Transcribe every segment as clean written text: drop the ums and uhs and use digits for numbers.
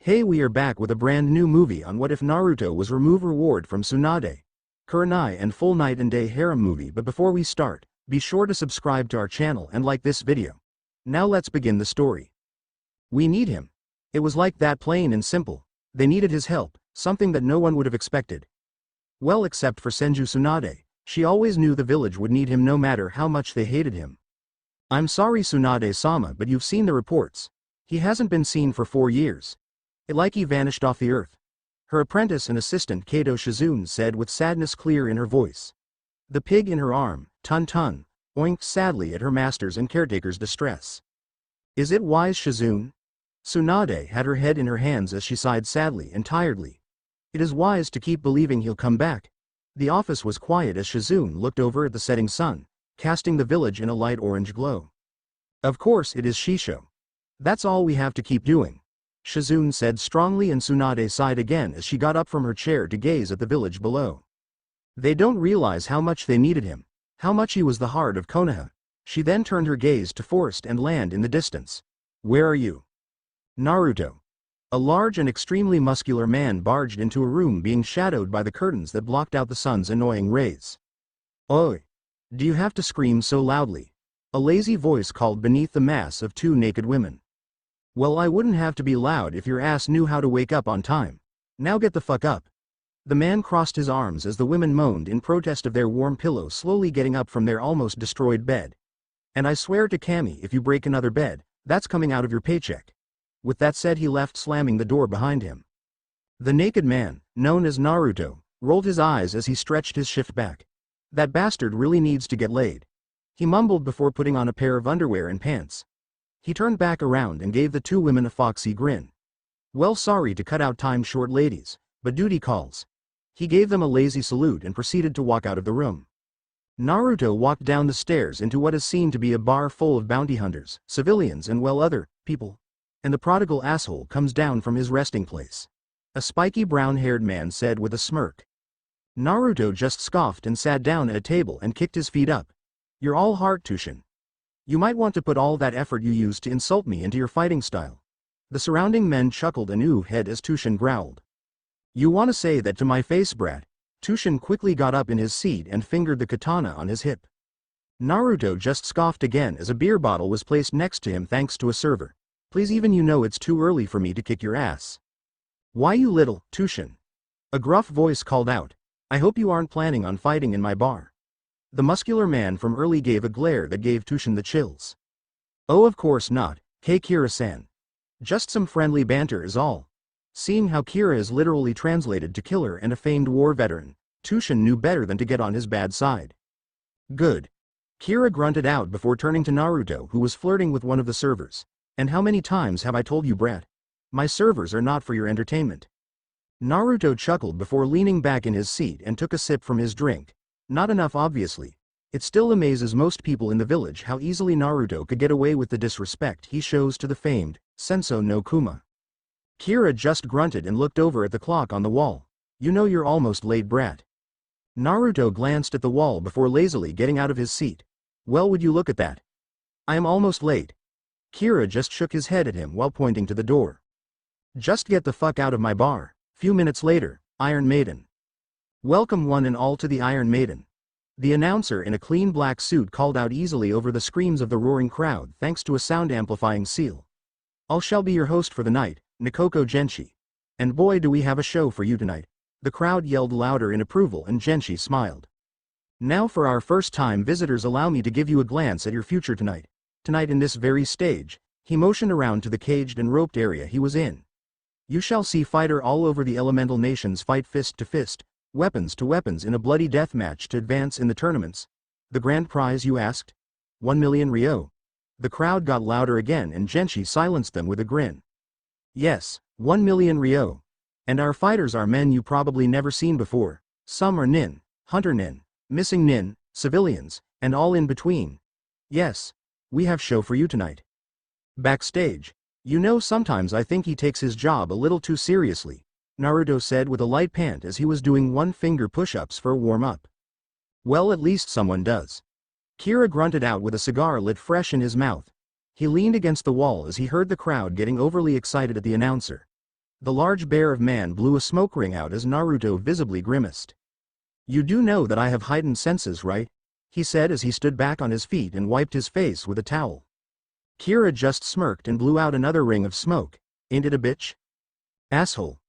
Hey, we are back with a brand new movie on what if Naruto was remove reward from Tsunade, Kurenai and full night and day harem movie. But before we start, be sure to subscribe to our channel and like this video. Now let's begin the story. We need him. It was like that, plain and simple. They needed his help, something that no one would have expected. Well, except for Senju Tsunade. She always knew the village would need him no matter how much they hated him. I'm sorry Tsunade-sama, but you've seen the reports. He hasn't been seen for 4 years. It like he vanished off the earth. Her apprentice and assistant Kato Shizune said with sadness clear in her voice. The pig in her arm, Tun, oinked sadly at her master's and caretaker's distress. Is it wise, Shizune? Tsunade had her head in her hands as she sighed sadly and tiredly. It is wise to keep believing he'll come back. The office was quiet as Shizune looked over at the setting sun, casting the village in a light orange glow. Of course it is Shisho. That's all we have to keep doing, Shizune said strongly, and Tsunade sighed again as she got up from her chair to gaze at the village below. They don't realize how much they needed him, how much he was the heart of Konoha. She then turned her gaze to forest and land in the distance. Where are you? Naruto. A large and extremely muscular man barged into a room being shadowed by the curtains that blocked out the sun's annoying rays. Oi! Do you have to scream so loudly? A lazy voice called beneath the mass of 2 naked women. Well, I wouldn't have to be loud if your ass knew how to wake up on time. Now get the fuck up. The man crossed his arms as the women moaned in protest of their warm pillow slowly getting up from their almost destroyed bed. And I swear to Kami, if you break another bed, that's coming out of your paycheck. With that said, he left, slamming the door behind him. The naked man, known as Naruto, rolled his eyes as he stretched his shift back. That bastard really needs to get laid. He mumbled before putting on a pair of underwear and pants. He turned back around and gave the 2 women a foxy grin. Well, sorry to cut out time short, ladies, but duty calls. He gave them a lazy salute and proceeded to walk out of the room. Naruto walked down the stairs into what is seen to be a bar full of bounty hunters, civilians and other people. And the prodigal asshole comes down from his resting place. A spiky brown-haired man said with a smirk. Naruto just scoffed and sat down at a table and kicked his feet up. You're all heart, Tushin. You might want to put all that effort you used to insult me into your fighting style. The surrounding men chuckled and ooh-head as Tushin growled. You want to say that to my face, brat? Tushin quickly got up in his seat and fingered the katana on his hip. Naruto just scoffed again as a beer bottle was placed next to him thanks to a server. Please, even you know it's too early for me to kick your ass. Why, you little, Tushin? A gruff voice called out. I hope you aren't planning on fighting in my bar. The muscular man from early gave a glare that gave Tushin the chills. Oh, of course not, Kira-san. Just some friendly banter is all. Seeing how Kira is literally translated to killer and a famed war veteran, Tushin knew better than to get on his bad side. Good. Kira grunted out before turning to Naruto, who was flirting with one of the servers. And how many times have I told you, brat? My servers are not for your entertainment. Naruto chuckled before leaning back in his seat and took a sip from his drink. Not enough, obviously. It still amazes most people in the village how easily Naruto could get away with the disrespect he shows to the famed Senso no Kuma. Kira just grunted and looked over at the clock on the wall. You know you're almost late, brat. Naruto glanced at the wall before lazily getting out of his seat. Well, would you look at that? I am almost late. Kira just shook his head at him while pointing to the door. Just get the fuck out of my bar. Few minutes later, Iron Maiden. Welcome one and all to the Iron Maiden. The announcer in a clean black suit called out easily over the screams of the roaring crowd thanks to a sound amplifying seal. I shall be your host for the night, Nikoko Genshi. And boy, do we have a show for you tonight. The crowd yelled louder in approval and Genshi smiled. Now for our first time visitors, allow me to give you a glance at your future tonight. Tonight in this very stage, he motioned around to the caged and roped area he was in. You shall see fighter all over the elemental nations fight fist to fist, weapons to weapons in a bloody death match to advance in the tournaments. The grand prize, you asked? 1 million Ryo. The crowd got louder again and Genshi silenced them with a grin. Yes, 1 million Ryo. And our fighters are men you probably never seen before. Some are nin, hunter nin, missing nin, civilians, and all in between. Yes, we have show for you tonight. Backstage. You know, sometimes I think he takes his job a little too seriously, Naruto said with a light pant as he was doing 1-finger push-ups for a warm-up. Well, at least someone does. Kira grunted out with a cigar lit fresh in his mouth. He leaned against the wall as he heard the crowd getting overly excited at the announcer. The large bear of man blew a smoke ring out as Naruto visibly grimaced. "You do know that I have heightened senses, right?" he said as he stood back on his feet and wiped his face with a towel. Kira just smirked and blew out another ring of smoke. "Ain't it a bitch?" "Asshole,"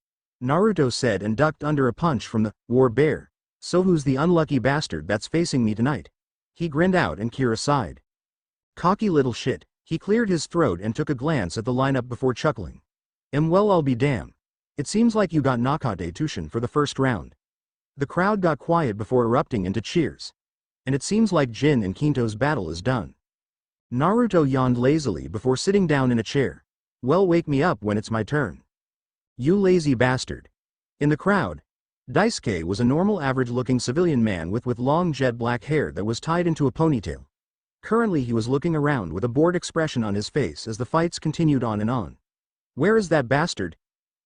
Naruto said and ducked under a punch from the war bear. "So who's the unlucky bastard that's facing me tonight?" He grinned out and Kira sighed. "Cocky little shit." He cleared his throat and took a glance at the lineup before chuckling. Well, I'll be damned. It seems like you got Nakate Tushin for the first round." The crowd got quiet before erupting into cheers. "And it seems like Jin and Kinto's battle is done." Naruto yawned lazily before sitting down in a chair. "Well, wake me up when it's my turn." "You lazy bastard." In the crowd, Daisuke was a normal average-looking civilian man with long jet black hair that was tied into a ponytail. Currently he was looking around with a bored expression on his face as the fights continued on and on. "Where is that bastard?"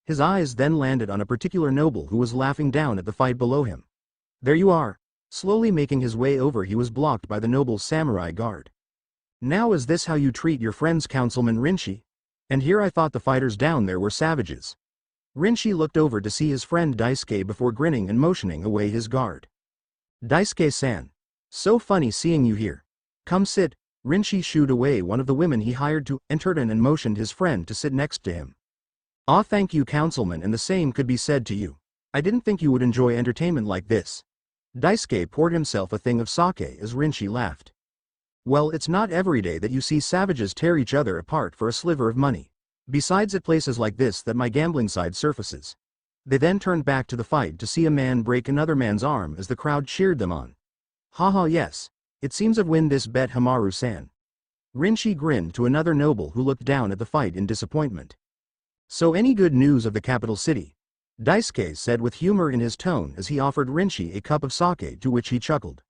His eyes then landed on a particular noble who was laughing down at the fight below him. "There you are." Slowly making his way over, he was blocked by the noble's samurai guard. "Now is this how you treat your friends, Councilman Rinshi? And here I thought the fighters down there were savages." Rinshi looked over to see his friend Daisuke before grinning and motioning away his guard. "Daisuke-san. So funny seeing you here. Come sit." Rinshi shooed away one of the women he hired to enter and motioned his friend to sit next to him. "Aw, thank you, Councilman, and the same could be said to you. I didn't think you would enjoy entertainment like this." Daisuke poured himself a thing of sake as Rinshi laughed. "Well, it's not every day that you see savages tear each other apart for a sliver of money. Besides, at places like this that my gambling side surfaces." They then turned back to the fight to see a man break another man's arm as the crowd cheered them on. "Haha, yes. It seems I've win this bet, Hamaru-san." Rinshi grinned to another noble who looked down at the fight in disappointment. "So any good news of the capital city?" Daisuke said with humor in his tone as he offered Rinshi a cup of sake, to which he chuckled.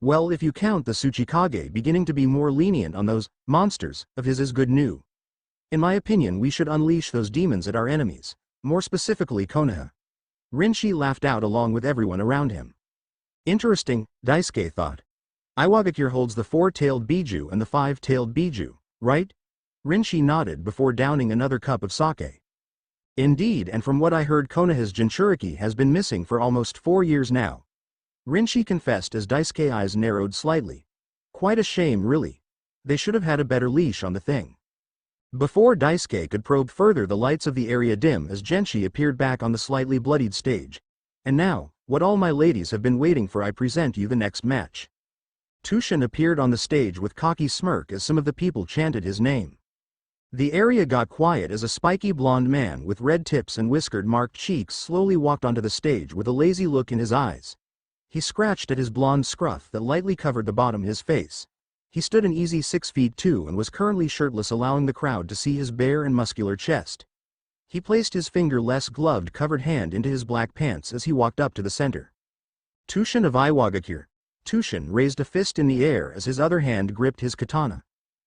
"Well, if you count the Tsuchikage beginning to be more lenient on those monsters of his is good news. In my opinion, we should unleash those demons at our enemies, more specifically Konoha." Rinshi laughed out along with everyone around him. "Interesting," Daisuke thought. "Iwagakure holds the four-tailed Biju and the five-tailed Biju, right?" Rinshi nodded before downing another cup of sake. "Indeed, and from what I heard, Konoha's Jinchuriki has been missing for almost 4 years now." Rinshi confessed as Daisuke's eyes narrowed slightly. "Quite a shame, really. They should have had a better leash on the thing." Before Daisuke could probe further, the lights of the area dim as Genshi appeared back on the slightly bloodied stage. "And now, what all my ladies have been waiting for, I present you the next match." Tushin appeared on the stage with cocky smirk as some of the people chanted his name. The area got quiet as a spiky blonde man with red tips and whiskered-marked cheeks slowly walked onto the stage with a lazy look in his eyes. He scratched at his blonde scruff that lightly covered the bottom of his face. He stood an easy 6'2" and was currently shirtless, allowing the crowd to see his bare and muscular chest. He placed his fingerless gloved covered hand into his black pants as he walked up to the center. "Tushin of Iwagakure." Tushin raised a fist in the air as his other hand gripped his katana.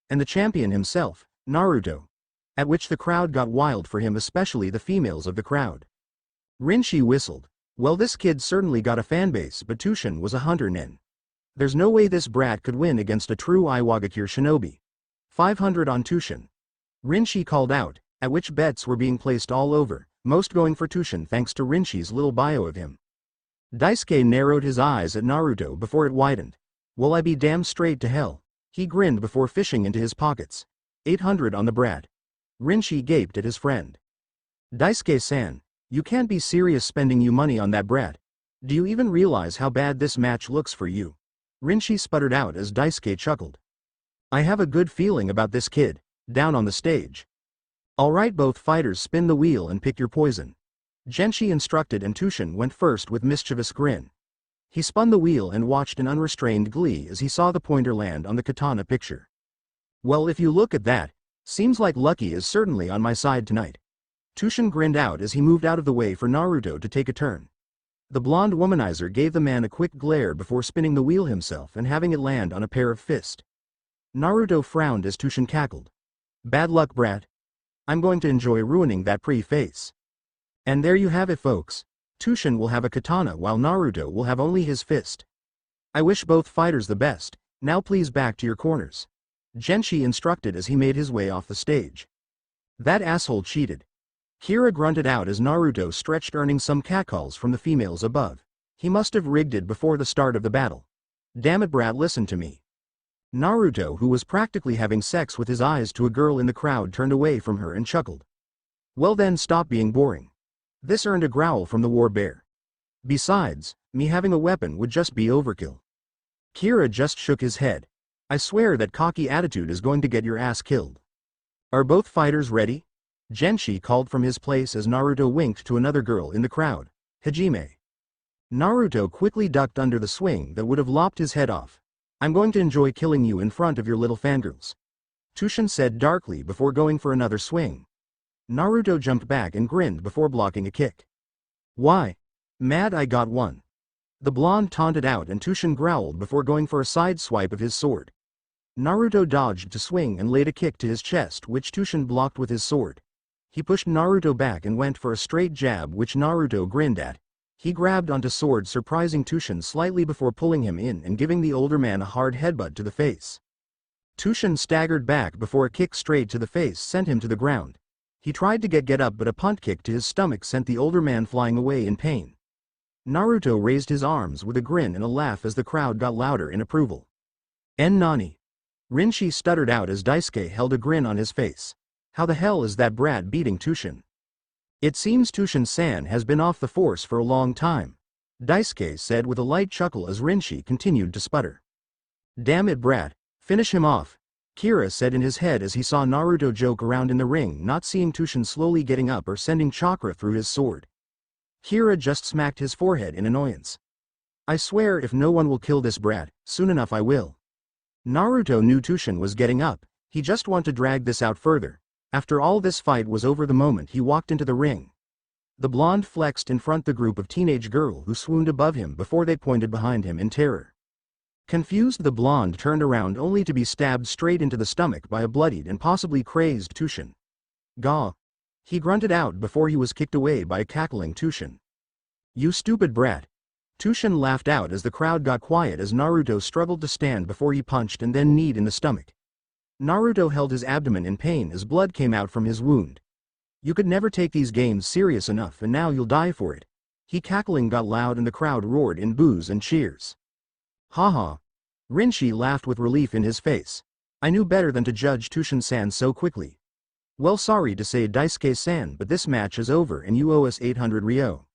"And the champion himself, Naruto." At which the crowd got wild for him, especially the females of the crowd. Rinshi whistled. Well, this kid certainly got a fanbase, but Tushin was a hunter nin. There's no way this brat could win against a true Iwagakure shinobi. 500 on Tushin. Rinshi called out, at which bets were being placed all over, most going for Tushin thanks to Rinshi's little bio of him. Daisuke narrowed his eyes at Naruto before it widened. Will I be damned straight to hell? He grinned before fishing into his pockets. 800 on the brat. Rinshi gaped at his friend. Daisuke-san, you can't be serious spending you money on that brat. Do you even realize how bad this match looks for you? Rinshi sputtered out as Daisuke chuckled. I have a good feeling about this kid. Down on the stage. Alright, both fighters, spin the wheel and pick your poison. Genshi instructed, and Tushin went first with mischievous grin. He spun the wheel and watched in unrestrained glee as he saw the pointer land on the katana picture. Well, if you look at that, seems like lucky is certainly on my side tonight. Tushin grinned out as he moved out of the way for Naruto to take a turn. The blonde womanizer gave the man a quick glare before spinning the wheel himself and having it land on a pair of fists. Naruto frowned as Tushin cackled. Bad luck, brat. I'm going to enjoy ruining that pretty face. And there you have it, folks. Tushin will have a katana while Naruto will have only his fist. I wish both fighters the best. Now please back to your corners. Genshi instructed as he made his way off the stage. That asshole cheated. Kira grunted out as Naruto stretched, earning some catcalls from the females above. He must have rigged it before the start of the battle. Damn it, brat, listen to me. Naruto, who was practically having sex with his eyes to a girl in the crowd, turned away from her and chuckled. Well then, stop being boring. This earned a growl from the war bear. Besides, me having a weapon would just be overkill. Kira just shook his head. I swear that cocky attitude is going to get your ass killed. Are both fighters ready? Genshi called from his place as Naruto winked to another girl in the crowd, Hajime. Naruto quickly ducked under the swing that would have lopped his head off. I'm going to enjoy killing you in front of your little fangirls, Tushin said darkly before going for another swing. Naruto jumped back and grinned before blocking a kick. Why? Mad I got one. The blonde taunted out and Tushin growled before going for a side swipe of his sword. Naruto dodged to swing and laid a kick to his chest, which Tushin blocked with his sword. He pushed Naruto back and went for a straight jab, which Naruto grinned at. He grabbed onto sword, surprising Tushin slightly before pulling him in and giving the older man a hard headbutt to the face. Tushin staggered back before a kick straight to the face sent him to the ground. He tried to get up, but a punt kick to his stomach sent the older man flying away in pain. Naruto raised his arms with a grin and a laugh as the crowd got louder in approval. En Nani? Rinshi stuttered out as Daisuke held a grin on his face. How the hell is that brat beating Tushin? It seems Tushin-san has been off the force for a long time, Daisuke said with a light chuckle as Rinshi continued to sputter. Damn it, brat, finish him off, Kira said in his head as he saw Naruto joke around in the ring, not seeing Tushin slowly getting up or sending chakra through his sword. Kira just smacked his forehead in annoyance. I swear if no one will kill this brat, soon enough I will. Naruto knew Tushin was getting up, he just wanted to drag this out further. After all this fight was over the moment he walked into the ring. The blonde flexed in front the group of teenage girls who swooned above him before they pointed behind him in terror. Confused, the blonde turned around only to be stabbed straight into the stomach by a bloodied and possibly crazed Tushin. Gah! He grunted out before he was kicked away by a cackling Tushin. You stupid brat! Tushin laughed out as the crowd got quiet as Naruto struggled to stand before he punched and then kneed in the stomach. Naruto held his abdomen in pain as blood came out from his wound. You could never take these games serious enough and now you'll die for it. He cackling got loud and the crowd roared in boos and cheers. Haha. Rinshi laughed with relief in his face. I knew better than to judge Tushin-san so quickly. Well, sorry to say Daisuke-san, but this match is over and you owe us 800 ryo.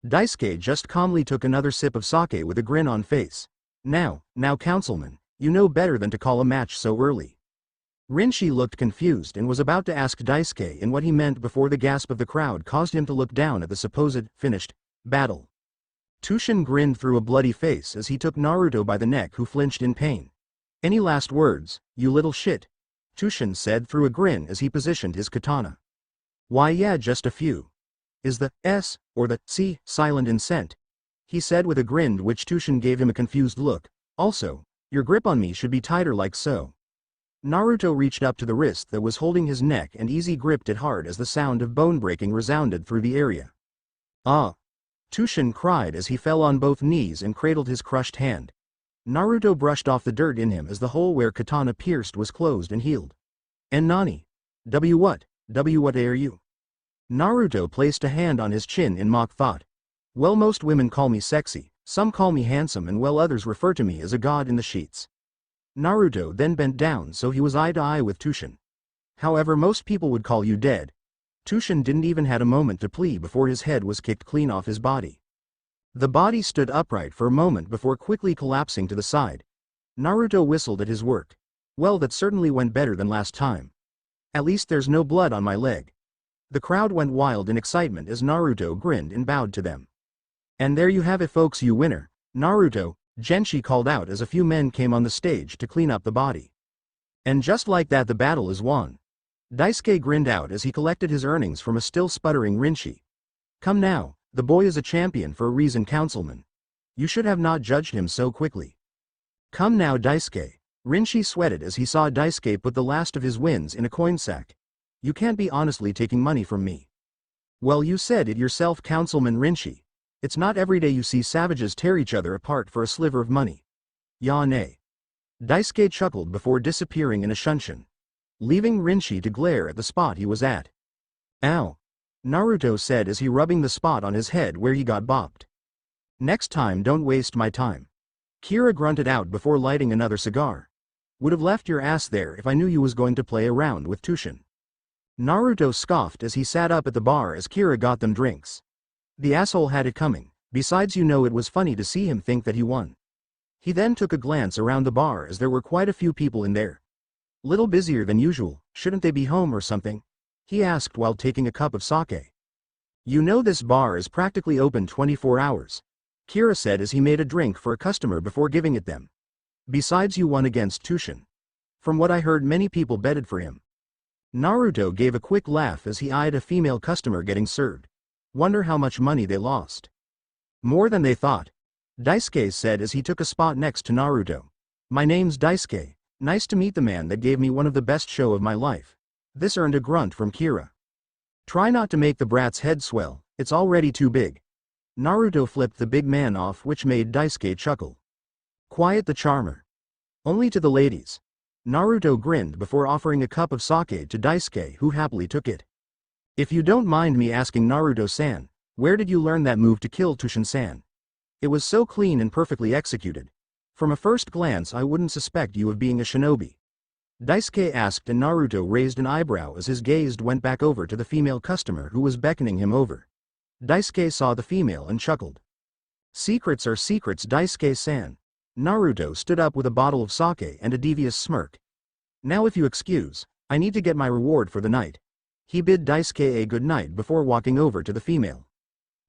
Daisuke just calmly took another sip of sake with a grin on face. Now, councilman, you know better than to call a match so early. Rinshi looked confused and was about to ask Daisuke in what he meant before the gasp of the crowd caused him to look down at the supposed finished battle. Tushin grinned through a bloody face as he took Naruto by the neck, who flinched in pain. Any last words, you little shit? Tushin said through a grin as he positioned his katana. Why yeah, just a few. Is the S or the C silent in scent? He said with a grin, which Tushin gave him a confused look. Also, your grip on me should be tighter, like so. Naruto reached up to the wrist that was holding his neck and easy gripped it hard as the sound of bone breaking resounded through the area. Ah! Tushin cried as he fell on both knees and cradled his crushed hand. Naruto brushed off the dirt in him as the hole where katana pierced was closed and healed. And Nani? What are you? Naruto placed a hand on his chin in mock thought. Well, most women call me sexy, some call me handsome, and well, others refer to me as a god in the sheets. Naruto then bent down so he was eye to eye with Tushin. However, most people would call you dead. Tushin didn't even had a moment to plea before his head was kicked clean off his body. The body stood upright for a moment before quickly collapsing to the side. Naruto whistled at his work. Well, that certainly went better than last time. At least there's no blood on my leg. The crowd went wild in excitement as Naruto grinned and bowed to them. And there you have it, folks, you winner, Naruto, Genshi called out as a few men came on the stage to clean up the body. And just like that, the battle is won. Daisuke grinned out as he collected his earnings from a still sputtering Rinshi. Come now, the boy is a champion for a reason, councilman. You should have not judged him so quickly. Come now, Daisuke. Rinshi sweated as he saw Daisuke put the last of his wins in a coin sack. You can't be honestly taking money from me. Well, you said it yourself, Councilman Rinshi. It's not every day you see savages tear each other apart for a sliver of money. Ya nay. Daisuke chuckled before disappearing in a shunshin, leaving Rinshi to glare at the spot he was at. Ow. Naruto said as he rubbing the spot on his head where he got bopped. Next time don't waste my time. Kira grunted out before lighting another cigar. Would have left your ass there if I knew you was going to play around with Tushin. Naruto scoffed as he sat up at the bar as Kira got them drinks. The asshole had it coming, besides it was funny to see him think that he won. He then took a glance around the bar as there were quite a few people in there. Little busier than usual, shouldn't they be home or something? He asked while taking a cup of sake. You know this bar is practically open 24 hours. Kira said as he made a drink for a customer before giving it them. Besides you won against Tushin. From what I heard many people betted for him. Naruto gave a quick laugh as he eyed a female customer getting served. Wonder how much money they lost. More than they thought. Daisuke said as he took a spot next to Naruto. My name's Daisuke, nice to meet the man that gave me one of the best show of my life. This earned a grunt from Kira. Try not to make the brat's head swell, it's already too big. Naruto flipped the big man off which made Daisuke chuckle. Quiet the charmer. Only to the ladies. Naruto grinned before offering a cup of sake to Daisuke who happily took it. If you don't mind me asking Naruto-san, where did you learn that move to kill Tushin-san? It was so clean and perfectly executed. From a first glance I wouldn't suspect you of being a shinobi. Daisuke asked and Naruto raised an eyebrow as his gaze went back over to the female customer who was beckoning him over. Daisuke saw the female and chuckled. Secrets are secrets, Daisuke-san. Naruto stood up with a bottle of sake and a devious smirk. Now if you excuse, I need to get my reward for the night. He bid Daisuke a good night before walking over to the female.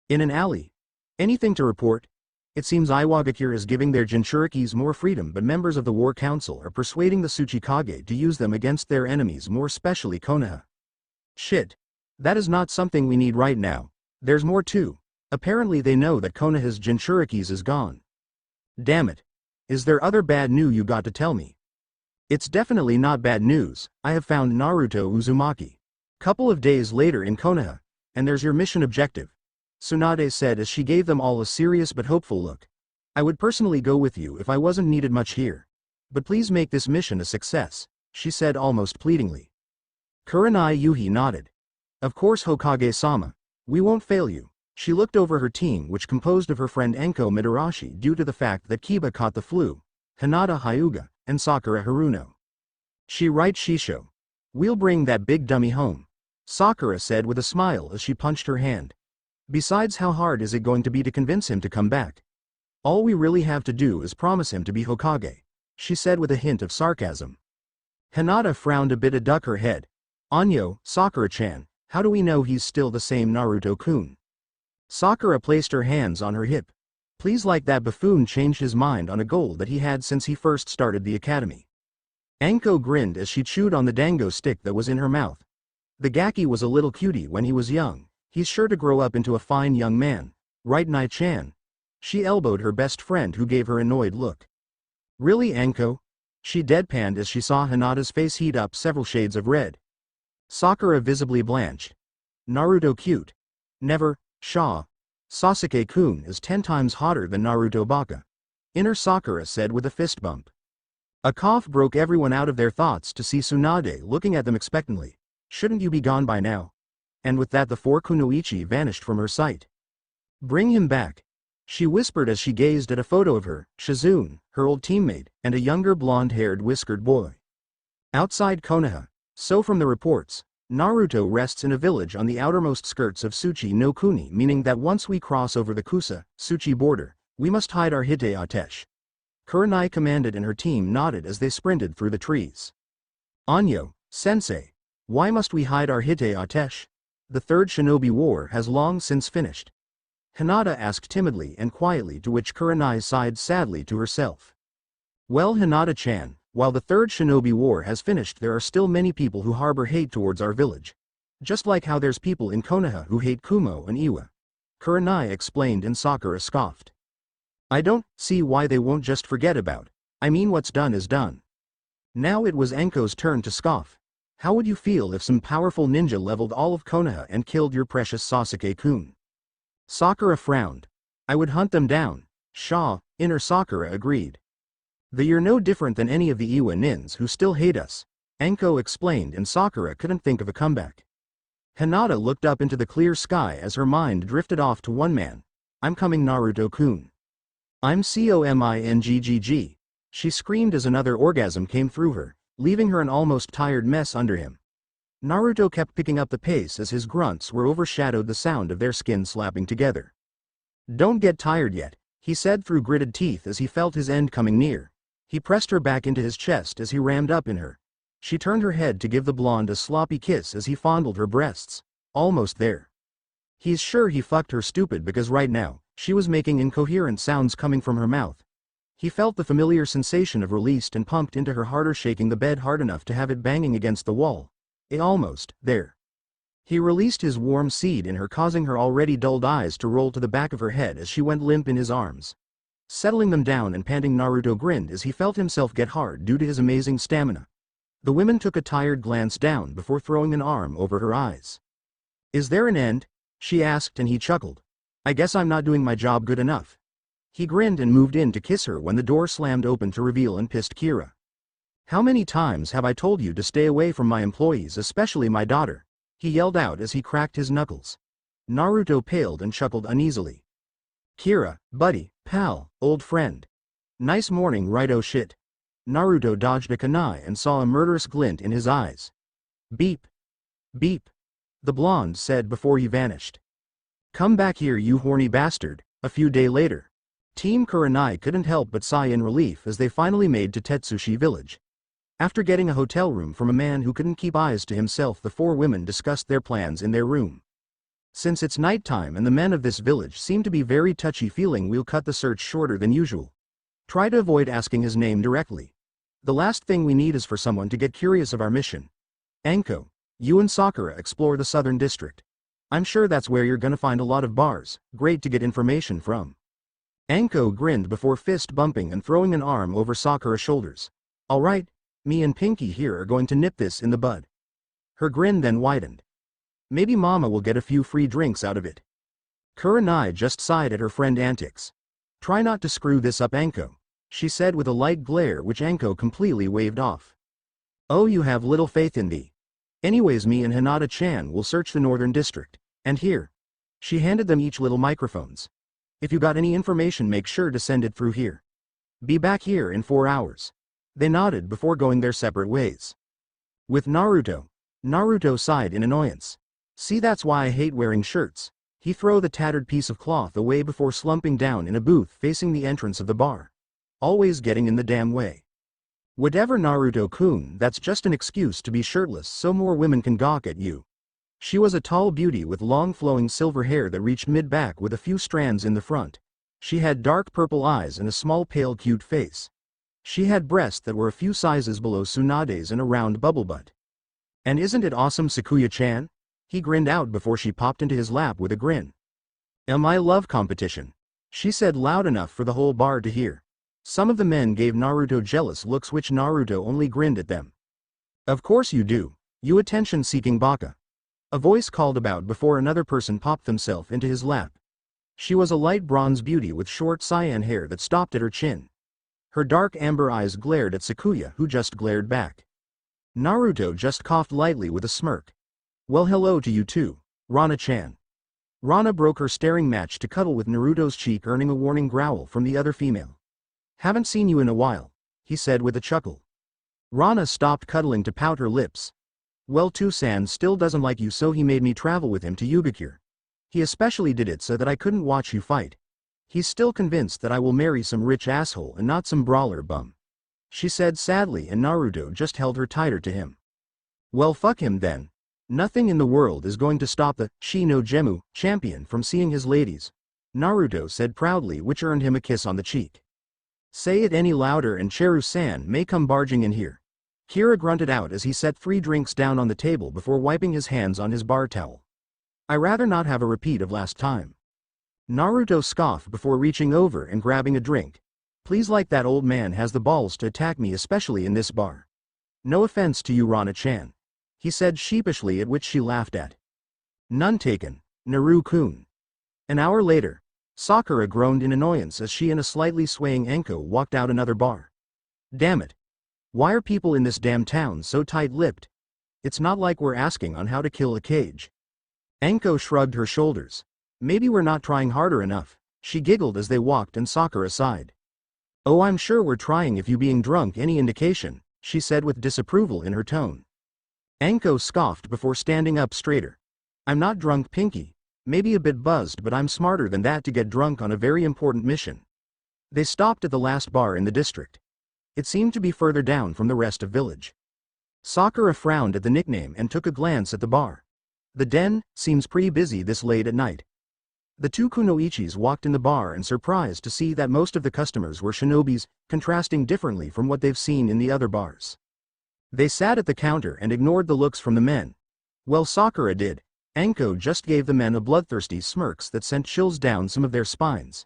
In an alley. Anything to report? It seems Iwagakure is giving their Jinchurikis more freedom, but members of the War Council are persuading the Tsuchikage to use them against their enemies, more especially Konoha. Shit. That is not something we need right now. There's more too. Apparently they know that Konoha's Jinchurikis is gone. Damn it. Is there other bad news you got to tell me? It's definitely not bad news. I have found Naruto Uzumaki. Couple of days later in Konoha, and there's your mission objective. Tsunade said as she gave them all a serious but hopeful look. I would personally go with you if I wasn't needed much here. But please make this mission a success, she said almost pleadingly. Kurenai Yuhi nodded. Of course Hokage-sama. We won't fail you. She looked over her team which composed of her friend Enko Mitarashi due to the fact that Kiba caught the flu, Hinata Hyuga, and Sakura Haruno. She right Shisho. We'll bring that big dummy home. Sakura said with a smile as she punched her hand. Besides, how hard is it going to be to convince him to come back? All we really have to do is promise him to be Hokage, she said with a hint of sarcasm. Hinata frowned a bit and ducked her head. Anyo, Sakura-chan, how do we know he's still the same Naruto-kun? Sakura placed her hands on her hip. Please, like that buffoon changed his mind on a goal that he had since he first started the academy. Anko grinned as she chewed on the dango stick that was in her mouth. The Gaki was a little cutie when he was young. He's sure to grow up into a fine young man. Right, Nai-chan? She elbowed her best friend who gave her an annoyed look. Really, Anko? She deadpanned as she saw Hinata's face heat up several shades of red. Sakura visibly blanched. Naruto cute. Never. Shaw. Sasuke-kun is 10 times hotter than Naruto baka. Inner Sakura said with a fist bump. A cough broke everyone out of their thoughts to see Tsunade looking at them expectantly. Shouldn't you be gone by now? And with that the 4 kunoichi vanished from her sight. Bring him back. She whispered as she gazed at a photo of her, Shizune, her old teammate, and a younger blonde-haired whiskered boy. Outside Konoha. So from the reports, Naruto rests in a village on the outermost skirts of Tsuchi no Kuni, meaning that once we cross over the Kusa, Tsuchi border, we must hide our Hite Atesh. Kurenai commanded and her team nodded as they sprinted through the trees. Anyo, sensei, why must we hide our Hite Atesh? The third shinobi war has long since finished. Hinata asked timidly and quietly, to which Kurenai sighed sadly to herself. Well, Hinata-chan, while the third shinobi war has finished, there are still many people who harbor hate towards our village. Just like how there's people in Konoha who hate Kumo and Iwa. Kurenai explained and Sakura scoffed. I don't see why they won't just forget about. I mean, what's done is done. Now it was Enko's turn to scoff. How would you feel if some powerful ninja leveled all of Konoha and killed your precious Sasuke-kun? Sakura frowned. I would hunt them down. Shaw, Inner Sakura agreed. You're no different than any of the Iwa nins who still hate us, Enko explained, and Sakura couldn't think of a comeback. Hinata looked up into the clear sky as her mind drifted off to one man. I'm coming, Naruto-kun. I'm coming. She screamed as another orgasm came through her, leaving her an almost tired mess under him. Naruto kept picking up the pace as his grunts were overshadowed the sound of their skin slapping together. Don't get tired yet, he said through gritted teeth as he felt his end coming near. He pressed her back into his chest as he rammed up in her. She turned her head to give the blonde a sloppy kiss as he fondled her breasts. Almost there. He's sure he fucked her stupid because right now, she was making incoherent sounds coming from her mouth. He felt the familiar sensation of released and pumped into her harder, shaking the bed hard enough to have it banging against the wall. Almost there. He released his warm seed in her, causing her already dulled eyes to roll to the back of her head as she went limp in his arms. Settling them down and panting, Naruto grinned as he felt himself get hard due to his amazing stamina. The woman took a tired glance down before throwing an arm over her eyes. Is there an end? She asked, and he chuckled. I guess I'm not doing my job good enough. He grinned and moved in to kiss her when the door slammed open to reveal and pissed Kira. How many times have I told you to stay away from my employees, especially my daughter? He yelled out as he cracked his knuckles. Naruto paled and chuckled uneasily. Kira, buddy, pal, old friend. Nice morning, right? Oh shit. Naruto dodged a kunai and saw a murderous glint in his eyes. Beep. Beep. The blonde said before he vanished. Come back here, you horny bastard. A few days later. Team Kurenai couldn't help but sigh in relief as they finally made to Tetsushi village. After getting a hotel room from a man who couldn't keep eyes to himself, the four women discussed their plans in their room. Since it's nighttime and the men of this village seem to be very touchy-feeling, we'll cut the search shorter than usual. Try to avoid asking his name directly. The last thing we need is for someone to get curious of our mission. Anko, you and Sakura explore the southern district. I'm sure that's where you're gonna find a lot of bars, great to get information from. Anko grinned before fist bumping and throwing an arm over Sakura's shoulders. Alright, me and Pinky here are going to nip this in the bud. Her grin then widened. Maybe Mama will get a few free drinks out of it. Kurenai just sighed at her friend's antics. Try not to screw this up, Anko, she said with a light glare which Anko completely waved off. Oh, you have little faith in me. Anyways, me and Hinata-chan will search the northern district, and here. She handed them each little microphones. If you got any information, make sure to send it through here. Be back here in 4 hours. They nodded before going their separate ways. With Naruto sighed in annoyance. See, that's why I hate wearing shirts. He threw the tattered piece of cloth away before slumping down in a booth facing the entrance of the bar. Always getting in the damn way. Whatever, Naruto-kun, that's just an excuse to be shirtless so more women can gawk at you. She was a tall beauty with long flowing silver hair that reached mid-back with a few strands in the front. She had dark purple eyes and a small pale cute face. She had breasts that were a few sizes below Tsunade's and a round bubble butt. And isn't it awesome, Sakuya-chan? He grinned out before she popped into his lap with a grin. My love competition, she said loud enough for the whole bar to hear. Some of the men gave Naruto jealous looks which Naruto only grinned at them. Of course you do, you attention-seeking baka. A voice called about before another person popped themselves into his lap. She was a light bronze beauty with short cyan hair that stopped at her chin. Her dark amber eyes glared at Sakuya, who just glared back. Naruto just coughed lightly with a smirk. Well, hello to you too, Rana-chan. Rana broke her staring match to cuddle with Naruto's cheek, earning a warning growl from the other female. Haven't seen you in a while, he said with a chuckle. Rana stopped cuddling to pout her lips. Well, Tsunade still doesn't like you, so he made me travel with him to Yugakure. He especially did it so that I couldn't watch you fight. He's still convinced that I will marry some rich asshole and not some brawler bum, she said sadly, and Naruto just held her tighter to him. Well, fuck him then. Nothing in the world is going to stop the Shi no Gemu champion from seeing his ladies, Naruto said proudly, which earned him a kiss on the cheek. Say it any louder and Cheru-san may come barging in here. Kira grunted out as he set 3 drinks down on the table before wiping his hands on his bar towel. I rather not have a repeat of last time. Naruto scoffed before reaching over and grabbing a drink. Please, like that old man has the balls to attack me, especially in this bar. No offense to you, Rana-chan, he said sheepishly, at which she laughed at. None taken, Naru-kun. An hour later, Sakura groaned in annoyance as she and a slightly swaying Anko walked out another bar. Damn it. Why are people in this damn town so tight-lipped? It's not like we're asking on how to kill a cage. Anko shrugged her shoulders. Maybe we're not trying harder enough. She giggled as they walked and Sakura sighed. Oh, I'm sure we're trying if you being drunk any indication, she said with disapproval in her tone. Anko scoffed before standing up straighter. I'm not drunk, Pinky. Maybe a bit buzzed, but I'm smarter than that to get drunk on a very important mission. They stopped at the last bar in the district. It seemed to be further down from the rest of village. Sakura frowned at the nickname and took a glance at the bar. The den seems pretty busy this late at night. The two kunoichis walked in the bar and surprised to see that most of the customers were shinobis, contrasting differently from what they've seen in the other bars. They sat at the counter and ignored the looks from the men. Well, Sakura did. Anko just gave the men a bloodthirsty smirks that sent chills down some of their spines.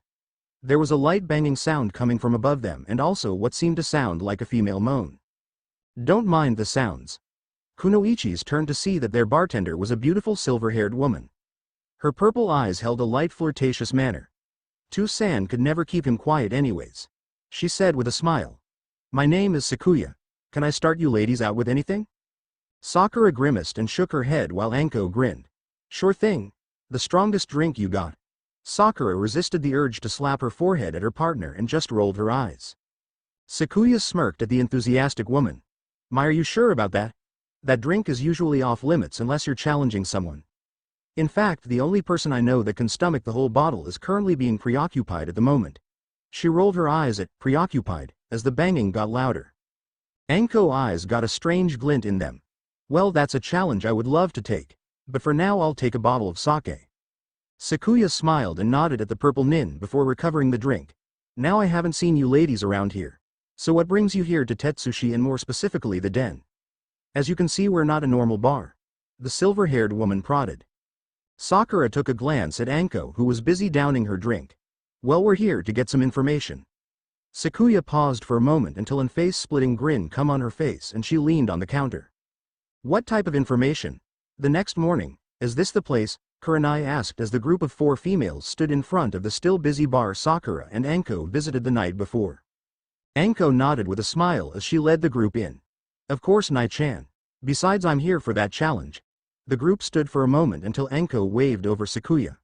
There was a light banging sound coming from above them and also what seemed to sound like a female moan. Don't mind the sounds. Kunoichis turned to see that their bartender was a beautiful silver-haired woman. Her purple eyes held a light flirtatious manner. Tsunade could never keep him quiet anyways. She said with a smile. My name is Sakuya. Can I start you ladies out with anything? Sakura grimaced and shook her head while Anko grinned. Sure thing. The strongest drink you got. Sakura resisted the urge to slap her forehead at her partner and just rolled her eyes. Sakuya smirked at the enthusiastic woman. Are you sure about that? That drink is usually off limits unless you're challenging someone. In fact, the only person I know that can stomach the whole bottle is currently being preoccupied at the moment. She rolled her eyes at preoccupied as the banging got louder. Anko's eyes got a strange glint in them. Well, that's a challenge I would love to take, but for now I'll take a bottle of sake. Sakuya smiled and nodded at the purple nin before recovering the drink. Now I haven't seen you ladies around here. So what brings you here to Tetsushi and more specifically the den? As you can see, we're not a normal bar. The silver-haired woman prodded. Sakura took a glance at Anko, who was busy downing her drink. Well, we're here to get some information. Sakuya paused for a moment until a face-splitting grin come on her face and she leaned on the counter. What type of information? The next morning, is this the place? Kurenai asked as the group of 4 females stood in front of the still busy bar Sakura and Anko visited the night before. Anko nodded with a smile as she led the group in. Of course, Nai-chan. Besides, I'm here for that challenge. The group stood for a moment until Anko waved over Sakuya.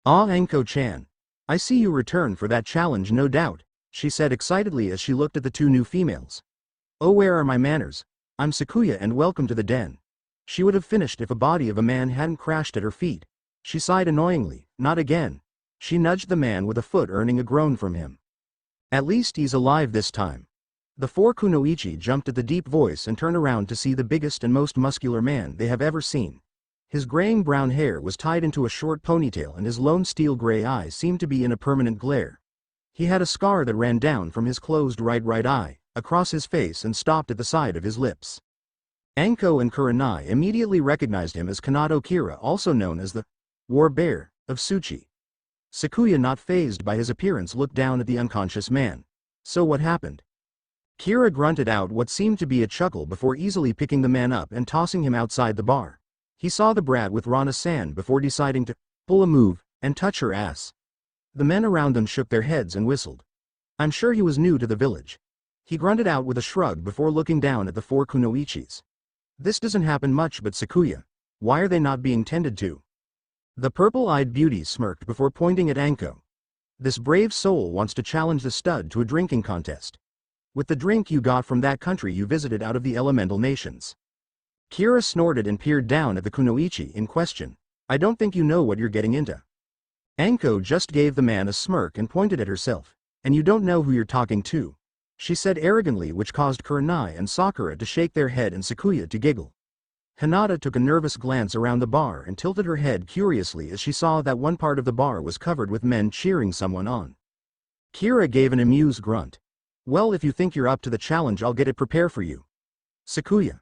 Ah, Anko-chan. I see you return for that challenge, no doubt, she said excitedly as she looked at the 2 new females. Oh, where are my manners? I'm Sakuya and welcome to the den. She would have finished if a body of a man hadn't crashed at her feet. She sighed annoyingly. Not again. She nudged the man with a foot, earning a groan from him. At least he's alive this time. The 4 kunoichi jumped at the deep voice and turned around to see the biggest and most muscular man they have ever seen. His graying brown hair was tied into a short ponytail and his lone steel gray eyes seemed to be in a permanent glare. He had a scar that ran down from his closed right eye, across his face and stopped at the side of his lips. Anko and Kurenai immediately recognized him as Kanado Kira, also known as the War Bear of Tsuchi. Sakuya, not fazed by his appearance, looked down at the unconscious man. So what happened? Kira grunted out what seemed to be a chuckle before easily picking the man up and tossing him outside the bar. He saw the brat with Rana-san before deciding to pull a move and touch her ass. The men around them shook their heads and whistled. I'm sure he was new to the village. He grunted out with a shrug before looking down at the 4 kunoichis. This doesn't happen much, but Sakuya, why are they not being tended to? The purple-eyed beauty smirked before pointing at Anko. This brave soul wants to challenge the stud to a drinking contest. With the drink you got from that country you visited out of the elemental nations. Kira snorted and peered down at the kunoichi in question. I don't think you know what you're getting into. Anko just gave the man a smirk and pointed at herself. And you don't know who you're talking to, she said arrogantly, which caused Kurenai and Sakura to shake their head and Sakuya to giggle. Hinata took a nervous glance around the bar and tilted her head curiously as she saw that one part of the bar was covered with men cheering someone on. Kira gave an amused grunt. Well, if you think you're up to the challenge, I'll get it prepared for you. Sakuya.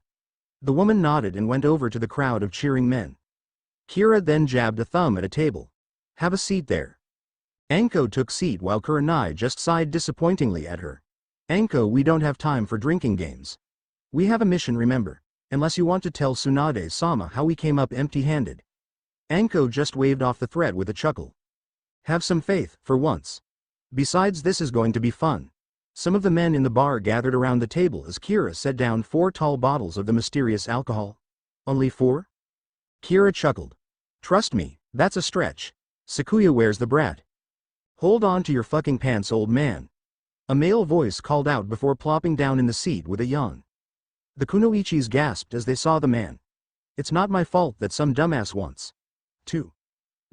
The woman nodded and went over to the crowd of cheering men. Kira then jabbed a thumb at a table. Have a seat there. Anko took seat while Kurenai just sighed disappointingly at her. Anko, we don't have time for drinking games. We have a mission, remember, unless you want to tell Tsunade-sama how we came up empty-handed. Anko just waved off the threat with a chuckle. Have some faith, for once. Besides, this is going to be fun. Some of the men in the bar gathered around the table as Kira set down 4 tall bottles of the mysterious alcohol. Only 4? Kira chuckled. Trust me, that's a stretch. Sakuya wears the brat. Hold on to your fucking pants, old man. A male voice called out before plopping down in the seat with a yawn. The kunoichis gasped as they saw the man. It's not my fault that some dumbass wants to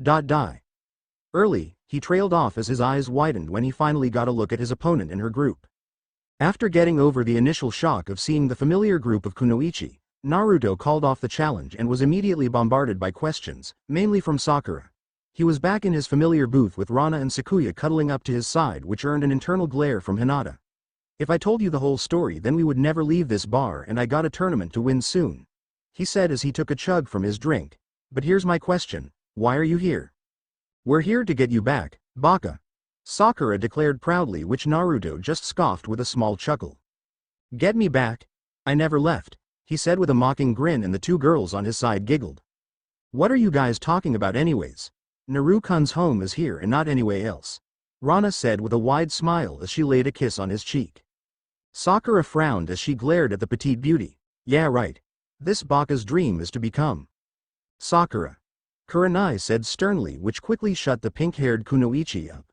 die. Early, he trailed off as his eyes widened when he finally got a look at his opponent in her group. After getting over the initial shock of seeing the familiar group of kunoichi, Naruto called off the challenge and was immediately bombarded by questions, mainly from Sakura. He was back in his familiar booth with Rana and Sakuya cuddling up to his side, which earned an internal glare from Hinata. If I told you the whole story, then we would never leave this bar, and I got a tournament to win soon, he said as he took a chug from his drink. But here's my question, why are you here? We're here to get you back, Baka. Sakura declared proudly, which Naruto just scoffed with a small chuckle. Get me back? I never left, he said with a mocking grin, and the two girls on his side giggled. What are you guys talking about anyways? Naru-kun's home is here and not anywhere else, Rana said with a wide smile as she laid a kiss on his cheek. Sakura frowned as she glared at the petite beauty. Yeah, right. This Baka's dream is to become Sakura, Kurenai said sternly, which quickly shut the pink-haired kunoichi up.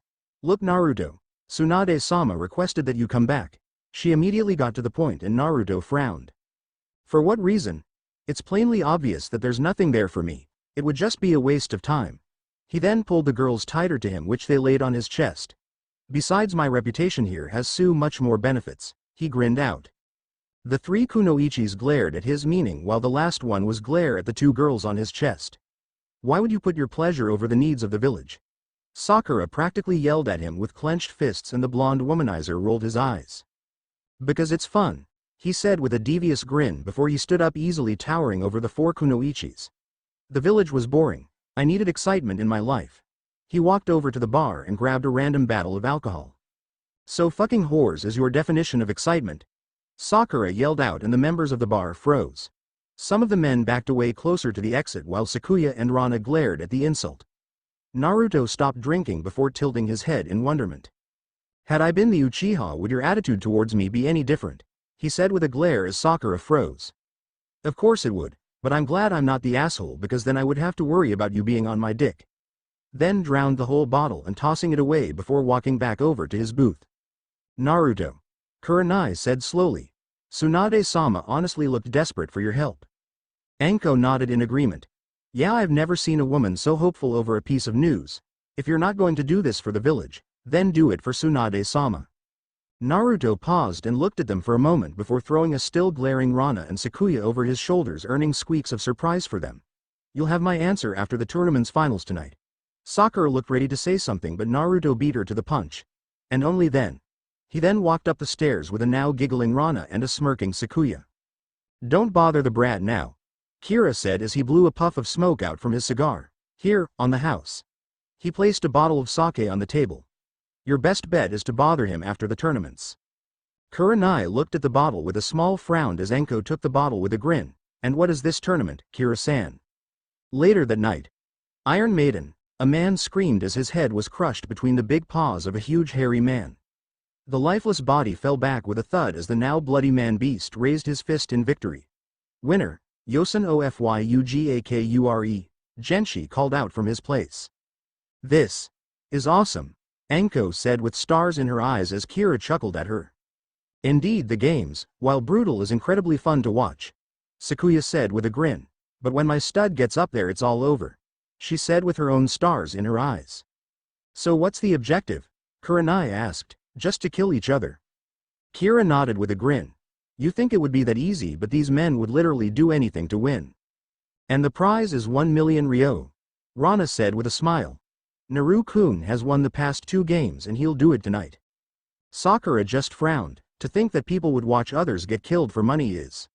Look, Naruto, Tsunade-sama requested that you come back. She immediately got to the point, and Naruto frowned. For what reason? It's plainly obvious that there's nothing there for me. It would just be a waste of time. He then pulled the girls tighter to him, which they laid on his chest. Besides, my reputation here has so much more benefits, he grinned out. The three kunoichis glared at his meaning, while the last one was glare at the two girls on his chest. Why would you put your pleasure over the needs of the village? Sakura practically yelled at him with clenched fists, and the blonde womanizer rolled his eyes. Because it's fun, he said with a devious grin before he stood up easily, towering over the four kunoichis. The village was boring. I needed excitement in my life. He walked over to the bar and grabbed a random bottle of alcohol. So fucking whores is your definition of excitement? Sakura yelled out, and the members of the bar froze. Some of the men backed away closer to the exit while Sakuya and Rana glared at the insult. Naruto stopped drinking before tilting his head in wonderment. Had I been the Uchiha, would your attitude towards me be any different? He said with a glare as Sakura froze. Of course it would, but I'm glad I'm not the asshole, because then I would have to worry about you being on my dick. Then drowned the whole bottle and tossing it away before walking back over to his booth. Naruto, Kurenai said slowly. Tsunade-sama honestly looked desperate for your help. Anko nodded in agreement. Yeah, I've never seen a woman so hopeful over a piece of news. If you're not going to do this for the village, then do it for Tsunade-sama. Naruto paused and looked at them for a moment before throwing a still glaring Rana and Sakuya over his shoulders, earning squeaks of surprise for them. You'll have my answer after the tournament's finals tonight. Sakura looked ready to say something, but Naruto beat her to the punch. And only then. He then walked up the stairs with a now giggling Rana and a smirking Sakuya. Don't bother the brat now, Kira said as he blew a puff of smoke out from his cigar. Here, on the house. He placed a bottle of sake on the table. Your best bet is to bother him after the tournaments. Kurenai looked at the bottle with a small frown as Anko took the bottle with a grin. And what is this tournament, Kira-san? Later that night. Iron Maiden, a man screamed as his head was crushed between the big paws of a huge hairy man. The lifeless body fell back with a thud as the now bloody man-beast raised his fist in victory. Winner, Yosun Ofyugakure, Genshi called out from his place. This is awesome, Anko said with stars in her eyes as Kira chuckled at her. Indeed, the games, while brutal, is incredibly fun to watch, Sakuya said with a grin. But when my stud gets up there, it's all over, she said with her own stars in her eyes. So what's the objective? Kurenai asked. Just to kill each other. Kira nodded with a grin. You think it would be that easy, but these men would literally do anything to win. And the prize is 1 million ryo, Rana said with a smile. Naru-kun has won the past 2 games and he'll do it tonight. Sakura just frowned. To think that people would watch others get killed for money is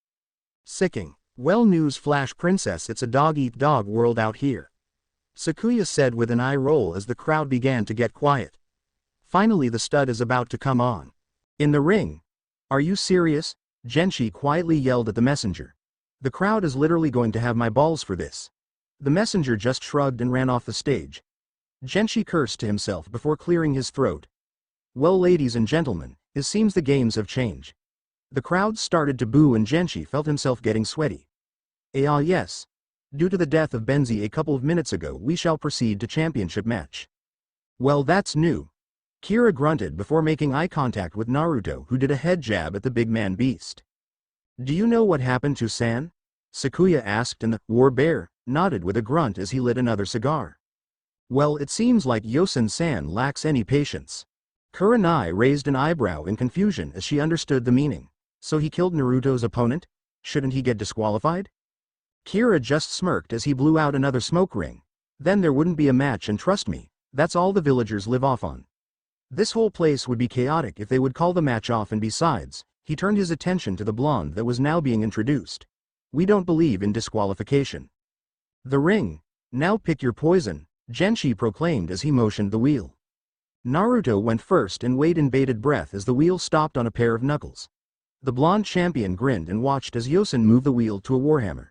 sicking. Well, news flash princess, it's a dog-eat-dog world out here, Sakuya said with an eye roll as the crowd began to get quiet. Finally, the stud is about to come on. In the ring. Are you serious? Genshi quietly yelled at the messenger. The crowd is literally going to have my balls for this. The messenger just shrugged and ran off the stage. Genshi cursed to himself before clearing his throat. Well, ladies and gentlemen, it seems the games have changed. The crowd started to boo and Genshi felt himself getting sweaty. Ah yes. Due to the death of Benzi a couple of minutes ago, we shall proceed to championship match. Well, that's new. Kira grunted before making eye contact with Naruto, who did a head jab at the big man beast. Do you know what happened to San? Sakuya asked, and the war bear nodded with a grunt as he lit another cigar. Well, it seems like Yosen-san lacks any patience. Kurenai raised an eyebrow in confusion as she understood the meaning. So he killed Naruto's opponent? Shouldn't he get disqualified? Kira just smirked as he blew out another smoke ring. Then there wouldn't be a match, and trust me, that's all the villagers live off on. This whole place would be chaotic if they would call the match off, and besides, he turned his attention to the blonde that was now being introduced. We don't believe in disqualification. The ring. Now pick your poison, Genshi proclaimed as he motioned the wheel. Naruto went first and waited in bated breath as the wheel stopped on a pair of knuckles. The blonde champion grinned and watched as Yosen moved the wheel to a warhammer.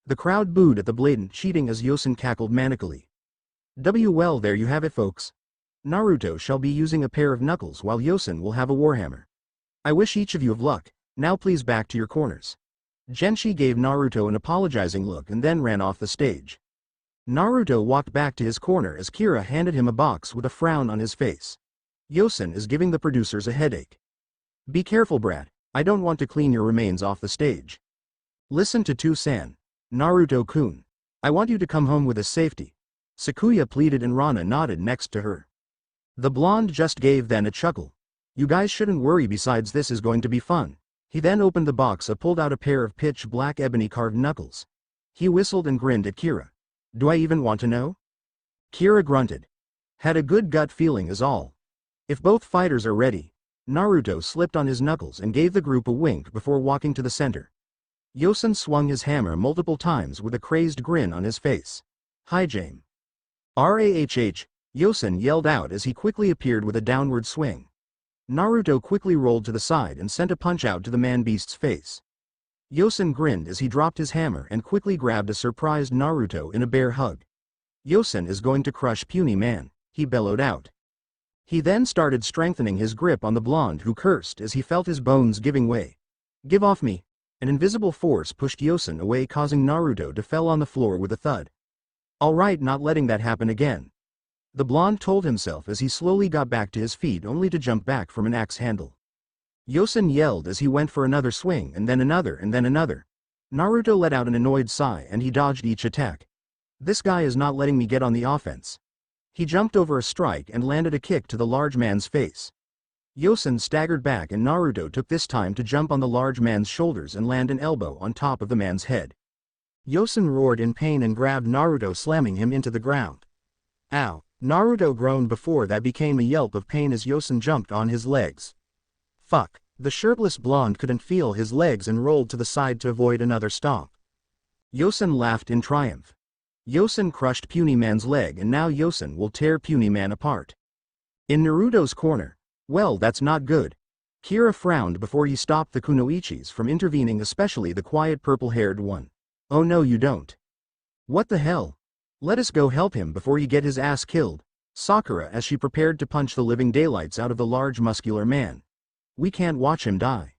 The crowd booed at the blatant cheating as Yosen cackled manically. Well, there you have it, folks. Naruto shall be using a pair of knuckles while Yosen will have a warhammer. I wish each of you of luck. Now please back to your corners. Genshi gave Naruto an apologizing look and then ran off the stage. Naruto walked back to his corner as Kira handed him a box with a frown on his face. Yosen is giving the producers a headache. Be careful, brat. I don't want to clean your remains off the stage. Listen to Tsunade. Naruto-kun. I want you to come home with us safety. Sakuya pleaded and Rana nodded next to her. The blonde just gave then a chuckle. You guys shouldn't worry, besides this is going to be fun. He then opened the box and pulled out a pair of pitch black ebony carved knuckles. He whistled and grinned at Kira. Do I even want to know? Kira grunted. Had a good gut feeling is all. If both fighters are ready. Naruto slipped on his knuckles and gave the group a wink before walking to the center. Yosen swung his hammer multiple times with a crazed grin on his face. Hi, Jame. Rahh, Yosen yelled out as he quickly appeared with a downward swing. Naruto quickly rolled to the side and sent a punch out to the man-beast's face. Yosen grinned as he dropped his hammer and quickly grabbed a surprised Naruto in a bear hug. Yosen is going to crush puny man, he bellowed out. He then started strengthening his grip on the blonde, who cursed as he felt his bones giving way. Give off me. An invisible force pushed Yosen away, causing Naruto to fall on the floor with a thud. All right, not letting that happen again. The blonde told himself as he slowly got back to his feet, only to jump back from an axe handle. Yosen yelled as he went for another swing and then another and then another. Naruto let out an annoyed sigh and he dodged each attack. This guy is not letting me get on the offense. He jumped over a strike and landed a kick to the large man's face. Yosen staggered back and Naruto took this time to jump on the large man's shoulders and land an elbow on top of the man's head. Yosen roared in pain and grabbed Naruto, slamming him into the ground. Ow! Naruto groaned before that became a yelp of pain as Yosen jumped on his legs. Fuck! The shirtless blonde couldn't feel his legs and rolled to the side to avoid another stomp. Yosen laughed in triumph. Yosen crushed puny man's leg and now Yosen will tear puny man apart. In Naruto's corner. Well, that's not good. Kira frowned before he stopped the kunoichis from intervening, especially the quiet purple-haired one. Oh no, you don't. What the hell? Let us go help him before he get his ass killed. Sakura as she prepared to punch the living daylights out of the large muscular man. We can't watch him die.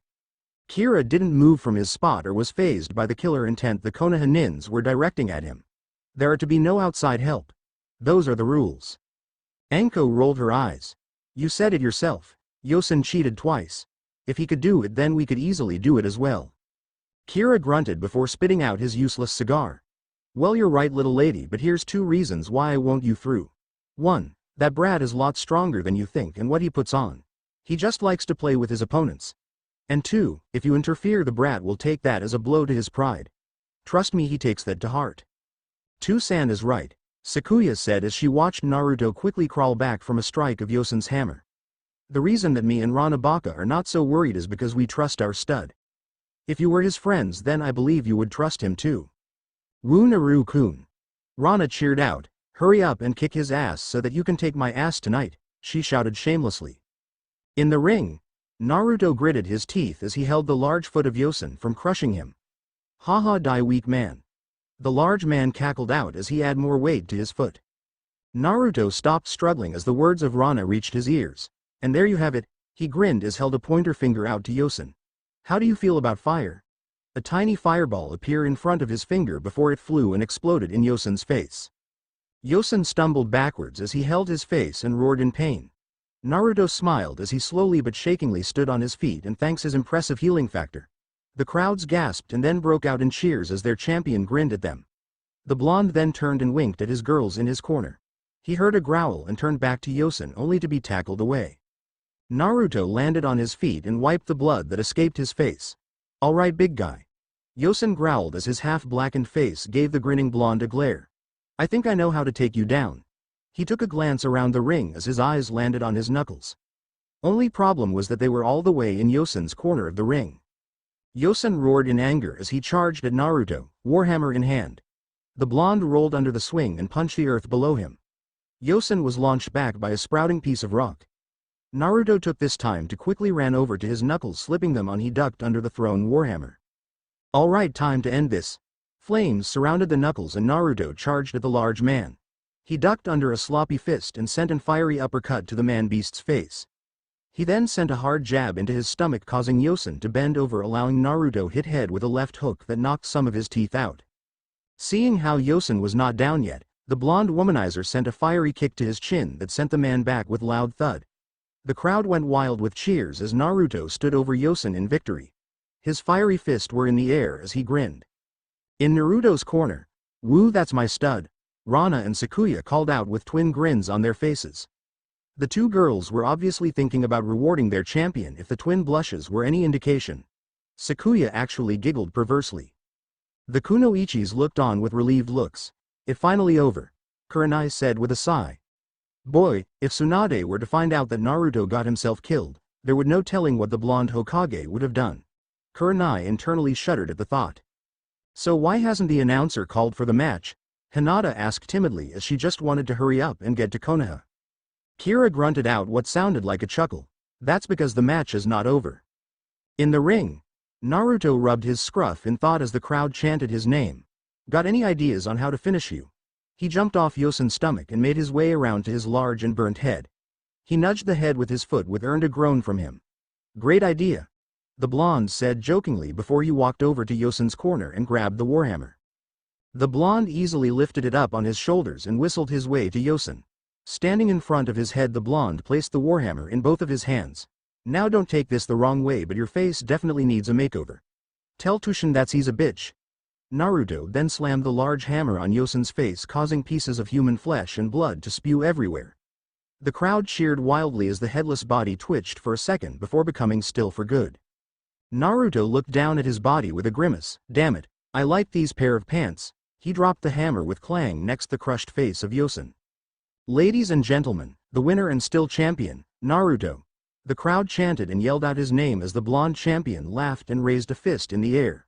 Kira didn't move from his spot or was fazed by the killer intent the Konoha nins were directing at him. There are to be no outside help. Those are the rules. Anko rolled her eyes. You said it yourself. Yosen cheated twice. If he could do it, then we could easily do it as well. Kira grunted before spitting out his useless cigar. Well, you're right, little lady, but here's 2 reasons why I won't you through. 1. That brat is lots stronger than you think and what he puts on. He just likes to play with his opponents. And 2, if you interfere, the brat will take that as a blow to his pride. Trust me, he takes that to heart. Tsunade is right, Sakuya said as she watched Naruto quickly crawl back from a strike of Yosen's hammer. The reason that me and Ranabaka are not so worried is because we trust our stud. If you were his friends, then I believe you would trust him too. Woo Naru-kun. Rana cheered out. Hurry up and kick his ass so that you can take my ass tonight, she shouted shamelessly. In the ring, Naruto gritted his teeth as he held the large foot of Yosen from crushing him. Haha, die weak man. The large man cackled out as he added more weight to his foot. Naruto stopped struggling as the words of Rana reached his ears. And there you have it, he grinned as held a pointer finger out to Yosen. How do you feel about fire? a tiny fireball appeared in front of his finger before it flew and exploded in Yosun's face. Yosun stumbled backwards as he held his face and roared in pain. Naruto smiled as he slowly but shakingly stood on his feet and thanks his impressive healing factor. The crowds gasped and then broke out in cheers as their champion grinned at them. The blonde then turned and winked at his girls in his corner. He heard a growl and turned back to Yosun only to be tackled away. Naruto landed on his feet and wiped the blood that escaped his face. "Alright, big guy." Yosun growled as his half-blackened face gave the grinning blonde a glare. "I think I know how to take you down." He took a glance around the ring as his eyes landed on his knuckles. Only problem was that they were all the way in Yosun's corner of the ring. Yosun roared in anger as he charged at Naruto, warhammer in hand. The blonde rolled under the swing and punched the earth below him. Yosun was launched back by a sprouting piece of rock. Naruto took this time to quickly ran over to his knuckles, slipping them on. He ducked under the thrown warhammer. "Alright, time to end this." Flames surrounded the knuckles and Naruto charged at the large man. He ducked under a sloppy fist and sent a fiery uppercut to the man-beast's face. He then sent a hard jab into his stomach, causing Yosun to bend over, allowing Naruto hit head with a left hook that knocked some of his teeth out. Seeing how Yosun was not down yet, the blonde womanizer sent a fiery kick to his chin that sent the man back with loud thud. The crowd went wild with cheers as Naruto stood over Yosun in victory. His fiery fists were in the air as he grinned. In Naruto's corner, "Woo, that's my stud," Rana and Sakuya called out with twin grins on their faces. The two girls were obviously thinking about rewarding their champion if the twin blushes were any indication. Sakuya actually giggled perversely. The kunoichis looked on with relieved looks. "It finally over," Kurenai said with a sigh. Boy, if Tsunade were to find out that Naruto got himself killed, there would no telling what the blonde Hokage would have done. Kurenai internally shuddered at the thought. "So why hasn't the announcer called for the match?" Hinata asked timidly as she just wanted to hurry up and get to Konoha. Kira grunted out what sounded like a chuckle. "That's because the match is not over." In the ring, Naruto rubbed his scruff in thought as the crowd chanted his name. "Got any ideas on how to finish you?" He jumped off Yosun's stomach and made his way around to his large and burnt head. He nudged the head with his foot which earned a groan from him. "Great idea," the blonde said jokingly before he walked over to Yosun's corner and grabbed the warhammer. The blonde easily lifted it up on his shoulders and whistled his way to Yosun. Standing in front of his head, the blonde placed the warhammer in both of his hands. "Now don't take this the wrong way, but your face definitely needs a makeover. Tell Tushin that he's a bitch." Naruto then slammed the large hammer on Yosun's face, causing pieces of human flesh and blood to spew everywhere. The crowd cheered wildly as the headless body twitched for a second before becoming still for good. Naruto looked down at his body with a grimace. "Damn it, I like these pair of pants." He dropped the hammer with clang next the crushed face of Yosun. "Ladies and gentlemen, the winner and still champion, Naruto." The crowd chanted and yelled out his name as the blonde champion laughed and raised a fist in the air.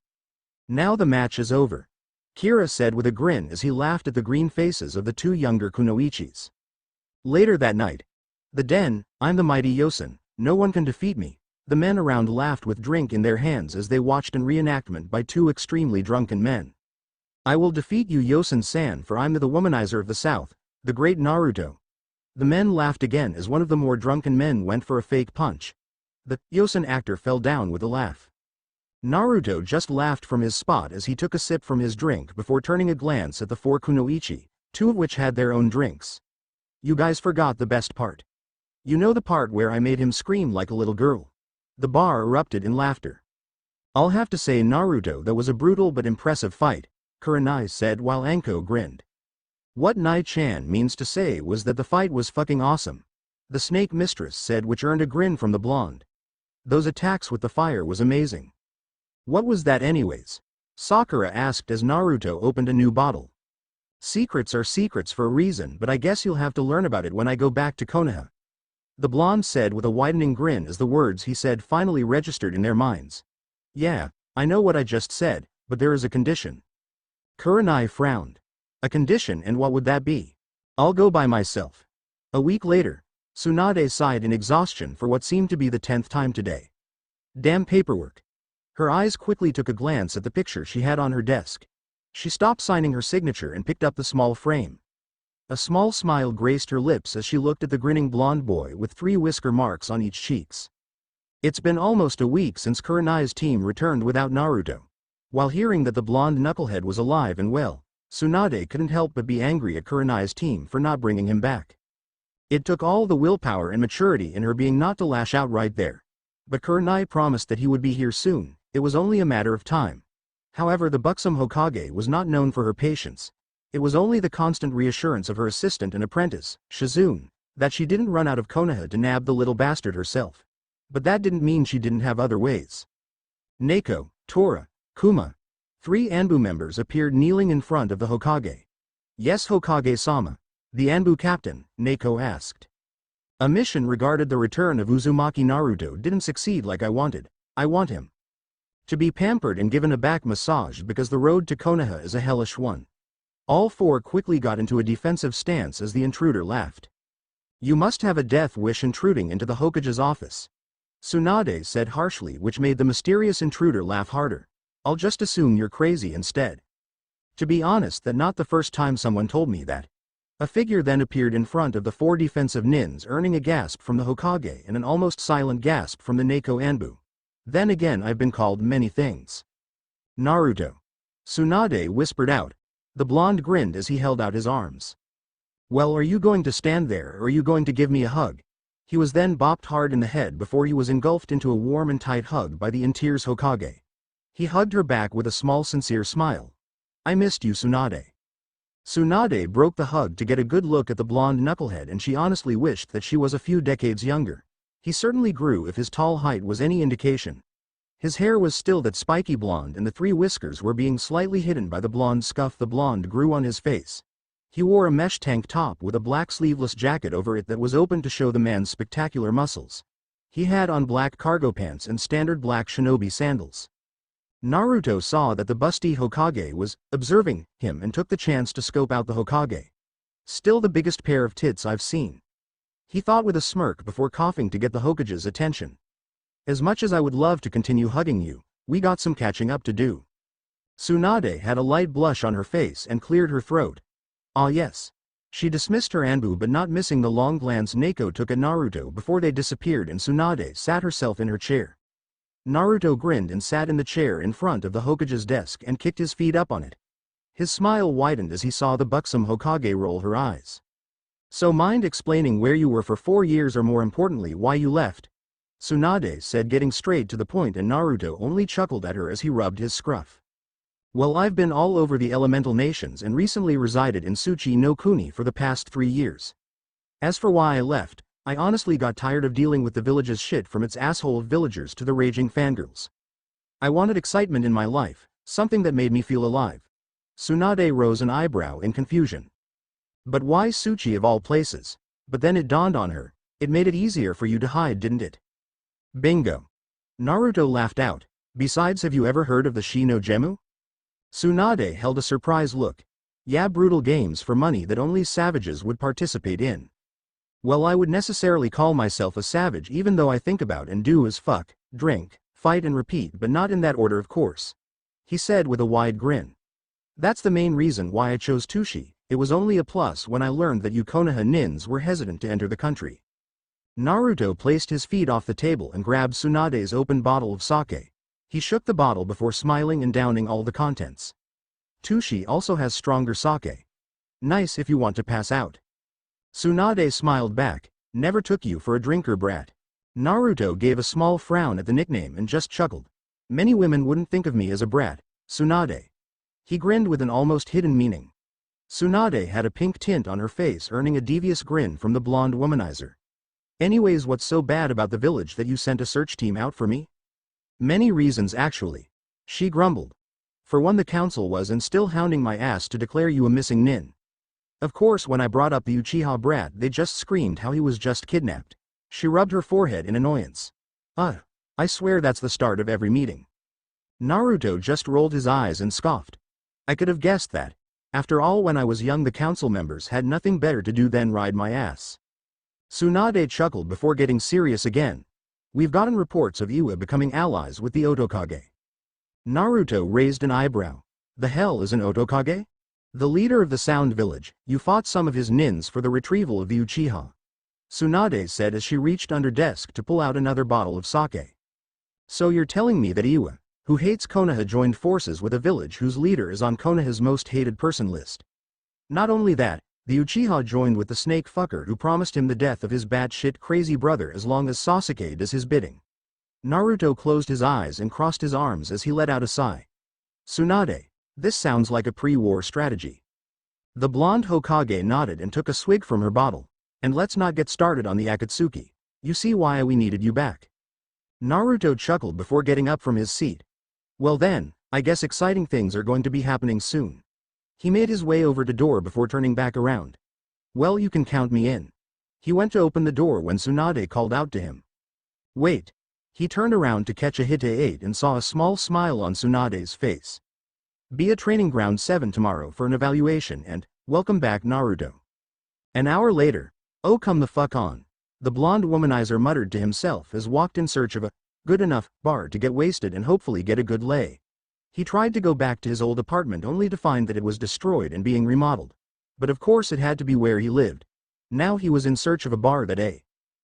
"Now the match is over," Kira said with a grin as he laughed at the green faces of the two younger kunoichis. Later that night, the den, "I'm the mighty Yosun, no one can defeat me." The men around laughed with drink in their hands as they watched an reenactment by two extremely drunken men. "I will defeat you, Yosun-san, for I'm the womanizer of the South, the great Naruto." The men laughed again as one of the more drunken men went for a fake punch. The Yosun actor fell down with a laugh. Naruto just laughed from his spot as he took a sip from his drink before turning a glance at the four kunoichi, two of which had their own drinks. "You guys forgot the best part. You know the part where I made him scream like a little girl." The bar erupted in laughter. "I'll have to say, Naruto, that was a brutal but impressive fight," Kurenai said while Anko grinned. What Nai-chan means to say was that the fight was fucking awesome, the snake mistress said, which earned a grin from the blonde. "Those attacks with the fire was amazing." "What was that anyways?" Sakura asked as Naruto opened a new bottle. "Secrets are secrets for a reason, but I guess you'll have to learn about it when I go back to Konoha," the blonde said with a widening grin as the words he said finally registered in their minds. "Yeah, I know what I just said, but there is a condition." Kurenai frowned. "A condition, and what would that be?" "I'll go by myself." A week later, Tsunade sighed in exhaustion for what seemed to be the 10th time today. Damn paperwork. Her eyes quickly took a glance at the picture she had on her desk. She stopped signing her signature and picked up the small frame. A small smile graced her lips as she looked at the grinning blonde boy with 3 whisker marks on each cheeks. It's been almost a week since Kurenai's team returned without Naruto. While hearing that the blonde knucklehead was alive and well, Tsunade couldn't help but be angry at Kurenai's team for not bringing him back. It took all the willpower and maturity in her being not to lash out right there. But Kurenai promised that he would be here soon, it was only a matter of time. However, the buxom Hokage was not known for her patience. It was only the constant reassurance of her assistant and apprentice, Shizune, that she didn't run out of Konoha to nab the little bastard herself. But that didn't mean she didn't have other ways. Neko, Tora, Kuma. 3 Anbu members appeared kneeling in front of the Hokage. "Yes, Hokage-sama," the Anbu captain, Neko asked. "A mission regarding the return of Uzumaki Naruto didn't succeed like I wanted. I want him to be pampered and given a back massage because the road to Konoha is a hellish one." All 4 quickly got into a defensive stance as the intruder laughed. "You must have a death wish intruding into the Hokage's office," Tsunade said harshly, which made the mysterious intruder laugh harder. "I'll just assume you're crazy instead." To be honest, that's not the first time someone told me that. A figure then appeared in front of the 4 defensive nins, earning a gasp from the Hokage and an almost silent gasp from the Neko Anbu. "Then again, I've been called many things." "Naruto," Tsunade whispered out. The blonde grinned as he held out his arms. "Well, are you going to stand there or are you going to give me a hug?" He was then bopped hard in the head before he was engulfed into a warm and tight hug by the Inteer's Hokage. He hugged her back with a small sincere smile. "I missed you, Tsunade." Tsunade broke the hug to get a good look at the blonde knucklehead, and she honestly wished that she was a few decades younger. He certainly grew if his tall height was any indication. His hair was still that spiky blonde and the 3 whiskers were being slightly hidden by the blonde scuff the blonde grew on his face. He wore a mesh tank top with a black sleeveless jacket over it that was open to show the man's spectacular muscles. He had on black cargo pants and standard black shinobi sandals. Naruto saw that the busty Hokage was observing him and took the chance to scope out the Hokage. "Still the biggest pair of tits I've seen," he thought with a smirk before coughing to get the Hokage's attention. "As much as I would love to continue hugging you, we got some catching up to do." Tsunade had a light blush on her face and cleared her throat. "Ah yes." She dismissed her Anbu, but not missing the long glance Neko took at Naruto before they disappeared, and Tsunade sat herself in her chair. Naruto grinned and sat in the chair in front of the Hokage's desk and kicked his feet up on it. His smile widened as he saw the buxom Hokage roll her eyes. "So mind explaining where you were for 4 years, or more importantly why you left?" Tsunade said, getting straight to the point, and Naruto only chuckled at her as he rubbed his scruff. "Well, I've been all over the elemental nations and recently resided in Tsuchi no Kuni for the past 3 years. As for why I left, I honestly got tired of dealing with the village's shit, from its asshole villagers to the raging fangirls. I wanted excitement in my life, something that made me feel alive." Tsunade rose an eyebrow in confusion. "But why Tsuchi of all places?" But then it dawned on her, it made it easier for you to hide, didn't it? "Bingo." Naruto laughed out. "Besides, have you ever heard of the Shi no Gemu?" Tsunade held a surprised look. "Yeah, brutal games for money that only savages would participate in." "Well, I would necessarily call myself a savage, even though I think about and do as fuck, drink, fight and repeat, but not in that order of course," he said with a wide grin. "That's the main reason why I chose Tushi. It was only a plus when I learned that you Konoha nins were hesitant to enter the country." Naruto placed his feet off the table and grabbed Tsunade's open bottle of sake. He shook the bottle before smiling and downing all the contents. "Tushi also has stronger sake. Nice if you want to pass out." Tsunade smiled back. "Never took you for a drinker, brat." Naruto gave a small frown at the nickname and just chuckled. "Many women wouldn't think of me as a brat, Tsunade." He grinned with an almost hidden meaning. Tsunade had a pink tint on her face, earning a devious grin from the blonde womanizer. "Anyways, what's so bad about the village that you sent a search team out for me?" "Many reasons actually," she grumbled. "For one, the council was and still hounding my ass to declare you a missing nin. Of course, when I brought up the Uchiha brat, they just screamed how he was just kidnapped." She rubbed her forehead in annoyance. I swear that's the start of every meeting." Naruto just rolled his eyes and scoffed. "I could have guessed that. After all, when I was young, the council members had nothing better to do than ride my ass." Tsunade chuckled before getting serious again. "We've gotten reports of Iwa becoming allies with the Otokage." Naruto raised an eyebrow. "The hell is an Otokage?" "The leader of the Sound Village. You fought some of his nins for the retrieval of the Uchiha," Tsunade said as she reached under desk to pull out another bottle of sake. "So you're telling me that Iwa, who hates Konoha, joined forces with a village whose leader is on Konoha's most hated person list. Not only that, the Uchiha joined with the snake fucker who promised him the death of his batshit crazy brother as long as Sasuke does his bidding. Naruto closed his eyes and crossed his arms as he let out a sigh. Tsunade, this sounds like a pre-war strategy. The blonde Hokage nodded and took a swig from her bottle. And let's not get started on the Akatsuki. You see why we needed you back. Naruto chuckled before getting up from his seat. Well then, I guess exciting things are going to be happening soon. He made his way over to door before turning back around. Well, you can count me in. He went to open the door when Tsunade called out to him. Wait. He turned around to catch a hit and saw a small smile on Tsunade's face. Be at Training Ground 7 tomorrow for an evaluation and, welcome back Naruto. An hour later. Oh come the fuck on. The blonde womanizer muttered to himself as walked in search of a good enough bar to get wasted and hopefully get a good lay. He tried to go back to his old apartment only to find that it was destroyed and being remodeled. But of course it had to be where he lived. Now he was in search of a bar that A.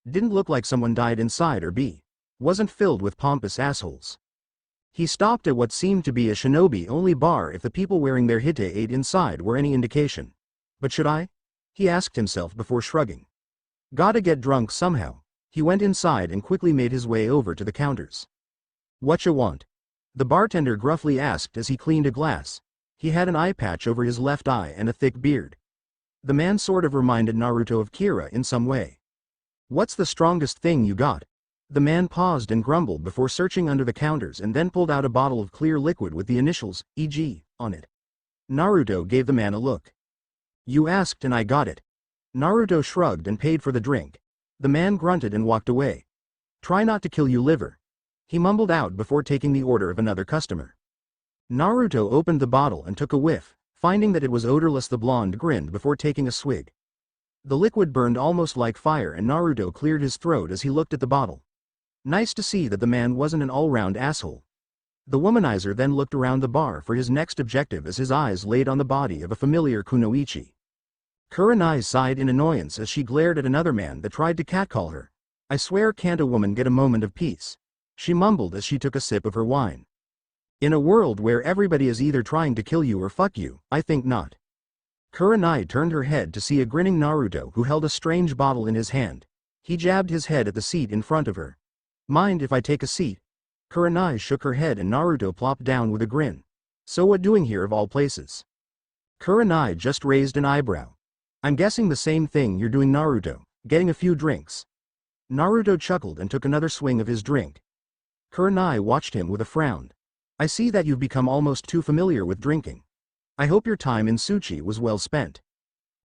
didn't look like someone died inside or B. wasn't filled with pompous assholes. He stopped at what seemed to be a shinobi-only bar if the people wearing their hite inside were any indication. But should I? He asked himself before shrugging. Gotta get drunk somehow. He went inside and quickly made his way over to the counters. Whatcha want? The bartender gruffly asked as he cleaned a glass. He had an eye patch over his left eye and a thick beard. The man sort of reminded Naruto of Kira in some way. What's the strongest thing you got? The man paused and grumbled before searching under the counters and then pulled out a bottle of clear liquid with the initials, EG, on it. Naruto gave the man a look. You asked and I got it. Naruto shrugged and paid for the drink. The man grunted and walked away. Try not to kill you liver. He mumbled out before taking the order of another customer. Naruto opened the bottle and took a whiff, finding that it was odorless. The blonde grinned before taking a swig. The liquid burned almost like fire and Naruto cleared his throat as he looked at the bottle. Nice to see that the man wasn't an all-round asshole. The womanizer then looked around the bar for his next objective as his eyes laid on the body of a familiar kunoichi. Kurenai sighed in annoyance as she glared at another man that tried to catcall her. I swear, can't a woman get a moment of peace? She mumbled as she took a sip of her wine. In a world where everybody is either trying to kill you or fuck you, I think not. Kurenai turned her head to see a grinning Naruto who held a strange bottle in his hand. He jabbed his head at the seat in front of her. Mind if I take a seat? Kurenai shook her head and Naruto plopped down with a grin. So what doing here of all places? Kurenai just raised an eyebrow. I'm guessing the same thing you're doing Naruto, getting a few drinks. Naruto chuckled and took another swing of his drink. Kurenai watched him with a frown. I see that you've become almost too familiar with drinking. I hope your time in Tsuchi was well spent.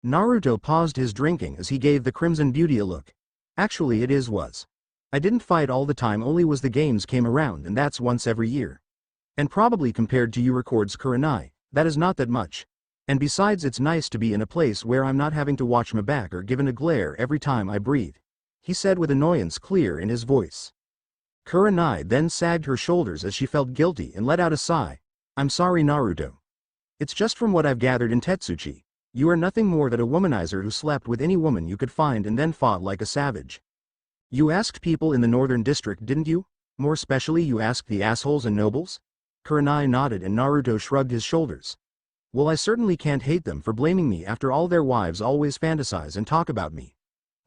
Naruto paused his drinking as he gave the Crimson Beauty a look. Actually it was. I didn't fight all the time, only was the games came around and that's once every year. And probably compared to you, records Kurenai, that is not that much. And besides it's nice to be in a place where I'm not having to watch my back or given a glare every time I breathe. He said with annoyance clear in his voice. Kurenai then sagged her shoulders as she felt guilty and let out a sigh. I'm sorry Naruto. It's just from what I've gathered in Tetsuchi. You are nothing more than a womanizer who slept with any woman you could find and then fought like a savage. You asked people in the northern district, didn't you? More especially you asked the assholes and nobles? Kurenai nodded and Naruto shrugged his shoulders. Well, I certainly can't hate them for blaming me after all. Their wives always fantasize and talk about me.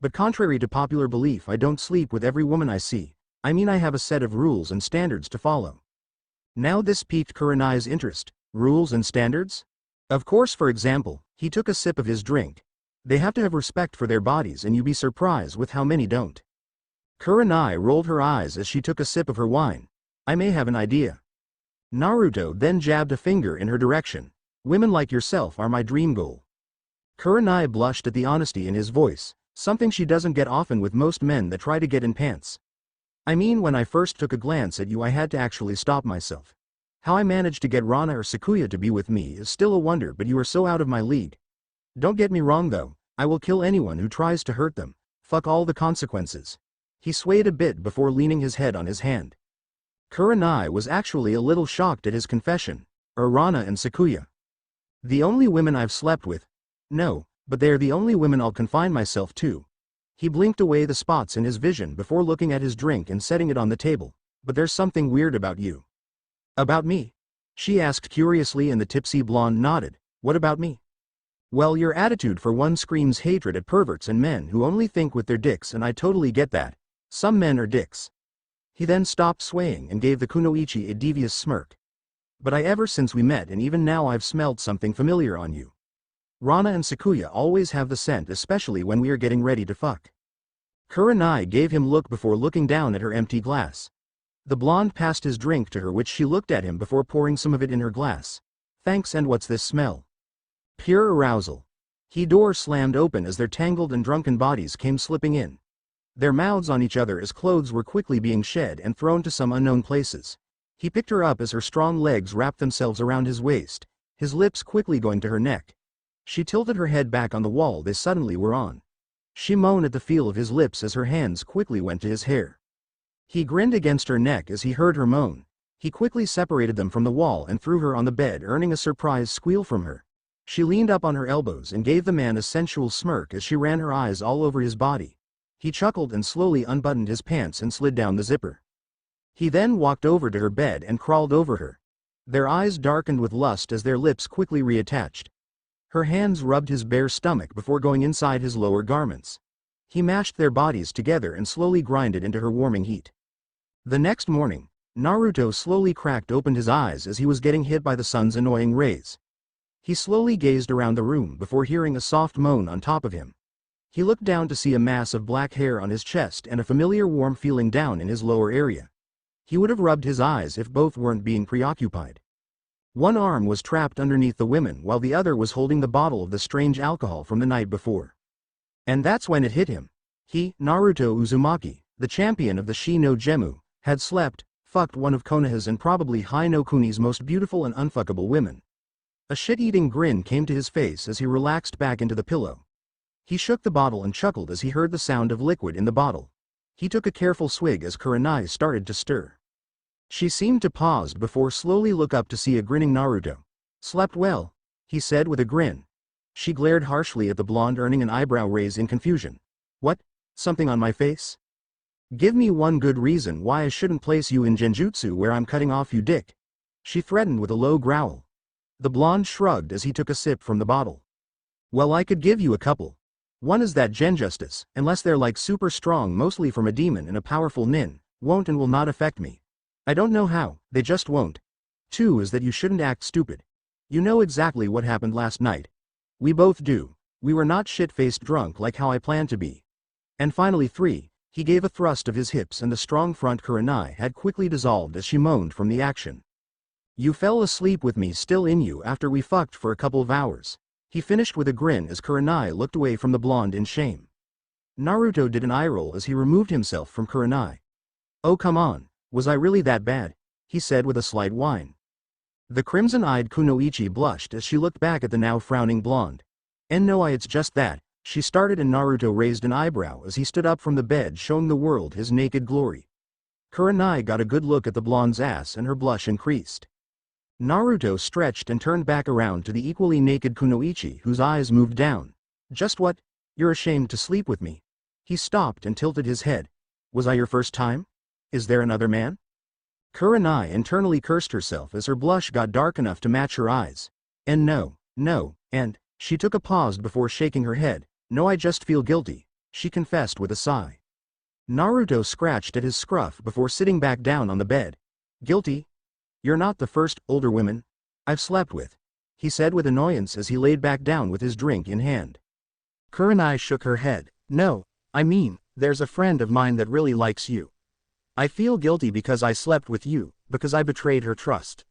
But contrary to popular belief, I don't sleep with every woman I see. I mean, I have a set of rules and standards to follow. Now this piqued Kurenai's interest. Rules and standards? Of course, for example, he took a sip of his drink. They have to have respect for their bodies and you'd be surprised with how many don't. Kurenai rolled her eyes as she took a sip of her wine. I may have an idea. Naruto then jabbed a finger in her direction. Women like yourself are my dream goal. Kurenai blushed at the honesty in his voice, something she doesn't get often with most men that try to get in pants. I mean, when I first took a glance at you I had to actually stop myself. How I managed to get Rana or Sakuya to be with me is still a wonder, but you are so out of my league. Don't get me wrong though, I will kill anyone who tries to hurt them. Fuck all the consequences. He swayed a bit before leaning his head on his hand. Kurenai was actually a little shocked at his confession. Rana and Sakuya. The only women I've slept with? No, but they're the only women I'll confine myself to. He blinked away the spots in his vision before looking at his drink and setting it on the table. But there's something weird about you. About me? She asked curiously and the tipsy blonde nodded. What about me? Well, your attitude for one screams hatred at perverts and men who only think with their dicks, and I totally get that. Some men are dicks. He then stopped swaying and gave the kunoichi a devious smirk. But ever since we met and even now I've smelled something familiar on you. Rana and Sakuya always have the scent, especially when we are getting ready to fuck. Kurenai gave him look before looking down at her empty glass. The blonde passed his drink to her, which she looked at him before pouring some of it in her glass. Thanks. And what's this smell? Pure arousal. The door slammed open as their tangled and drunken bodies came slipping in. Their mouths on each other as clothes were quickly being shed and thrown to some unknown places. He picked her up as her strong legs wrapped themselves around his waist, his lips quickly going to her neck. She tilted her head back on the wall. They suddenly were on. She moaned at the feel of his lips as her hands quickly went to his hair. He grinned against her neck as he heard her moan. He quickly separated them from the wall and threw her on the bed, earning a surprised squeal from her. She leaned up on her elbows and gave the man a sensual smirk as she ran her eyes all over his body. He chuckled and slowly unbuttoned his pants and slid down the zipper. He then walked over to her bed and crawled over her. Their eyes darkened with lust as their lips quickly reattached. Her hands rubbed his bare stomach before going inside his lower garments. He mashed their bodies together and slowly grinded into her warming heat. The next morning, Naruto slowly cracked open his eyes as he was getting hit by the sun's annoying rays. He slowly gazed around the room before hearing a soft moan on top of him. He looked down to see a mass of black hair on his chest and a familiar warm feeling down in his lower area. He would have rubbed his eyes if both weren't being preoccupied. One arm was trapped underneath the women while the other was holding the bottle of the strange alcohol from the night before. And that's when it hit him. He, Naruto Uzumaki, the champion of the Shi no Gemu, had fucked one of Konoha's and probably Hai no Kuni's most beautiful and unfuckable women. A shit-eating grin came to his face as he relaxed back into the pillow. He shook the bottle and chuckled as he heard the sound of liquid in the bottle. He took a careful swig as Kurenai started to stir. She seemed to pause before slowly look up to see a grinning Naruto. Slept well, he said with a grin. She glared harshly at the blonde, earning an eyebrow raise in confusion. What? Something on my face? Give me one good reason why I shouldn't place you in genjutsu where I'm cutting off you dick. She threatened with a low growl. The blonde shrugged as he took a sip from the bottle. Well, I could give you a couple. One is that genjustice, unless they're like super strong, mostly from a demon and a powerful nin, won't and will not affect me. I don't know how, they just won't. 2 is that you shouldn't act stupid. You know exactly what happened last night. We both do. We were not shit-faced drunk like how I planned to be. And finally 3, he gave a thrust of his hips and the strong front Kurenai had quickly dissolved as she moaned from the action. You fell asleep with me still in you after we fucked for a couple of hours. He finished with a grin as Kurenai looked away from the blonde in shame. Naruto did an eye roll as he removed himself from Kurenai. Oh come on, was I really that bad? He said with a slight whine. The crimson-eyed Kunoichi blushed as she looked back at the now frowning blonde. And no, it's just that, she started, and Naruto raised an eyebrow as he stood up from the bed, showing the world his naked glory. Kurenai got a good look at the blonde's ass and her blush increased. Naruto stretched and turned back around to the equally naked Kunoichi, whose eyes moved down. Just what? You're ashamed to sleep with me? He stopped and tilted his head. Was I your first time? Is there another man? Kurenai internally cursed herself as her blush got dark enough to match her eyes. And no, and, she took a pause before shaking her head. No, I just feel guilty, she confessed with a sigh. Naruto scratched at his scruff before sitting back down on the bed. Guilty? You're not the first older woman I've slept with, he said with annoyance as he laid back down with his drink in hand. Kurenai shook her head. No, I mean, there's a friend of mine that really likes you. I feel guilty because I slept with you, because I betrayed her trust.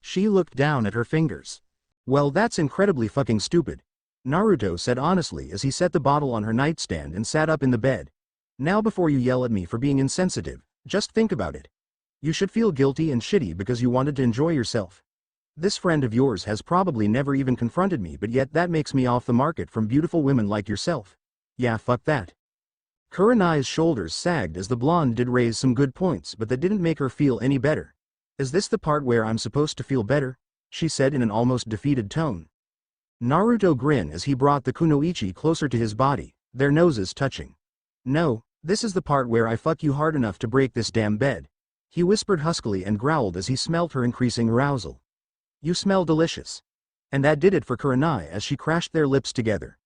She looked down at her fingers. Well, that's incredibly fucking stupid, Naruto said honestly as he set the bottle on her nightstand and sat up in the bed. Now before you yell at me for being insensitive, just think about it. You should feel guilty and shitty because you wanted to enjoy yourself. This friend of yours has probably never even confronted me, but yet that makes me off the market from beautiful women like yourself. Yeah, fuck that. Kurenai's shoulders sagged as the blonde did raise some good points, but that didn't make her feel any better. Is this the part where I'm supposed to feel better? She said in an almost defeated tone. Naruto grinned as he brought the Kunoichi closer to his body, their noses touching. No, this is the part where I fuck you hard enough to break this damn bed. He whispered huskily and growled as he smelled her increasing arousal. You smell delicious. And that did it for Kurenai as she crashed their lips together.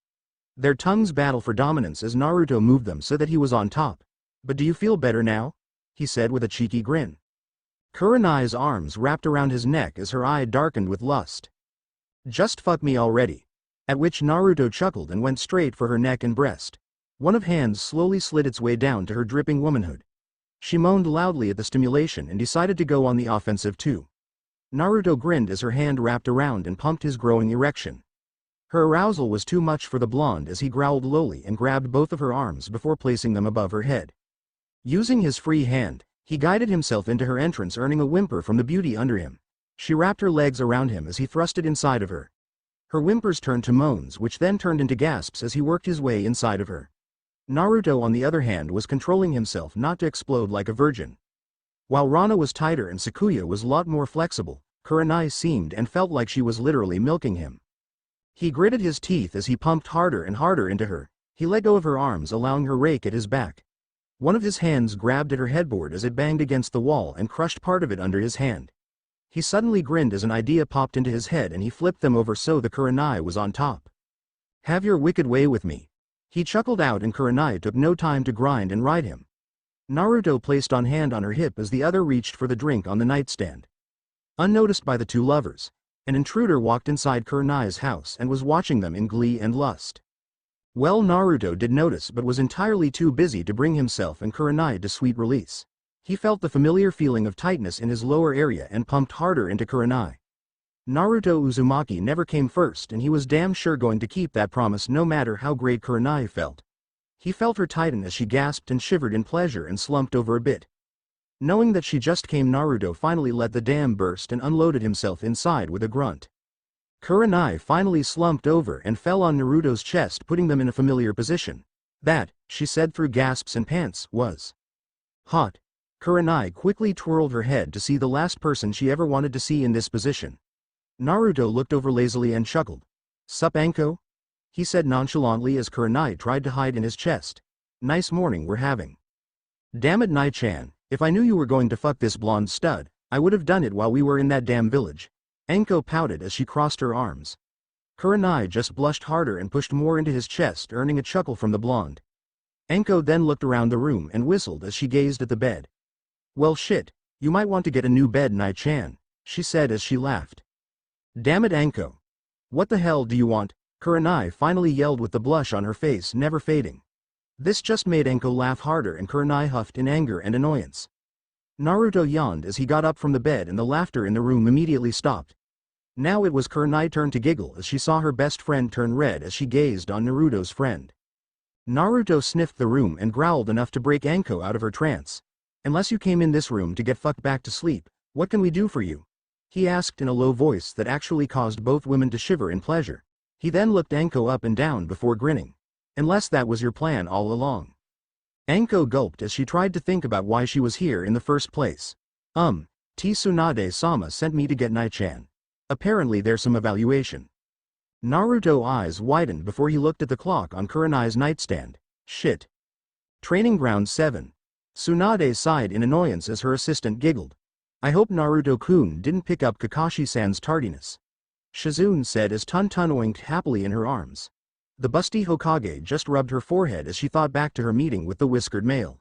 Their tongues battle for dominance as Naruto moved them so that he was on top. But do you feel better now? He said with a cheeky grin. Kurenai's arms wrapped around his neck as her eye darkened with lust. Just fuck me already. At which Naruto chuckled and went straight for her neck and breast. One of hands slowly slid its way down to her dripping womanhood. She moaned loudly at the stimulation and decided to go on the offensive too. Naruto grinned as her hand wrapped around and pumped his growing erection. Her arousal was too much for the blonde as he growled lowly and grabbed both of her arms before placing them above her head. Using his free hand, he guided himself into her entrance, earning a whimper from the beauty under him. She wrapped her legs around him as he thrusted inside of her. Her whimpers turned to moans, which then turned into gasps as he worked his way inside of her. Naruto, on the other hand, was controlling himself not to explode like a virgin. While Rana was tighter and Sakuya was a lot more flexible, Kurenai seemed and felt like she was literally milking him. He gritted his teeth as he pumped harder and harder into her. He let go of her arms, allowing her rake at his back. One of his hands grabbed at her headboard as it banged against the wall and crushed part of it under his hand. He suddenly grinned as an idea popped into his head and he flipped them over so the Kurenai was on top. Have your wicked way with me. He chuckled out and Kurenai took no time to grind and ride him. Naruto placed one hand on her hip as the other reached for the drink on the nightstand. Unnoticed by the two lovers, an intruder walked inside Kurenai's house and was watching them in glee and lust. Well, Naruto did notice but was entirely too busy to bring himself and Kurenai to sweet release. He felt the familiar feeling of tightness in his lower area and pumped harder into Kurenai. Naruto Uzumaki never came first and he was damn sure going to keep that promise no matter how great Kurenai felt. He felt her tighten as she gasped and shivered in pleasure and slumped over a bit. Knowing that she just came, Naruto finally let the dam burst and unloaded himself inside with a grunt. Kurenai finally slumped over and fell on Naruto's chest, putting them in a familiar position. That, she said through gasps and pants, was hot. Kurenai quickly twirled her head to see the last person she ever wanted to see in this position. Naruto looked over lazily and chuckled. Sup, Anko? He said nonchalantly as Kurenai tried to hide in his chest. Nice morning we're having. Damn it, Nai-chan, if I knew you were going to fuck this blonde stud, I would have done it while we were in that damn village. Anko pouted as she crossed her arms. Kurenai just blushed harder and pushed more into his chest, earning a chuckle from the blonde. Anko then looked around the room and whistled as she gazed at the bed. Well shit, you might want to get a new bed, Nai-chan, she said as she laughed. Damn it, Anko. What the hell do you want? Kurenai finally yelled with the blush on her face never fading. This just made Anko laugh harder and Kurenai huffed in anger and annoyance. Naruto yawned as he got up from the bed and the laughter in the room immediately stopped. Now it was Kurenai's turn to giggle as she saw her best friend turn red as she gazed on Naruto's friend. Naruto sniffed the room and growled enough to break Anko out of her trance. Unless you came in this room to get fucked back to sleep, what can we do for you? He asked in a low voice that actually caused both women to shiver in pleasure. He then looked Anko up and down before grinning. Unless that was your plan all along. Anko gulped as she tried to think about why she was here in the first place. Tsunade-sama sent me to get Nai-chan. Apparently there's some evaluation. Naruto's eyes widened before he looked at the clock on Kurenai's nightstand. Shit. Training ground 7. Tsunade sighed in annoyance as her assistant giggled. I hope Naruto-kun didn't pick up Kakashi-san's tardiness. Shizune said as Tun-Tun oinked happily in her arms. The busty Hokage just rubbed her forehead as she thought back to her meeting with the whiskered male.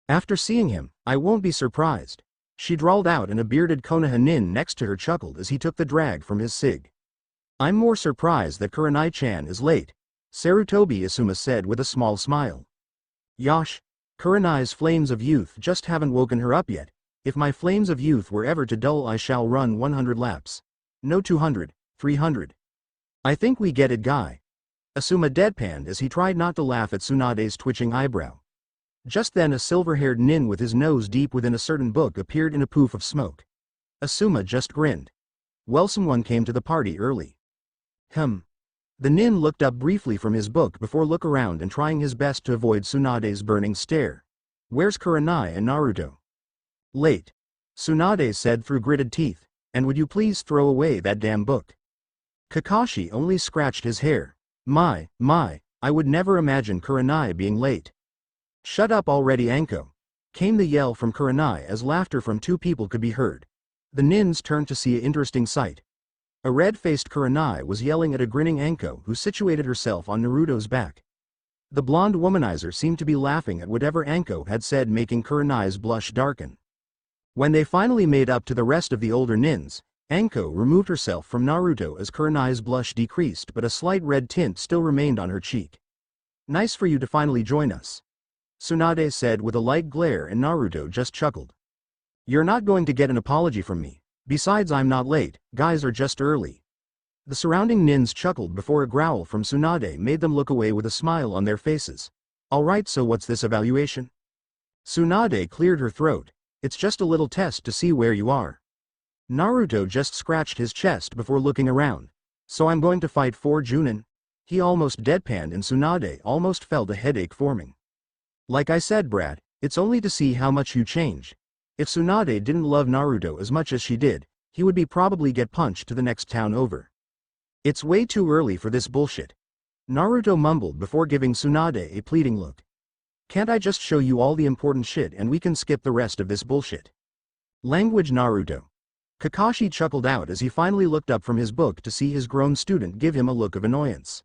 After seeing him, I won't be surprised. She drawled out and a bearded Konoha nin next to her chuckled as he took the drag from his cig. I'm more surprised that Kurenai-chan is late, Sarutobi Asuma said with a small smile. Yosh, Kurenai's flames of youth just haven't woken her up yet. If my flames of youth were ever to dull, I shall run 100 laps. No 200, 300. I think we get it, guy. Asuma deadpanned as he tried not to laugh at Tsunade's twitching eyebrow. Just then a silver-haired nin with his nose deep within a certain book appeared in a poof of smoke. Asuma just grinned. Well, someone came to the party early. The nin looked up briefly from his book before looking around and trying his best to avoid Tsunade's burning stare. Where's Kurenai and Naruto? Late. Tsunade said through gritted teeth, and would you please throw away that damn book? Kakashi only scratched his hair. My, I would never imagine Kurenai being late. Shut up already, Anko. Came the yell from Kurenai as laughter from two people could be heard. The nins turned to see an interesting sight. A red-faced Kurenai was yelling at a grinning Anko who situated herself on Naruto's back. The blonde womanizer seemed to be laughing at whatever Anko had said, making Kurenai's blush darken. When they finally made up to the rest of the older nins, Anko removed herself from Naruto as Kurenai's blush decreased, but a slight red tint still remained on her cheek. "Nice for you to finally join us," Tsunade said with a light glare, and Naruto just chuckled. "You're not going to get an apology from me. Besides, I'm not late, guys are just early." The surrounding nins chuckled before a growl from Tsunade made them look away with a smile on their faces. "Alright, so what's this evaluation?" Tsunade cleared her throat. "It's just a little test to see where you are." Naruto just scratched his chest before looking around. "So I'm going to fight 4 Junin?" He almost deadpanned, and Tsunade almost felt a headache forming. "Like I said, brat, it's only to see how much you change." If Tsunade didn't love Naruto as much as she did, he would probably get punched to the next town over. "It's way too early for this bullshit," Naruto mumbled before giving Tsunade a pleading look. "Can't I just show you all the important shit and we can skip the rest of this bullshit?" Language Naruto. Kakashi chuckled out as he finally looked up from his book to see his grown student give him a look of annoyance.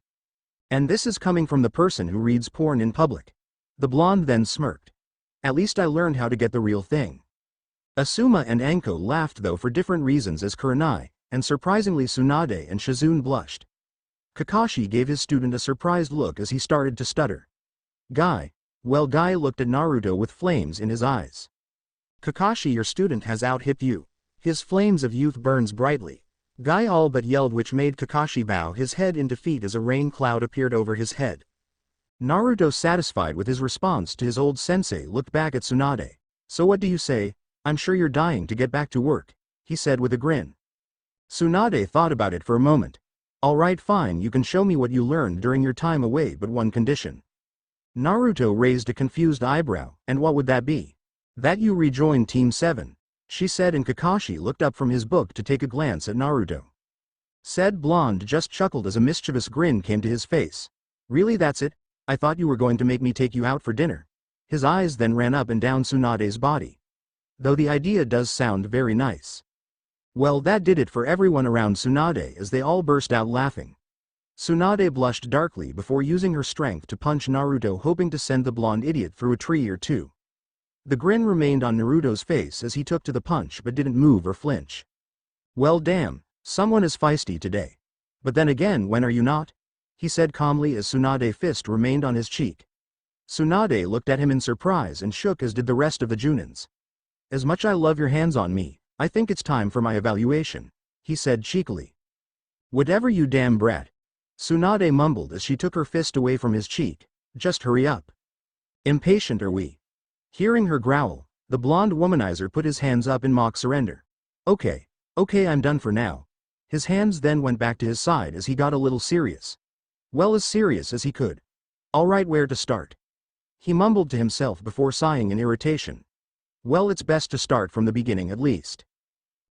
"And this is coming from the person who reads porn in public." The blonde then smirked. "At least I learned how to get the real thing." Asuma and Anko laughed, though for different reasons, as Kurenai, and surprisingly Tsunade and Shizune blushed. Kakashi gave his student a surprised look as he started to stutter. Guy looked at Naruto with flames in his eyes. "Kakashi, your student has out-hip you." His flames of youth burns brightly. Guy all but yelled, which made Kakashi bow his head in defeat as a rain cloud appeared over his head. Naruto, satisfied with his response to his old sensei, looked back at Tsunade. "So what do you say? I'm sure you're dying to get back to work," he said with a grin. Tsunade thought about it for a moment. "Alright, fine, you can show me what you learned during your time away, but one condition." Naruto raised a confused eyebrow. "And what would that be?" "That you rejoin Team 7. She said, and Kakashi looked up from his book to take a glance at Naruto. Said blonde just chuckled as a mischievous grin came to his face. "Really, that's it? I thought you were going to make me take you out for dinner." His eyes then ran up and down Tsunade's body. "Though the idea does sound very nice." Well, that did it for everyone around Tsunade as they all burst out laughing. Tsunade blushed darkly before using her strength to punch Naruto, hoping to send the blonde idiot through a tree or two. The grin remained on Naruto's face as he took to the punch but didn't move or flinch. "Well, damn, someone is feisty today. But then again, when are you not?" he said calmly as Tsunade's fist remained on his cheek. Tsunade looked at him in surprise and shook, as did the rest of the Junins. "As much I love your hands on me, I think it's time for my evaluation," he said cheekily. "Whatever, you damn brat," Tsunade mumbled as she took her fist away from his cheek. "Just hurry up. Impatient are we?" Hearing her growl, the blonde womanizer put his hands up in mock surrender. Okay, I'm done for now." His hands then went back to his side as he got a little serious. Well, as serious as he could. "Alright, where to start?" he mumbled to himself before sighing in irritation. "Well, it's best to start from the beginning at least.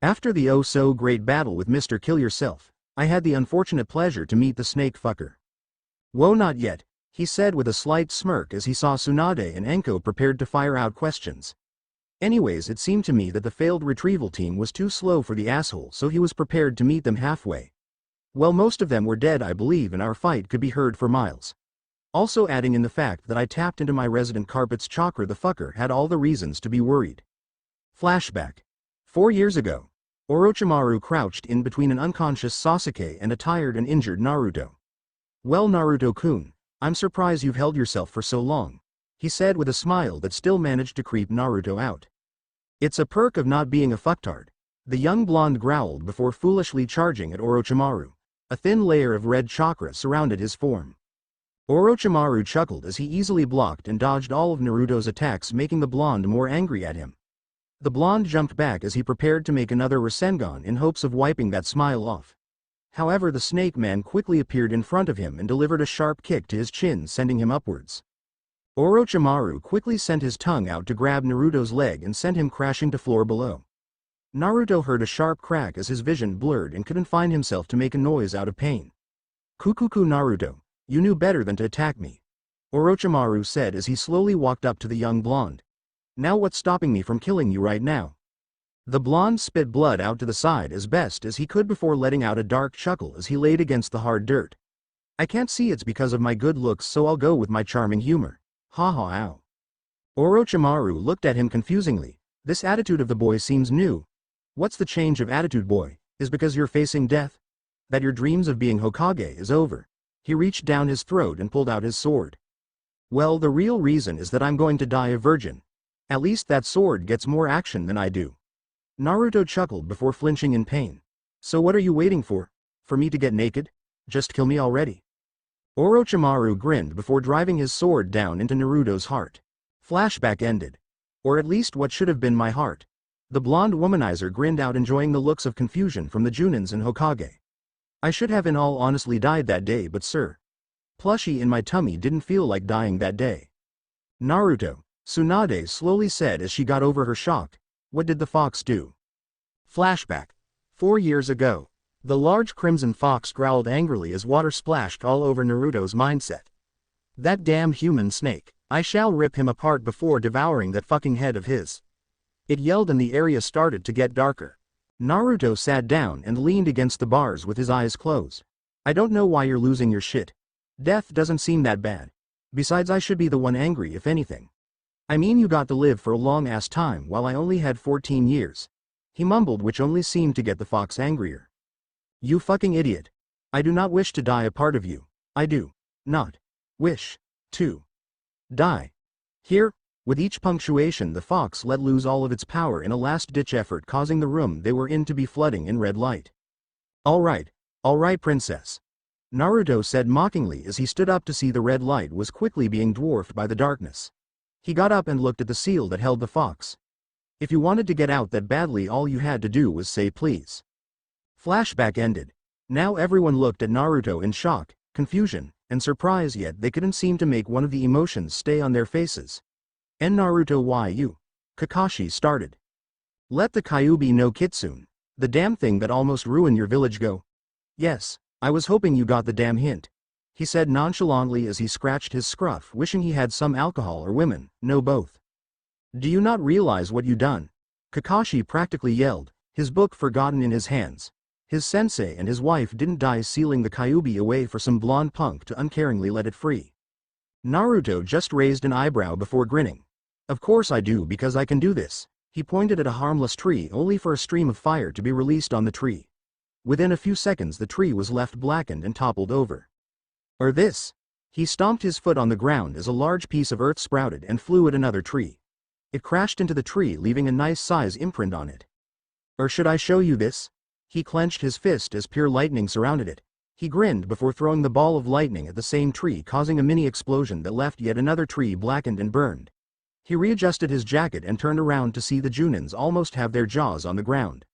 After the oh-so-great battle with Mr. Kill Yourself, I had the unfortunate pleasure to meet the snake fucker." "Whoa, not yet," he said with a slight smirk as he saw Tsunade and Anko prepared to fire out questions. Anyways, it seemed to me that the failed retrieval team was too slow for the asshole, so he was prepared to meet them halfway. Well, most of them were dead, I believe, and our fight could be heard for miles. Also adding in the fact that I tapped into my resident carpet's chakra, the fucker had all the reasons to be worried. Flashback. 4 years ago, Orochimaru crouched in between an unconscious Sasuke and a tired and injured Naruto. "Well, Naruto-kun, I'm surprised you've held yourself for so long," he said with a smile that still managed to creep Naruto out. "It's a perk of not being a fucktard," the young blonde growled before foolishly charging at Orochimaru. A thin layer of red chakra surrounded his form. Orochimaru chuckled as he easily blocked and dodged all of Naruto's attacks, making the blonde more angry at him. The blonde jumped back as he prepared to make another Rasengan in hopes of wiping that smile off. However, the snake man quickly appeared in front of him and delivered a sharp kick to his chin, sending him upwards. Orochimaru quickly sent his tongue out to grab Naruto's leg and sent him crashing to floor below. Naruto heard a sharp crack as his vision blurred and couldn't find himself to make a noise out of pain. "Kukuku Naruto, you knew better than to attack me," Orochimaru said as he slowly walked up to the young blonde. Now what's stopping me from killing you right now? The blonde spit blood out to the side as best as he could before letting out a dark chuckle as he laid against the hard dirt. I can't see it's because of my good looks, so I'll go with my charming humor. Ha ha ow. Orochimaru looked at him confusingly. This attitude of the boy seems new. What's the change of attitude, boy? Is because you're facing death? That your dreams of being Hokage is over? He reached down his throat and pulled out his sword. Well, the real reason is that I'm going to die a virgin. At least that sword gets more action than I do. Naruto chuckled before flinching in pain. So what are you waiting for? For me to get naked? Just kill me already. Orochimaru grinned before driving his sword down into Naruto's heart. Flashback ended. Or at least what should have been my heart. The blonde womanizer grinned out, enjoying the looks of confusion from the Junins and Hokage. I should have in all honesty died that day, but sir. Plushie in my tummy didn't feel like dying that day. Naruto, Tsunade slowly said as she got over her shock. What did the fox do? Flashback. 4 years ago. The large crimson fox growled angrily as water splashed all over Naruto's mindset. That damn human snake. I shall rip him apart before devouring that fucking head of his. It yelled and the area started to get darker. Naruto sat down and leaned against the bars with his eyes closed. I don't know why you're losing your shit. Death doesn't seem that bad. Besides, I should be the one angry if anything. I mean, you got to live for a long-ass time while I only had 14 years. He mumbled, which only seemed to get the fox angrier. You fucking idiot. I do not wish to die a part of you. I do not wish to die. Here, with each punctuation the fox let loose all of its power in a last-ditch effort, causing the room they were in to be flooding in red light. All right, princess. Naruto said mockingly as he stood up to see the red light was quickly being dwarfed by the darkness. He got up and looked at the seal that held the fox. If you wanted to get out that badly, all you had to do was say please. Flashback ended. Now everyone looked at Naruto in shock, confusion, and surprise, yet they couldn't seem to make one of the emotions stay on their faces. And Naruto, why you? Kakashi started. Let the Kyuubi no Kitsune, the damn thing that almost ruined your village, go. Yes, I was hoping you got the damn hint. He said nonchalantly as he scratched his scruff, wishing he had some alcohol or women, no both. Do you not realize what you done? Kakashi practically yelled, his book forgotten in his hands. His sensei and his wife didn't die sealing the Kyuubi away for some blonde punk to uncaringly let it free. Naruto just raised an eyebrow before grinning. Of course I do, because I can do this. He pointed at a harmless tree only for a stream of fire to be released on the tree. Within a few seconds the tree was left blackened and toppled over. Or this. He stomped his foot on the ground as a large piece of earth sprouted and flew at another tree. It crashed into the tree, leaving a nice size imprint on it. Or should I show you this? He clenched his fist as pure lightning surrounded it. He grinned before throwing the ball of lightning at the same tree, causing a mini explosion that left yet another tree blackened and burned. He readjusted his jacket and turned around to see the Junins almost have their jaws on the ground.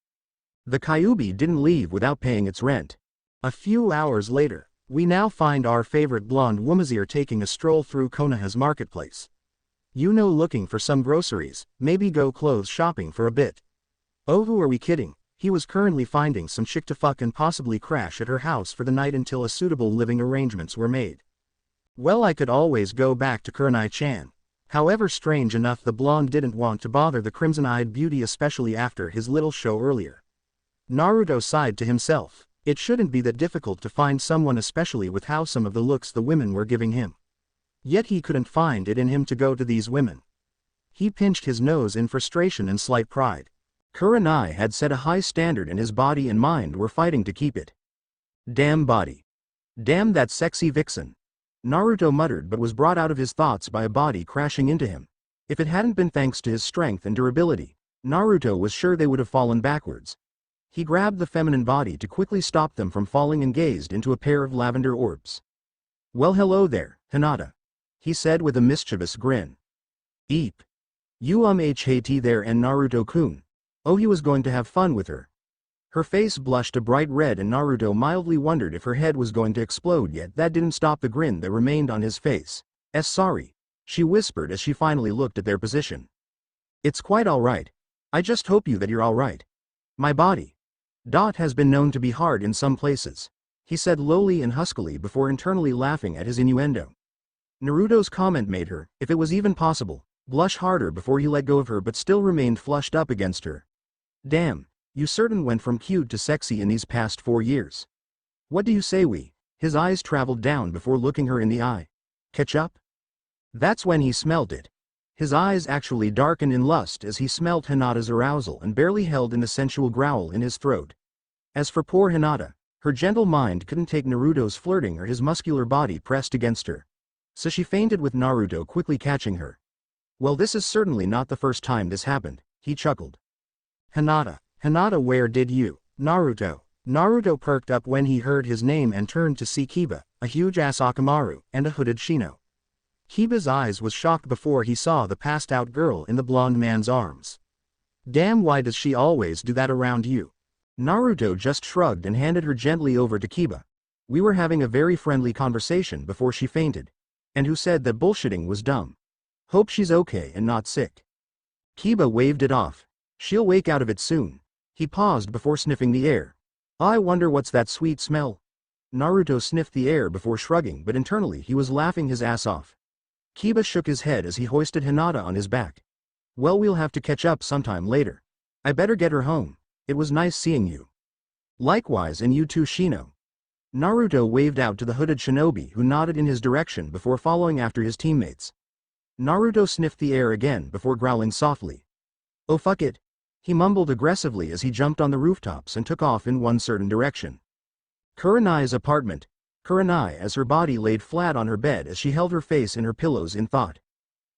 The Kyuubi didn't leave without paying its rent. A few hours later, we now find our favorite blonde womanizer taking a stroll through Konoha's marketplace. Looking for some groceries, maybe go clothes shopping for a bit. Oh, who are we kidding? He was currently finding some chick to fuck and possibly crash at her house for the night until a suitable living arrangements were made. Well, I could always go back to Kurenai-chan. However, strange enough, the blonde didn't want to bother the crimson-eyed beauty, especially after his little show earlier. Naruto sighed to himself. It shouldn't be that difficult to find someone, especially with how some of the looks the women were giving him. Yet he couldn't find it in him to go to these women. He pinched his nose in frustration and slight pride. Kurenai had set a high standard and his body and mind were fighting to keep it. Damn body. Damn that sexy vixen. Naruto muttered, but was brought out of his thoughts by a body crashing into him. If it hadn't been thanks to his strength and durability, Naruto was sure they would have fallen backwards. He grabbed the feminine body to quickly stop them from falling and gazed into a pair of lavender orbs. Well, hello there, Hinata. He said with a mischievous grin. Eep. You HAT there, and Naruto-kun. Oh, he was going to have fun with her. Her face blushed a bright red and Naruto mildly wondered if her head was going to explode, yet that didn't stop the grin that remained on his face. Sorry, she whispered as she finally looked at their position. It's quite alright. I just hope that you're alright. My body. Has been known to be hard in some places. He said lowly and huskily before internally laughing at his innuendo. Naruto's comment made her, if it was even possible, blush harder before he let go of her but still remained flushed up against her. Damn, you certain went from cute to sexy in these past 4 years. What do you say we? His eyes traveled down before looking her in the eye. Catch up? That's when he smelled it. His eyes actually darkened in lust as he smelt Hinata's arousal and barely held in the sensual growl in his throat. As for poor Hinata, her gentle mind couldn't take Naruto's flirting or his muscular body pressed against her. So she fainted with Naruto quickly catching her. Well, this is certainly not the first time this happened, he chuckled. Hinata, Hinata, where did you? Naruto. Naruto perked up when he heard his name and turned to see Kiba, a huge-ass Akamaru, and a hooded Shino. Kiba's eyes was shocked before he saw the passed-out girl in the blonde man's arms. Damn, why does she always do that around you? Naruto just shrugged and handed her gently over to Kiba. We were having a very friendly conversation before she fainted. And who said that bullshitting was dumb? Hope she's okay and not sick. Kiba waved it off. She'll wake out of it soon. He paused before sniffing the air. I wonder what's that sweet smell? Naruto sniffed the air before shrugging, but internally he was laughing his ass off. Kiba shook his head as he hoisted Hinata on his back. Well, we'll have to catch up sometime later. I better get her home. It was nice seeing you. Likewise, and you too, Shino. Naruto waved out to the hooded shinobi who nodded in his direction before following after his teammates. Naruto sniffed the air again before growling softly. Oh fuck it. He mumbled aggressively as he jumped on the rooftops and took off in one certain direction. Kurenai's apartment. Kurenai as her body laid flat on her bed as she held her face in her pillows in thought.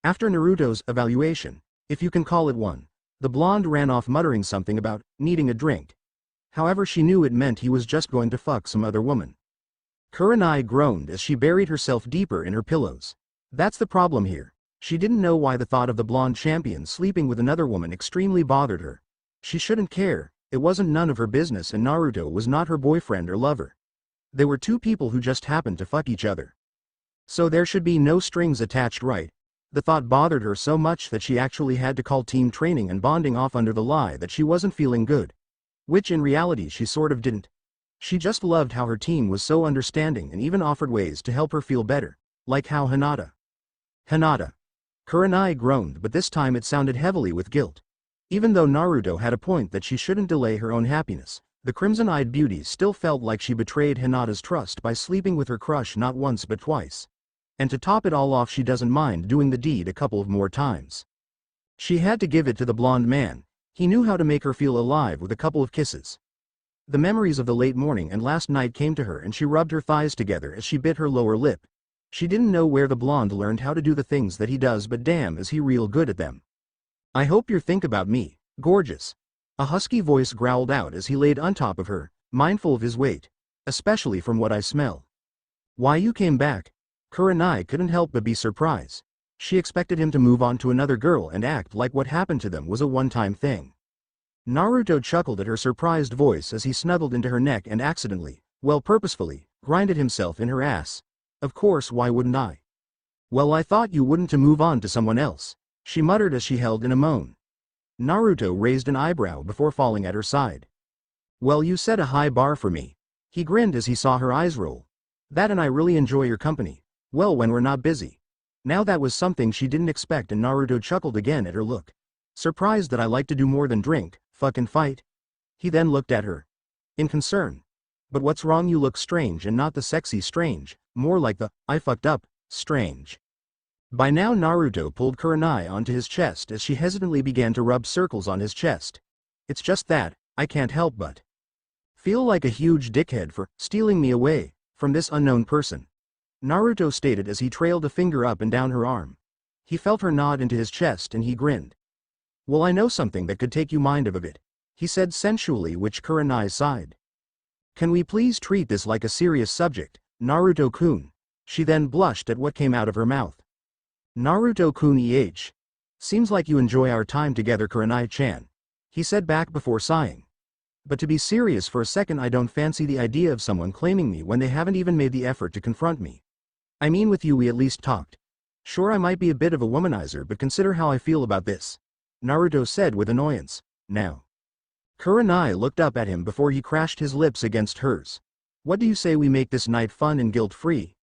After Naruto's evaluation, if you can call it one, the blonde ran off muttering something about needing a drink. However, she knew it meant he was just going to fuck some other woman. Kurenai groaned as she buried herself deeper in her pillows. That's the problem here. She didn't know why the thought of the blonde champion sleeping with another woman extremely bothered her. She shouldn't care, it wasn't none of her business, and Naruto was not her boyfriend or lover. They were two people who just happened to fuck each other. So there should be no strings attached, right? The thought bothered her so much that she actually had to call team training and bonding off under the lie that she wasn't feeling good. Which in reality she sort of didn't. She just loved how her team was so understanding and even offered ways to help her feel better, like how Hinata. Kurenai groaned, but this time it sounded heavily with guilt. Even though Naruto had a point that she shouldn't delay her own happiness, the crimson-eyed beauty still felt like she betrayed Hinata's trust by sleeping with her crush not once but twice. And to top it all off, she doesn't mind doing the deed a couple of more times. She had to give it to the blonde man. He knew how to make her feel alive with a couple of kisses. The memories of the late morning and last night came to her and she rubbed her thighs together as she bit her lower lip. She didn't know where the blonde learned how to do the things that he does, but damn is he real good at them. I hope you think about me, gorgeous. A husky voice growled out as he laid on top of her, mindful of his weight. Especially from what I smell. Why, you came back? Kurenai couldn't help but be surprised. She expected him to move on to another girl and act like what happened to them was a one-time thing. Naruto chuckled at her surprised voice as he snuggled into her neck and accidentally, well purposefully, grinded himself in her ass. Of course, why wouldn't I? Well, I thought you wouldn't to move on to someone else, she muttered as she held in a moan. Naruto raised an eyebrow before falling at her side. Well, you set a high bar for me. He grinned as he saw her eyes roll. That, and I really enjoy your company. Well, when we're not busy. Now that was something she didn't expect, and Naruto chuckled again at her look. Surprised that I like to do more than drink, fuck and fight? He then looked at her. In concern. But what's wrong? You look strange, and not the sexy strange, more like the, I fucked up, strange. By now Naruto pulled Kurenai onto his chest as she hesitantly began to rub circles on his chest. It's just that, I can't help but feel like a huge dickhead for stealing me away from this unknown person. Naruto stated as he trailed a finger up and down her arm. He felt her nod into his chest and he grinned. Well, I know something that could take you mind of it, he said sensually, which Kurenai sighed. Can we please treat this like a serious subject, Naruto-kun? She then blushed at what came out of her mouth. Naruto-kun, seems like you enjoy our time together, Kurenai-chan, he said back before sighing. But to be serious for a second, I don't fancy the idea of someone claiming me when they haven't even made the effort to confront me. I mean, with you we at least talked. Sure, I might be a bit of a womanizer, but consider how I feel about this, Naruto said with annoyance. Now. Kurenai looked up at him before he crashed his lips against hers. What do you say we make this night fun and guilt-free?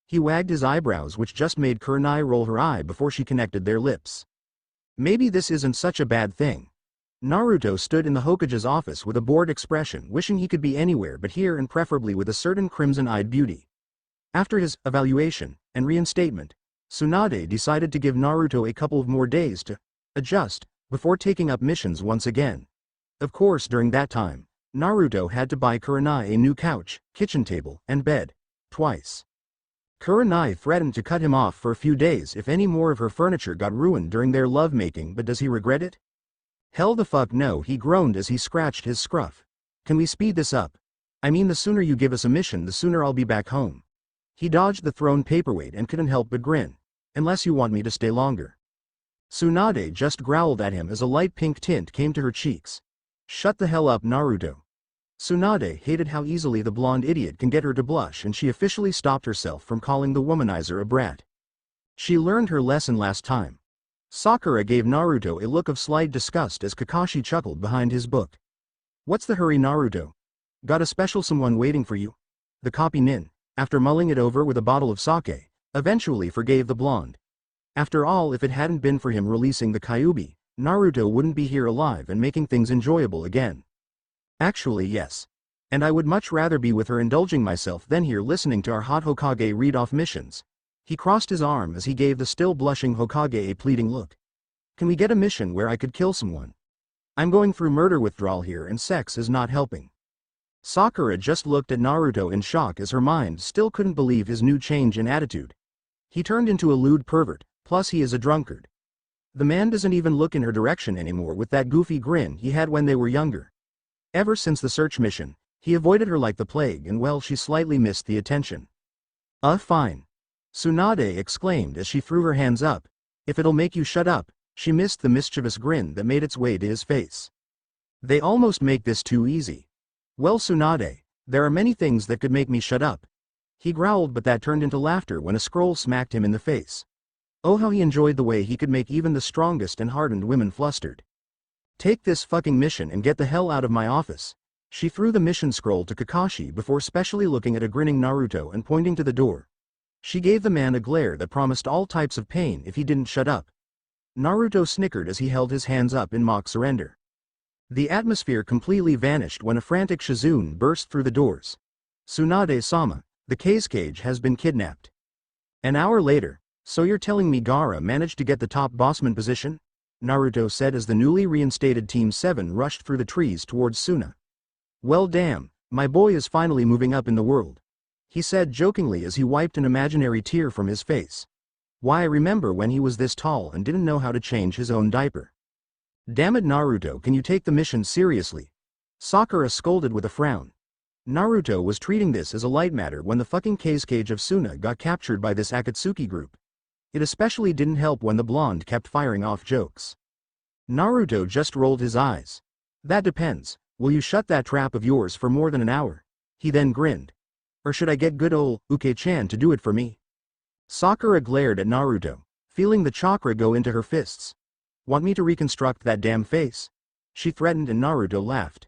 He wagged his eyebrows, which just made Kurenai roll her eye before she connected their lips. Maybe this isn't such a bad thing. Naruto stood in the Hokage's office with a bored expression, wishing he could be anywhere but here, and preferably with a certain crimson-eyed beauty. After his evaluation and reinstatement, Tsunade decided to give Naruto a couple of more days to adjust before taking up missions once again. Of course, during that time, Naruto had to buy Kurenai a new couch, kitchen table, and bed. Twice. Kurenai threatened to cut him off for a few days if any more of her furniture got ruined during their lovemaking, but does he regret it? Hell the fuck no, he groaned as he scratched his scruff. Can we speed this up? I mean, the sooner you give us a mission, the sooner I'll be back home. He dodged the thrown paperweight and couldn't help but grin. Unless you want me to stay longer. Tsunade just growled at him as a light pink tint came to her cheeks. Shut the hell up, Naruto. Tsunade hated how easily the blonde idiot can get her to blush, and she officially stopped herself from calling the womanizer a brat. She learned her lesson last time. Sakura gave Naruto a look of slight disgust as Kakashi chuckled behind his book. What's the hurry, Naruto? Got a special someone waiting for you? The copy nin, after mulling it over with a bottle of sake, eventually forgave the blonde. After all, if it hadn't been for him releasing the Kyuubi, Naruto wouldn't be here alive and making things enjoyable again. Actually, yes. And I would much rather be with her indulging myself than here listening to our hot Hokage read off missions. He crossed his arm as he gave the still blushing Hokage a pleading look. Can we get a mission where I could kill someone? I'm going through murder withdrawal here and sex is not helping. Sakura just looked at Naruto in shock as her mind still couldn't believe his new change in attitude. He turned into a lewd pervert, plus he is a drunkard. The man doesn't even look in her direction anymore with that goofy grin he had when they were younger. Ever since the search mission, he avoided her like the plague, and well, she slightly missed the attention. Fine. Tsunade exclaimed as she threw her hands up. If it'll make you shut up. She missed the mischievous grin that made its way to his face. They almost make this too easy. Well, Tsunade, there are many things that could make me shut up. He growled, but that turned into laughter when a scroll smacked him in the face. Oh, how he enjoyed the way he could make even the strongest and hardened women flustered. Take this fucking mission and get the hell out of my office. She threw the mission scroll to Kakashi before specially looking at a grinning Naruto and pointing to the door. She gave the man a glare that promised all types of pain if he didn't shut up. Naruto snickered as he held his hands up in mock surrender. The atmosphere completely vanished when a frantic Shizune burst through the doors. Tsunade-sama, the cage has been kidnapped. An hour later. So you're telling me Gaara managed to get the top bossman position? Naruto said as the newly reinstated Team 7 rushed through the trees towards Suna. Well damn, my boy is finally moving up in the world. He said jokingly as he wiped an imaginary tear from his face. Why, I remember when he was this tall and didn't know how to change his own diaper. Damn it, Naruto, can you take the mission seriously? Sakura scolded with a frown. Naruto was treating this as a light matter when the fucking cage of Suna got captured by this Akatsuki group. It especially didn't help when the blonde kept firing off jokes. Naruto just rolled his eyes. That depends. Will you shut that trap of yours for more than an hour? He then grinned. Or should I get good ol' Uke-chan to do it for me? Sakura glared at Naruto, feeling the chakra go into her fists. Want me to reconstruct that damn face? She threatened, and Naruto laughed.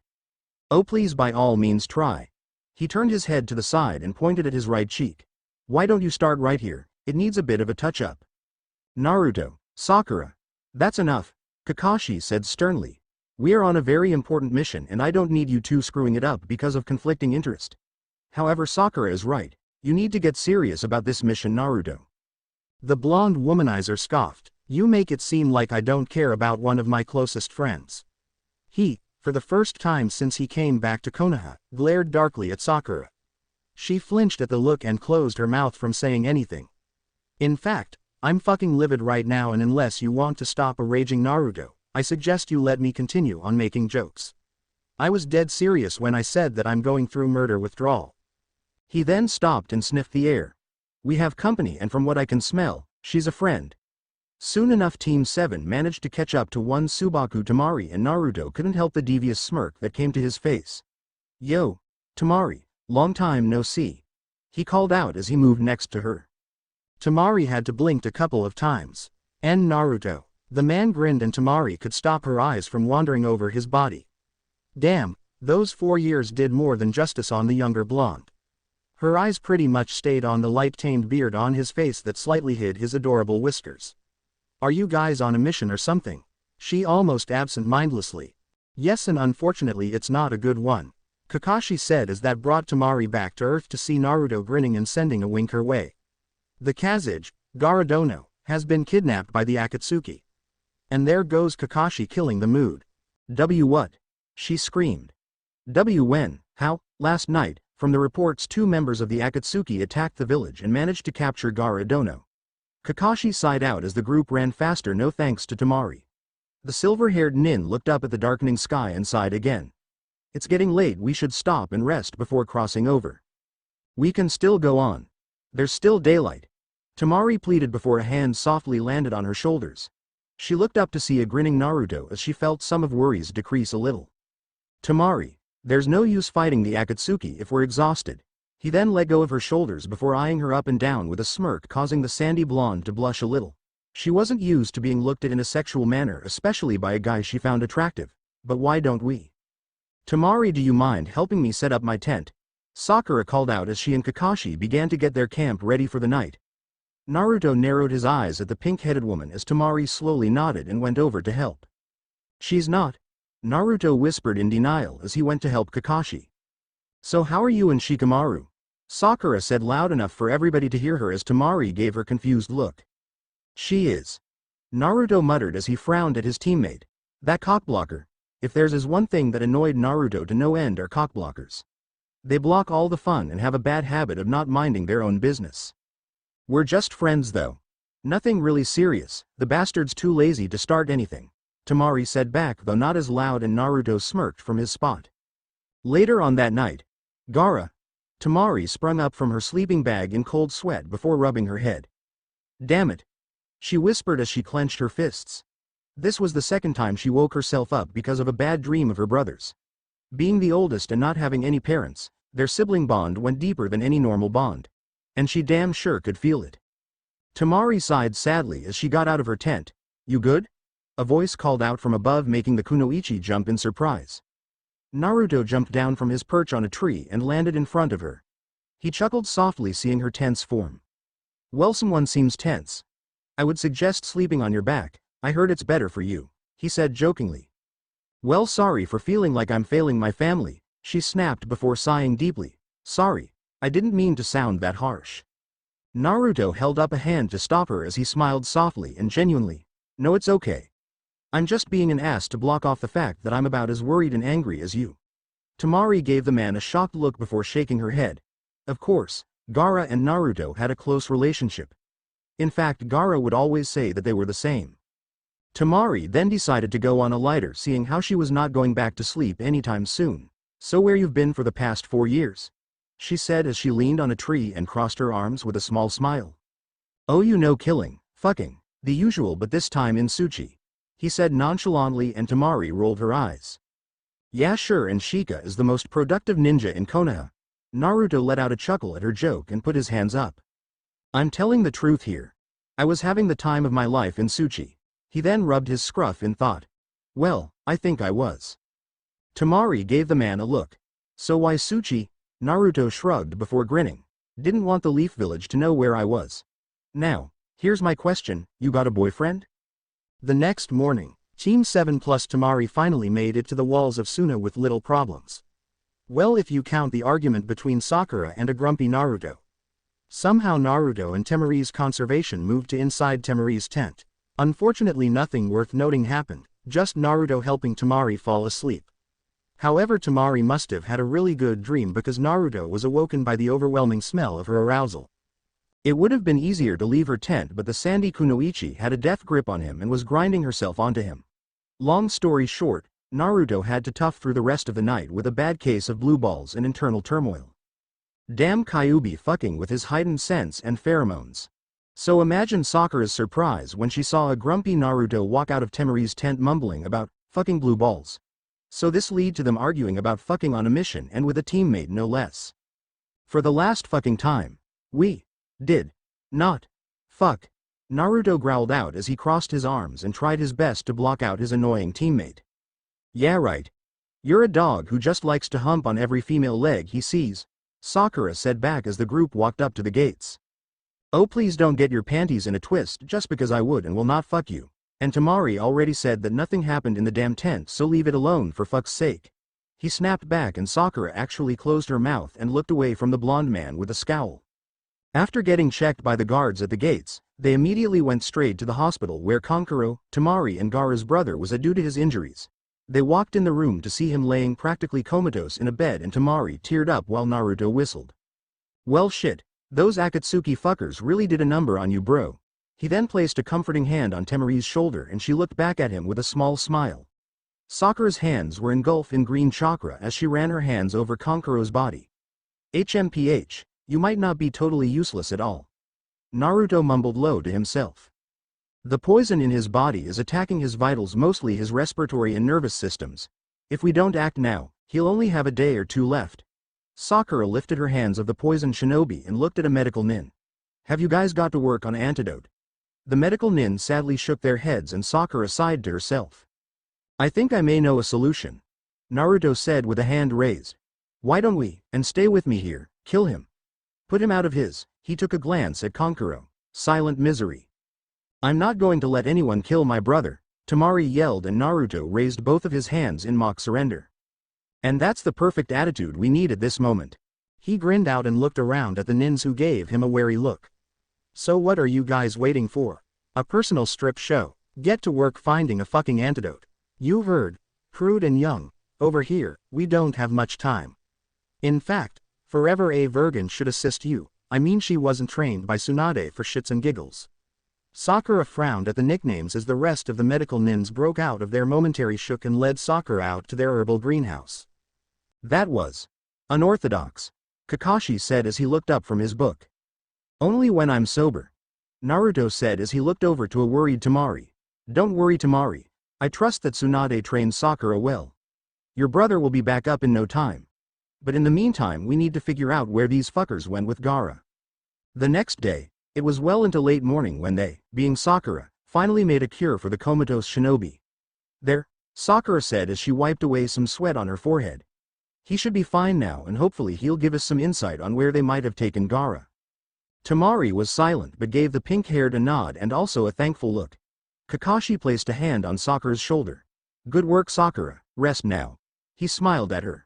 Oh, please, by all means try. He turned his head to the side and pointed at his right cheek. Why don't you start right here? It needs a bit of a touch-up. Naruto, Sakura. That's enough, Kakashi said sternly. We are on a very important mission and I don't need you two screwing it up because of conflicting interest. However, Sakura is right. You need to get serious about this mission, Naruto. The blonde womanizer scoffed. You make it seem like I don't care about one of my closest friends. He, for the first time since he came back to Konoha, glared darkly at Sakura. She flinched at the look and closed her mouth from saying anything. In fact, I'm fucking livid right now, and unless you want to stop a raging Naruto, I suggest you let me continue on making jokes. I was dead serious when I said that I'm going through murder withdrawal. He then stopped and sniffed the air. We have company, and from what I can smell, she's a friend. Soon enough Team 7 managed to catch up to one Subaku Tamari, and Naruto couldn't help the devious smirk that came to his face. Yo, Tamari, long time no see. He called out as he moved next to her. Tamari had to blink a couple of times. And Naruto. The man grinned and Tamari could stop her eyes from wandering over his body. Damn, those 4 years did more than justice on the younger blonde. Her eyes pretty much stayed on the light-tamed beard on his face that slightly hid his adorable whiskers. Are you guys on a mission or something? She almost absent-mindedly. Yes, and unfortunately it's not a good one, Kakashi said as that brought Temari back to Earth to see Naruto grinning and sending a wink her way. The Kazage, Garadono, has been kidnapped by the Akatsuki. And there goes Kakashi killing the mood. What? She screamed. When? How? Last night, from the reports 2 members of the Akatsuki attacked the village and managed to capture Garadono. Kakashi sighed out as the group ran faster no thanks to Temari. The silver-haired nin looked up at the darkening sky and sighed again. It's getting late, we should stop and rest before crossing over. We can still go on. There's still daylight. Temari pleaded before a hand softly landed on her shoulders. She looked up to see a grinning Naruto as she felt some of worries decrease a little. Temari, there's no use fighting the Akatsuki if we're exhausted. He then let go of her shoulders before eyeing her up and down with a smirk causing the sandy blonde to blush a little. She wasn't used to being looked at in a sexual manner, especially by a guy she found attractive. But why don't we? Temari, do you mind helping me set up my tent? Sakura called out as she and Kakashi began to get their camp ready for the night. Naruto narrowed his eyes at the pink-headed woman as Temari slowly nodded and went over to help. She's not. Naruto whispered in denial as he went to help Kakashi. So how are you and Shikamaru? Sakura said loud enough for everybody to hear her as Temari gave her confused look. She is. Naruto muttered as he frowned at his teammate. That cockblocker. If there's one thing that annoyed Naruto to no end are cockblockers. They block all the fun and have a bad habit of not minding their own business. We're just friends though. Nothing really serious, the bastard's too lazy to start anything. Temari said back, though not as loud, and Naruto smirked from his spot. Later on that night, Temari sprung up from her sleeping bag in cold sweat before rubbing her head. Damn it. She whispered as she clenched her fists. This was the second time she woke herself up because of a bad dream of her brothers. Being the oldest and not having any parents, their sibling bond went deeper than any normal bond. And she damn sure could feel it. Temari sighed sadly as she got out of her tent. You good? A voice called out from above, making the kunoichi jump in surprise. Naruto jumped down from his perch on a tree and landed in front of her. He chuckled softly seeing her tense form. Well, someone seems tense. I would suggest sleeping on your back, I heard it's better for you, he said jokingly. Well, sorry for feeling like I'm failing my family, she snapped before sighing deeply. Sorry, I didn't mean to sound that harsh. Naruto held up a hand to stop her as he smiled softly and genuinely. No, it's okay. I'm just being an ass to block off the fact that I'm about as worried and angry as you. Temari gave the man a shocked look before shaking her head. Of course, Gaara and Naruto had a close relationship. In fact, Gaara would always say that they were the same. Temari then decided to go on a lighter, seeing how she was not going back to sleep anytime soon. So where you've been for the past 4 years? She said as she leaned on a tree and crossed her arms with a small smile. Oh, you know, killing, fucking, the usual, but this time in Tsuchi, he said nonchalantly, and Temari rolled her eyes. Yeah, sure, and Shika is the most productive ninja in Konoha. Naruto let out a chuckle at her joke and put his hands up. I'm telling the truth here. I was having the time of my life in Tsuchi. He then rubbed his scruff in thought. Well, I think I was. Temari gave the man a look. So why Tsuchi? Naruto shrugged before grinning. Didn't want the Leaf Village to know where I was. Now, here's my question, you got a boyfriend? The next morning, Team 7 plus Temari finally made it to the walls of Suna with little problems. Well, if you count the argument between Sakura and a grumpy Naruto. Somehow Naruto and Temari's conservation moved to inside Temari's tent. Unfortunately, nothing worth noting happened, just Naruto helping Temari fall asleep. However, Temari must have had a really good dream because Naruto was awoken by the overwhelming smell of her arousal. It would have been easier to leave her tent, but the sandy kunoichi had a death grip on him and was grinding herself onto him. Long story short, Naruto had to tough through the rest of the night with a bad case of blue balls and internal turmoil. Damn Kyuubi fucking with his heightened sense and pheromones. So imagine Sakura's surprise when she saw a grumpy Naruto walk out of Temari's tent mumbling about fucking blue balls. So this led to them arguing about fucking on a mission, and with a teammate no less. For the last fucking time. We did not fuck. Naruto growled out as he crossed his arms and tried his best to block out his annoying teammate. Yeah, right. You're a dog who just likes to hump on every female leg he sees, Sakura said back as the group walked up to the gates. Oh, please don't get your panties in a twist just because I would and will not fuck you. And Tamari already said that nothing happened in the damn tent, so leave it alone for fuck's sake. He snapped back and Sakura actually closed her mouth and looked away from the blonde man with a scowl. After getting checked by the guards at the gates, they immediately went straight to the hospital where Kankuro, Tamari and Gaara's brother was due to his injuries. They walked in the room to see him laying practically comatose in a bed and Tamari teared up while Naruto whistled. Well shit, those Akatsuki fuckers really did a number on you, bro. He then placed a comforting hand on Tamari's shoulder and she looked back at him with a small smile. Sakura's hands were engulfed in green chakra as she ran her hands over Kankuro's body. HMPH, you might not be totally useless at all. Naruto mumbled low to himself. The poison in his body is attacking his vitals, mostly his respiratory and nervous systems. If we don't act now, he'll only have a day or two left. Sakura lifted her hands of the poisoned shinobi and looked at a medical nin. Have you guys got to work on antidote? The medical nin sadly shook their heads and Sakura sighed to herself. I think I may know a solution. Naruto said with a hand raised. Why don't we, and stay with me here, kill him. Put him out of his, he took a glance at Kankuro. Silent misery. I'm not going to let anyone kill my brother, Tamari yelled and Naruto raised both of his hands in mock surrender. And that's the perfect attitude we need at this moment. He grinned out and looked around at the nins who gave him a wary look. So what are you guys waiting for? A personal strip show? Get to work finding a fucking antidote. You've heard. Crude and young. Over here, we don't have much time. In fact, Forever A. Vergen should assist you. I mean, she wasn't trained by Tsunade for shits and giggles. Sakura frowned at the nicknames as the rest of the medical nins broke out of their momentary shook and led Sakura out to their herbal greenhouse. That was unorthodox, Kakashi said as he looked up from his book. Only when I'm sober, Naruto said as he looked over to a worried Tamari. Don't worry, Tamari. I trust that Tsunade trained Sakura well. Your brother will be back up in no time. But in the meantime we need to figure out where these fuckers went with Gaara. The next day, it was well into late morning when they, being Sakura, finally made a cure for the comatose shinobi. There, Sakura said as she wiped away some sweat on her forehead. He should be fine now and hopefully he'll give us some insight on where they might have taken Gaara. Tamari was silent but gave the pink-haired a nod and also a thankful look. Kakashi placed a hand on Sakura's shoulder. Good work, Sakura, rest now. He smiled at her.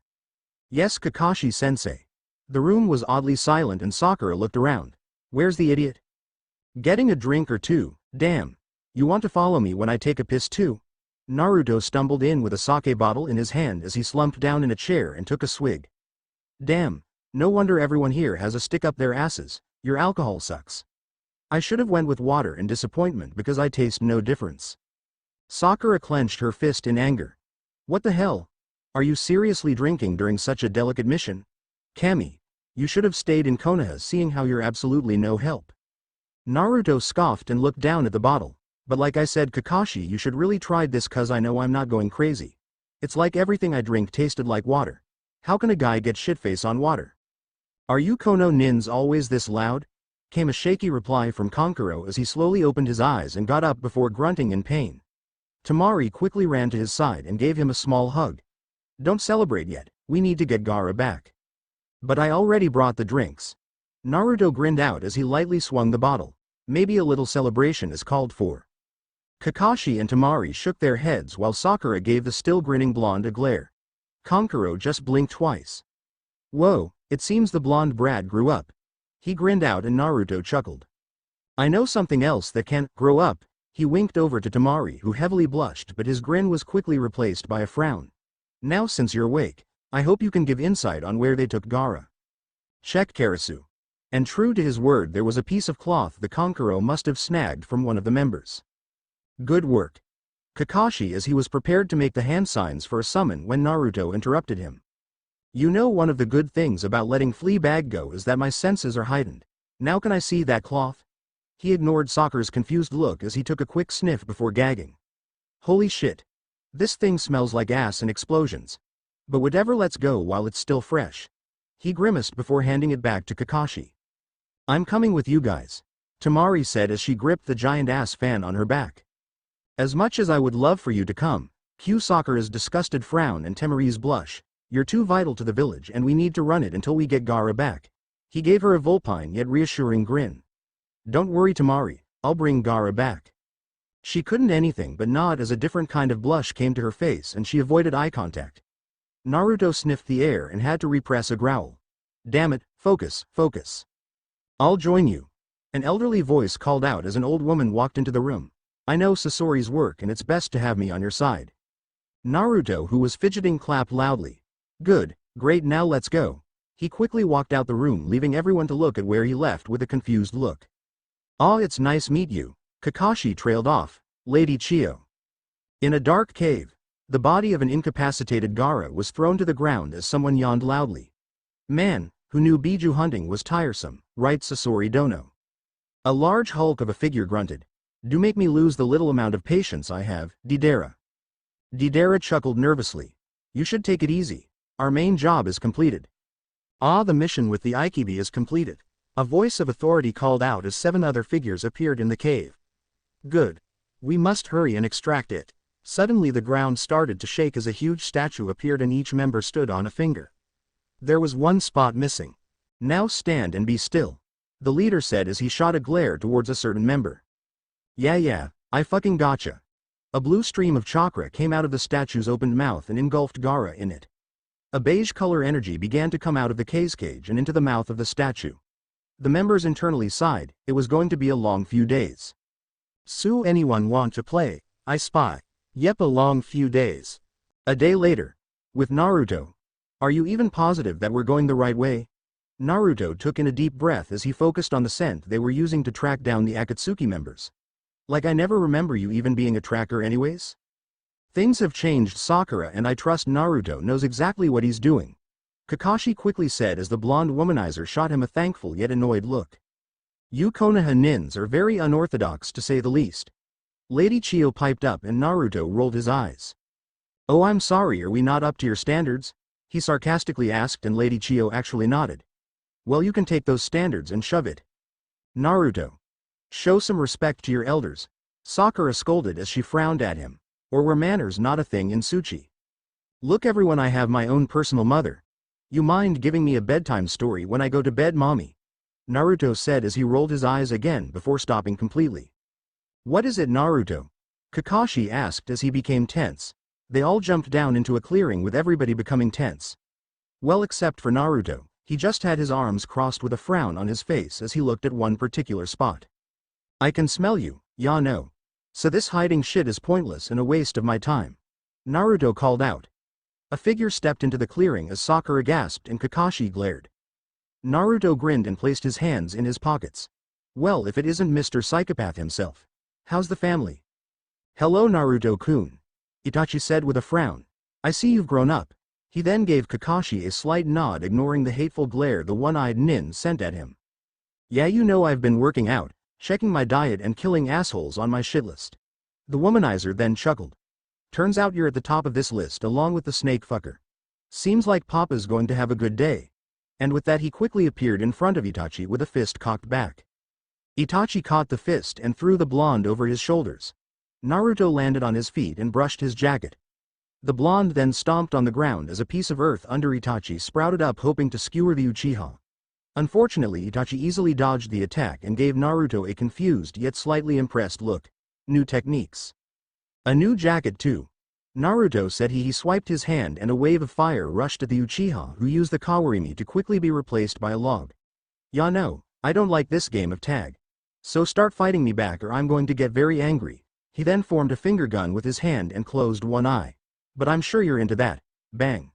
Yes, Kakashi-sensei. The room was oddly silent and Sakura looked around. Where's the idiot? Getting a drink or two, damn. You want to follow me when I take a piss too? Naruto stumbled in with a sake bottle in his hand as he slumped down in a chair and took a swig. Damn, no wonder everyone here has a stick up their asses. Your alcohol sucks. I should have went with water in disappointment because I taste no difference. Sakura clenched her fist in anger. What the hell? Are you seriously drinking during such a delicate mission? Kami, you should have stayed in Konoha seeing how you're absolutely no help. Naruto scoffed and looked down at the bottle. But like I said, Kakashi, you should really try this cause I know I'm not going crazy. It's like everything I drink tasted like water. How can a guy get shitface on water? Are you Kono nins always this loud? Came a shaky reply from Kankuro as he slowly opened his eyes and got up before grunting in pain. Tamari quickly ran to his side and gave him a small hug. Don't celebrate yet, we need to get Gaara back. But I already brought the drinks. Naruto grinned out as he lightly swung the bottle. Maybe a little celebration is called for. Kakashi and Tamari shook their heads while Sakura gave the still grinning blonde a glare. Kankuro just blinked twice. Whoa, it seems the blonde brat grew up. He grinned out and Naruto chuckled. I know something else that can grow up. He winked over to Tamari who heavily blushed but his grin was quickly replaced by a frown. Now since you're awake, I hope you can give insight on where they took Gaara. Check Karasu. And true to his word there was a piece of cloth the Kankuro must have snagged from one of the members. Good work. Kakashi as he was prepared to make the hand signs for a summon when Naruto interrupted him. You know one of the good things about letting Fleabag go is that my senses are heightened. Now can I see that cloth? He ignored Sakura's confused look as he took a quick sniff before gagging. Holy shit. This thing smells like ass and explosions. But whatever, let's go while it's still fresh. He grimaced before handing it back to Kakashi. I'm coming with you guys, Tamari said as she gripped the giant ass fan on her back. As much as I would love for you to come, cue Sakura's disgusted frown and Tamari's blush. You're too vital to the village and we need to run it until we get Gaara back. He gave her a vulpine yet reassuring grin. Don't worry Tamari, I'll bring Gaara back. She couldn't anything but nod as a different kind of blush came to her face and she avoided eye contact. Naruto sniffed the air and had to repress a growl. Damn it, focus, focus. I'll join you. An elderly voice called out as an old woman walked into the room. I know Sasori's work and it's best to have me on your side. Naruto, who was fidgeting, clapped loudly. Good, great, now let's go. He quickly walked out the room, leaving everyone to look at where he left with a confused look. Ah, it's nice meet you. Kakashi trailed off. Lady Chio. In a dark cave, the body of an incapacitated Gaara was thrown to the ground as someone yawned loudly. Man, who knew Biju hunting was tiresome, right Sasori Dono. A large hulk of a figure grunted. Do make me lose the little amount of patience I have, Deidara. Deidara chuckled nervously. You should take it easy. Our main job is completed. Ah, the mission with the Ikibi is completed. A voice of authority called out as 7 other figures appeared in the cave. Good. We must hurry and extract it. Suddenly the ground started to shake as a huge statue appeared and each member stood on a finger. There was one spot missing. Now stand and be still. The leader said as he shot a glare towards a certain member. Yeah, I fucking gotcha. A blue stream of chakra came out of the statue's opened mouth and engulfed Gaara in it. A beige color energy began to come out of the cage and into the mouth of the statue. The members internally sighed, it was going to be a long few days. So anyone want to play? I spy. Yep, a long few days. A day later. With Naruto. Are you even positive that we're going the right way? Naruto took in a deep breath as he focused on the scent they were using to track down the Akatsuki members. Like I never remember you even being a tracker anyways? Things have changed Sakura and I trust Naruto knows exactly what he's doing. Kakashi quickly said as the blonde womanizer shot him a thankful yet annoyed look. You Konoha nins are very unorthodox to say the least. Lady Chio piped up and Naruto rolled his eyes. Oh, I'm sorry, are we not up to your standards? He sarcastically asked and Lady Chio actually nodded. Well, you can take those standards and shove it. Naruto. Show some respect to your elders. Sakura scolded as she frowned at him. Or were manners not a thing in Tsuchi? Look everyone, I have my own personal mother. You mind giving me a bedtime story when I go to bed, mommy? Naruto said as he rolled his eyes again before stopping completely. What is it, Naruto? Kakashi asked as he became tense. They all jumped down into a clearing with everybody becoming tense. Well, except for Naruto, he just had his arms crossed with a frown on his face as he looked at one particular spot. I can smell you, ya no. So this hiding shit is pointless and a waste of my time. Naruto called out. A figure stepped into the clearing as Sakura gasped and Kakashi glared. Naruto grinned and placed his hands in his pockets. Well, if it isn't Mr. Psychopath himself. How's the family? Hello Naruto-kun. Itachi said with a frown. I see you've grown up. He then gave Kakashi a slight nod, ignoring the hateful glare the one-eyed nin sent at him. Yeah, you know I've been working out, checking my diet and killing assholes on my shit list. The womanizer then chuckled. Turns out you're at the top of this list along with the snake fucker. Seems like Papa's going to have a good day. And with that he quickly appeared in front of Itachi with a fist cocked back. Itachi caught the fist and threw the blonde over his shoulders. Naruto landed on his feet and brushed his jacket. The blonde then stomped on the ground as a piece of earth under Itachi sprouted up, hoping to skewer the Uchiha. Unfortunately, Itachi easily dodged the attack and gave Naruto a confused yet slightly impressed look. New techniques. A new jacket too. Naruto said he swiped his hand and a wave of fire rushed at the Uchiha, who used the Kawarimi to quickly be replaced by a log. Ya no, I don't like this game of tag. So start fighting me back or I'm going to get very angry. He then formed a finger gun with his hand and closed one eye. But I'm sure you're into that. Bang.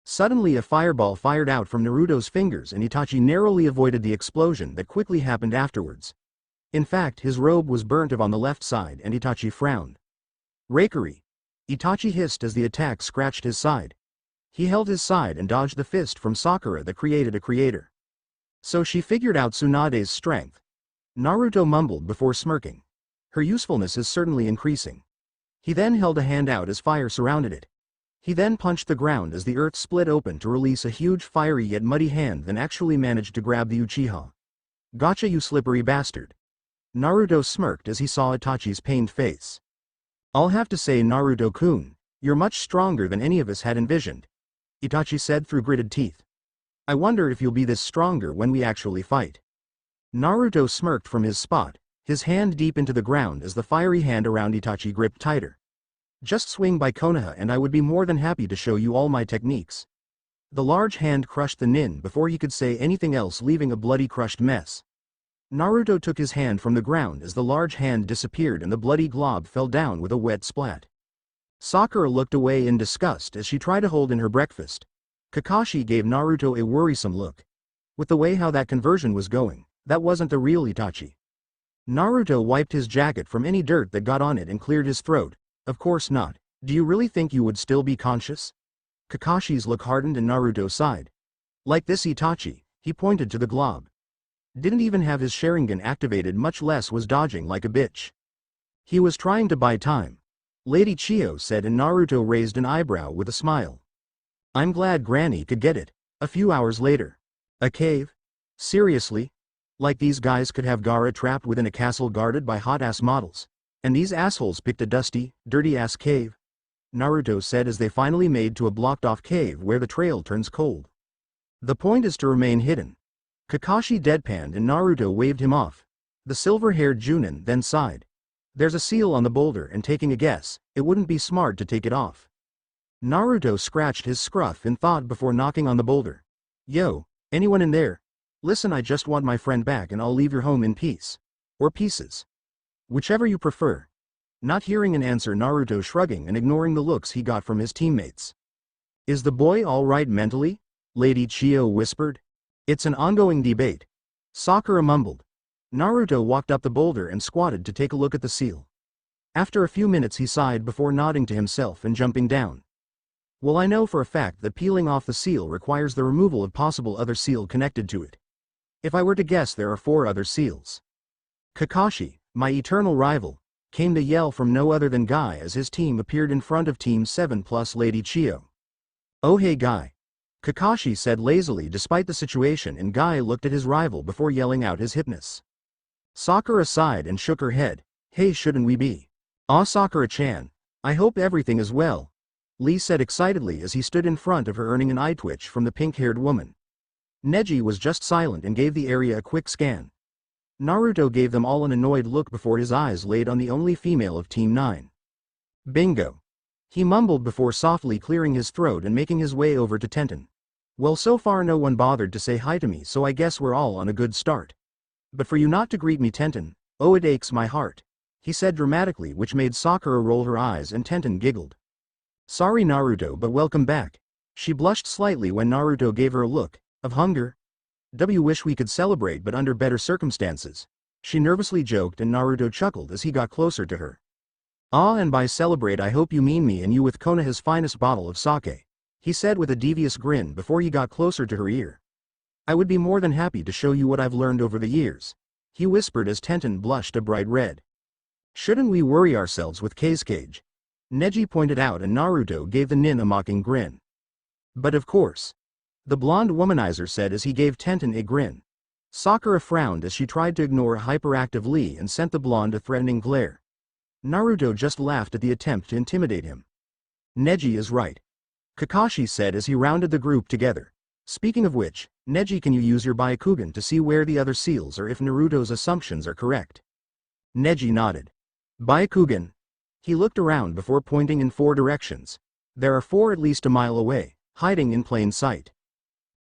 Suddenly a fireball fired out from Naruto's fingers and Itachi narrowly avoided the explosion that quickly happened afterwards. In fact, his robe was burnt on the left side and Itachi frowned. Rakery. Itachi hissed as the attack scratched his side. He held his side and dodged the fist from Sakura that created a creator. So she figured out Tsunade's strength. Naruto mumbled before smirking. Her usefulness is certainly increasing. He then held a hand out as fire surrounded it. He then punched the ground as the earth split open to release a huge fiery yet muddy hand, then actually managed to grab the Uchiha. Gotcha, you slippery bastard. Naruto smirked as he saw Itachi's pained face. I'll have to say, Naruto-kun, you're much stronger than any of us had envisioned. Itachi said through gritted teeth. I wonder if you'll be this stronger when we actually fight. Naruto smirked from his spot, his hand deep into the ground as the fiery hand around Itachi gripped tighter. Just swing by Konoha and I would be more than happy to show you all my techniques. The large hand crushed the nin before he could say anything else, leaving a bloody crushed mess. Naruto took his hand from the ground as the large hand disappeared and the bloody glob fell down with a wet splat. Sakura looked away in disgust as she tried to hold in her breakfast. Kakashi gave Naruto a worrisome look. With the way how that conversion was going, that wasn't the real Itachi. Naruto wiped his jacket from any dirt that got on it and cleared his throat. Of course not. Do you really think you would still be conscious? Kakashi's look hardened and Naruto sighed. Like this Itachi, he pointed to the glob. Didn't even have his Sharingan activated, much less was dodging like a bitch. He was trying to buy time. Lady Chiyo said, and Naruto raised an eyebrow with a smile. I'm glad Granny could get it. A few hours later. A cave? Seriously? Like these guys could have Gaara trapped within a castle guarded by hot-ass models. And these assholes picked a dusty, dirty-ass cave? Naruto said as they finally made to a blocked-off cave where the trail turns cold. The point is to remain hidden. Kakashi deadpanned and Naruto waved him off. The silver-haired Junin then sighed. There's a seal on the boulder, and taking a guess, it wouldn't be smart to take it off. Naruto scratched his scruff in thought before knocking on the boulder. Yo, anyone in there? Listen, I just want my friend back and I'll leave your home in peace. Or pieces. Whichever you prefer. Not hearing an answer, Naruto shrugging and ignoring the looks he got from his teammates. Is the boy all right mentally? Lady Chiyo whispered. It's an ongoing debate. Sakura mumbled. Naruto walked up the boulder and squatted to take a look at the seal. After a few minutes he sighed before nodding to himself and jumping down. Well, I know for a fact that peeling off the seal requires the removal of possible other seal connected to it. If I were to guess, there are 4 other seals. Kakashi, my eternal rival, came to yell from no other than Guy as his team appeared in front of Team 7 plus Lady Chiyo. Oh hey Guy. Kakashi said lazily despite the situation, and Guy looked at his rival before yelling out his hipness. Sakura sighed and shook her head. Hey, shouldn't we be? Ah, Sakura-chan. I hope everything is well. Lee said excitedly as he stood in front of her, earning an eye twitch from the pink-haired woman. Neji was just silent and gave the area a quick scan. Naruto gave them all an annoyed look before his eyes laid on the only female of Team 9. Bingo. He mumbled before softly clearing his throat and making his way over to Tenten. Well, so far no one bothered to say hi to me, so I guess we're all on a good start. But for you not to greet me, Tenten, oh it aches my heart. He said dramatically, which made Sakura roll her eyes and Tenten giggled. Sorry Naruto, but welcome back. She blushed slightly when Naruto gave her a look of hunger. Wish we could celebrate, but under better circumstances. She nervously joked, and Naruto chuckled as he got closer to her. Ah, and by celebrate I hope you mean me and you with Konoha's finest bottle of sake, he said with a devious grin before he got closer to her ear. I would be more than happy to show you what I've learned over the years, he whispered as Tenten blushed a bright red. Shouldn't we worry ourselves with K's cage? Neji pointed out, and Naruto gave the nin a mocking grin. But of course. The blonde womanizer said as he gave Tenten a grin. Sakura frowned as she tried to ignore hyperactive Lee and sent the blonde a threatening glare. Naruto just laughed at the attempt to intimidate him. Neji is right. Kakashi said as he rounded the group together. Speaking of which, Neji, can you use your Byakugan to see where the other seals are if Naruto's assumptions are correct? Neji nodded. Byakugan. He looked around before pointing in 4 directions. There are 4 at least a mile away, hiding in plain sight.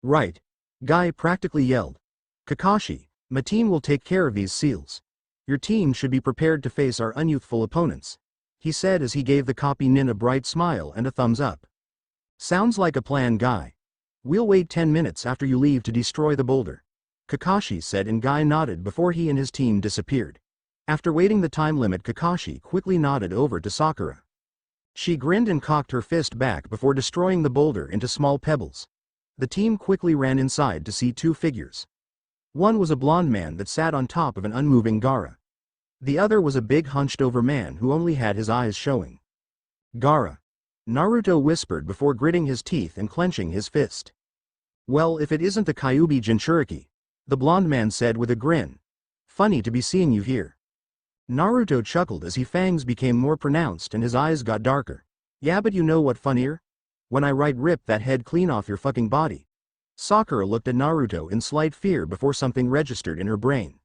Right. Guy practically yelled. Kakashi, my team will take care of these seals. Your team should be prepared to face our unyouthful opponents, he said as he gave the copy nin a bright smile and a thumbs up. Sounds like a plan, Guy. We'll wait 10 minutes after you leave to destroy the boulder, Kakashi said, and Guy nodded before he and his team disappeared. After waiting the time limit, Kakashi quickly nodded over to Sakura. She grinned and cocked her fist back before destroying the boulder into small pebbles. The team quickly ran inside to see 2 figures. One was a blonde man that sat on top of an unmoving Gaara. The other was a big hunched-over man who only had his eyes showing. Gaara. Naruto whispered before gritting his teeth and clenching his fist. Well, if it isn't the Kyuubi Jinchuriki, the blonde man said with a grin. Funny to be seeing you here. Naruto chuckled as his fangs became more pronounced and his eyes got darker. Yeah, but you know what funnier? When I rip that head clean off your fucking body. Sakura looked at Naruto in slight fear before something registered in her brain.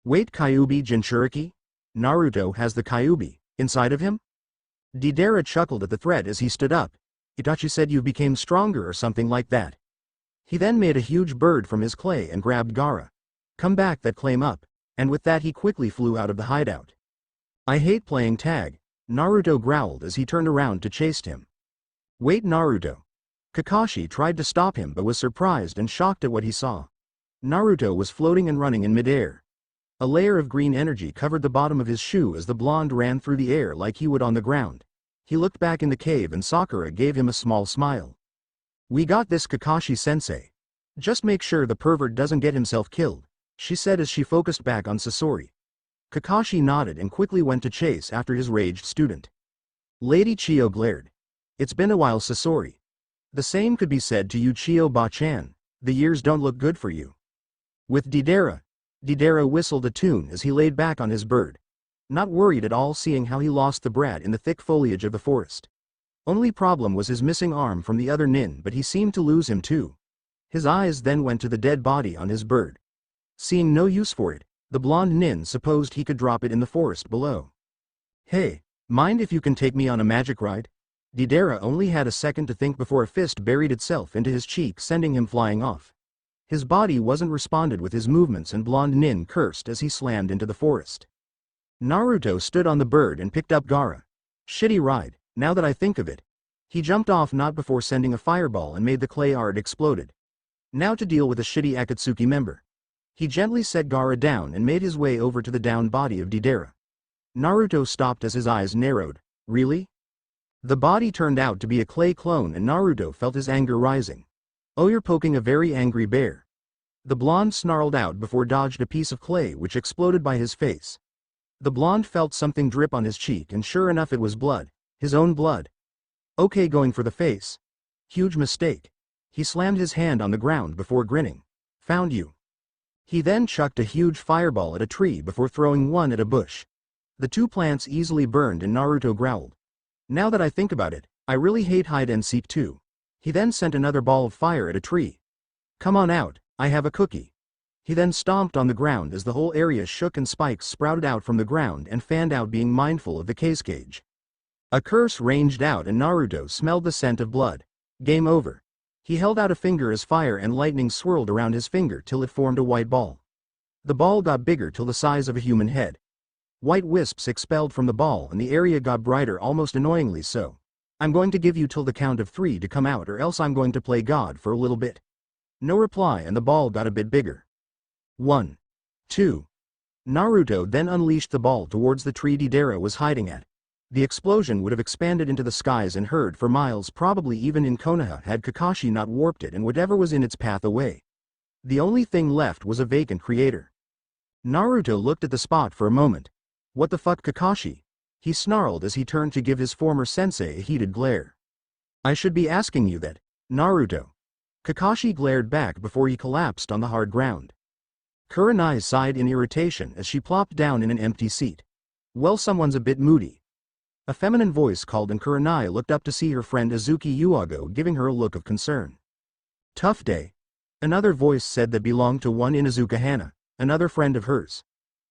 Wait, Kyuubi Jinchuriki? Naruto has the Kyuubi inside of him? Deidara chuckled at the threat as he stood up. Itachi said you became stronger or something like that. He then made a huge bird from his clay and grabbed Gaara. Come back that claim up, and with that he quickly flew out of the hideout. I hate playing tag, Naruto growled as he turned around to chase him. Wait, Naruto. Kakashi tried to stop him but was surprised and shocked at what he saw. Naruto was floating and running in midair. A layer of green energy covered the bottom of his shoe as the blonde ran through the air like he would on the ground. He looked back in the cave and Sakura gave him a small smile. We got this, Kakashi-sensei. Just make sure the pervert doesn't get himself killed, she said as she focused back on Sasori. Kakashi nodded and quickly went to chase after his raged student. Lady Chiyo glared. It's been a while, Sasori. The same could be said to you, Chiyo Ba-chan. The years don't look good for you. With Deidara whistled a tune as he laid back on his bird. Not worried at all seeing how he lost the brat in the thick foliage of the forest. Only problem was his missing arm from the other nin, but he seemed to lose him too. His eyes then went to the dead body on his bird. Seeing no use for it, the blonde nin supposed he could drop it in the forest below. Hey, mind if you can take me on a magic ride? Deidara only had a second to think before a fist buried itself into his cheek, sending him flying off. His body wasn't responded with his movements and blonde nin cursed as he slammed into the forest. Naruto stood on the bird and picked up Gaara. Shitty ride, now that I think of it. He jumped off not before sending a fireball and made the clay art exploded. Now to deal with a shitty Akatsuki member. He gently set Gaara down and made his way over to the downed body of Deidara. Naruto stopped as his eyes narrowed. Really? The body turned out to be a clay clone and Naruto felt his anger rising. Oh, you're poking a very angry bear. The blonde snarled out before dodged a piece of clay which exploded by his face. The blonde felt something drip on his cheek and sure enough it was blood. His own blood. Okay, going for the face. Huge mistake. He slammed his hand on the ground before grinning. Found you. He then chucked a huge fireball at a tree before throwing one at a bush. The two plants easily burned and Naruto growled. Now that I think about it, I really hate hide and seek too. He then sent another ball of fire at a tree. Come on out, I have a cookie. He then stomped on the ground as the whole area shook and spikes sprouted out from the ground and fanned out, being mindful of the cage. A curse ranged out and Naruto smelled the scent of blood. Game over. He held out a finger as fire and lightning swirled around his finger till it formed a white ball. The ball got bigger till the size of a human head. White wisps expelled from the ball and the area got brighter, almost annoyingly so. I'm going to give you till the count of 3 to come out or else I'm going to play God for a little bit. No reply and the ball got a bit bigger. 1. 2. Naruto then unleashed the ball towards the tree Deidara was hiding at. The explosion would have expanded into the skies and heard for miles, probably even in Konoha, had Kakashi not warped it and whatever was in its path away. The only thing left was a vacant crater. Naruto looked at the spot for a moment. What the fuck, Kakashi? He snarled as he turned to give his former sensei a heated glare. I should be asking you that, Naruto. Kakashi glared back before he collapsed on the hard ground. Kurenai sighed in irritation as she plopped down in an empty seat. Well, someone's a bit moody. A feminine voice called and Kurenai looked up to see her friend Azuki Yuago giving her a look of concern. Tough day. Another voice said that belonged to one Inuzuka Hana, another friend of hers.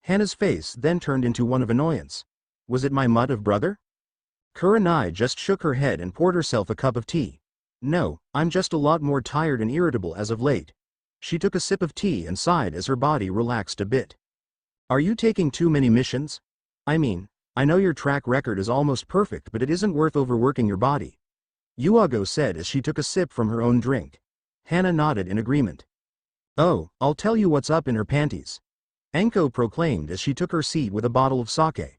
Hana's face then turned into one of annoyance. Was it my mud of brother? Kurenai just shook her head and poured herself a cup of tea. No, I'm just a lot more tired and irritable as of late. She took a sip of tea and sighed as her body relaxed a bit. Are you taking too many missions? I mean, I know your track record is almost perfect, but it isn't worth overworking your body. Yuago said as she took a sip from her own drink. Hana nodded in agreement. Oh, I'll tell you what's up in her panties. Anko proclaimed as she took her seat with a bottle of sake.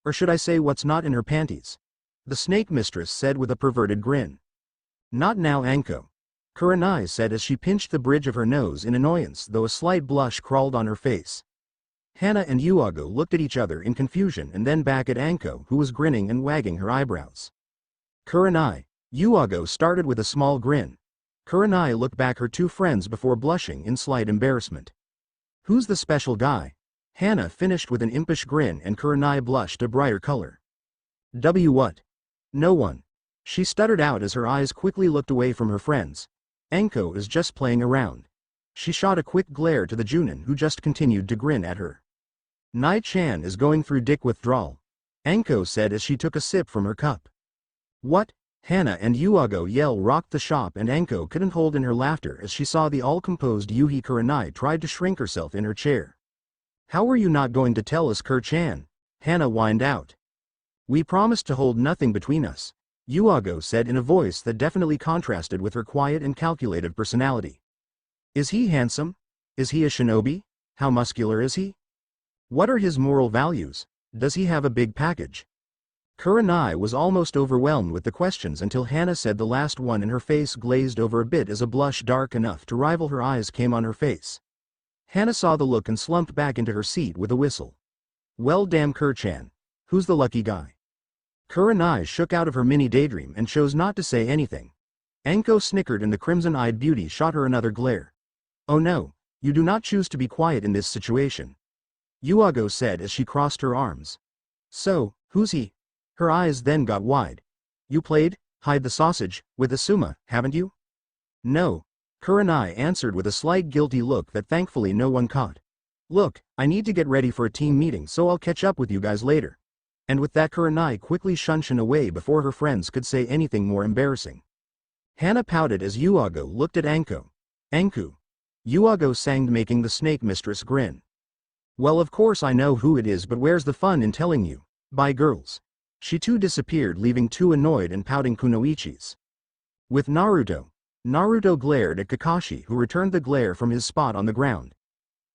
Or should I say what's not in her panties? The snake mistress said with a perverted grin. Not now, Anko. Kurenai said as she pinched the bridge of her nose in annoyance, though a slight blush crawled on her face. Hana and Yuago looked at each other in confusion and then back at Anko, who was grinning and wagging her eyebrows. Kurenai. Yuago started with a small grin. Kurenai looked back her two friends before blushing in slight embarrassment. Who's the special guy? Hana finished with an impish grin and Kurenai blushed a brighter color. What? No one. She stuttered out as her eyes quickly looked away from her friends. Anko is just playing around. She shot a quick glare to the Junin, who just continued to grin at her. Nai-chan is going through dick withdrawal, Anko said as she took a sip from her cup. What? Hana and Yuago yell rocked the shop, and Anko couldn't hold in her laughter as she saw the all-composed Yuhi Kurenai tried to shrink herself in her chair. How are you not going to tell us, Kur-chan? Hana whined out. We promised to hold nothing between us, Yuago said in a voice that definitely contrasted with her quiet and calculative personality. Is he handsome? Is he a shinobi? How muscular is he? What are his moral values? Does he have a big package? Kurenai was almost overwhelmed with the questions until Hana said the last one, and her face glazed over a bit as a blush dark enough to rival her eyes came on her face. Hana saw the look and slumped back into her seat with a whistle. Well, damn, Kur-chan. Who's the lucky guy? Kurenai shook out of her mini daydream and chose not to say anything. Anko snickered and the crimson-eyed beauty shot her another glare. Oh no, you do not choose to be quiet in this situation, Yuago said as she crossed her arms. So, who's he? Her eyes then got wide. You played hide the sausage with Asuma, haven't you? No, Kurenai answered with a slight guilty look that thankfully no one caught. Look, I need to get ready for a team meeting, so I'll catch up with you guys later. And with that, Kurenai quickly shunshed away before her friends could say anything more embarrassing. Hana pouted as Yuago looked at Anko. Anku. Yuago sang, making the snake mistress grin. Well, of course I know who it is, but where's the fun in telling you? Bye, girls. She too disappeared, leaving two annoyed and pouting kunoichis. With Naruto glared at Kakashi, who returned the glare from his spot on the ground.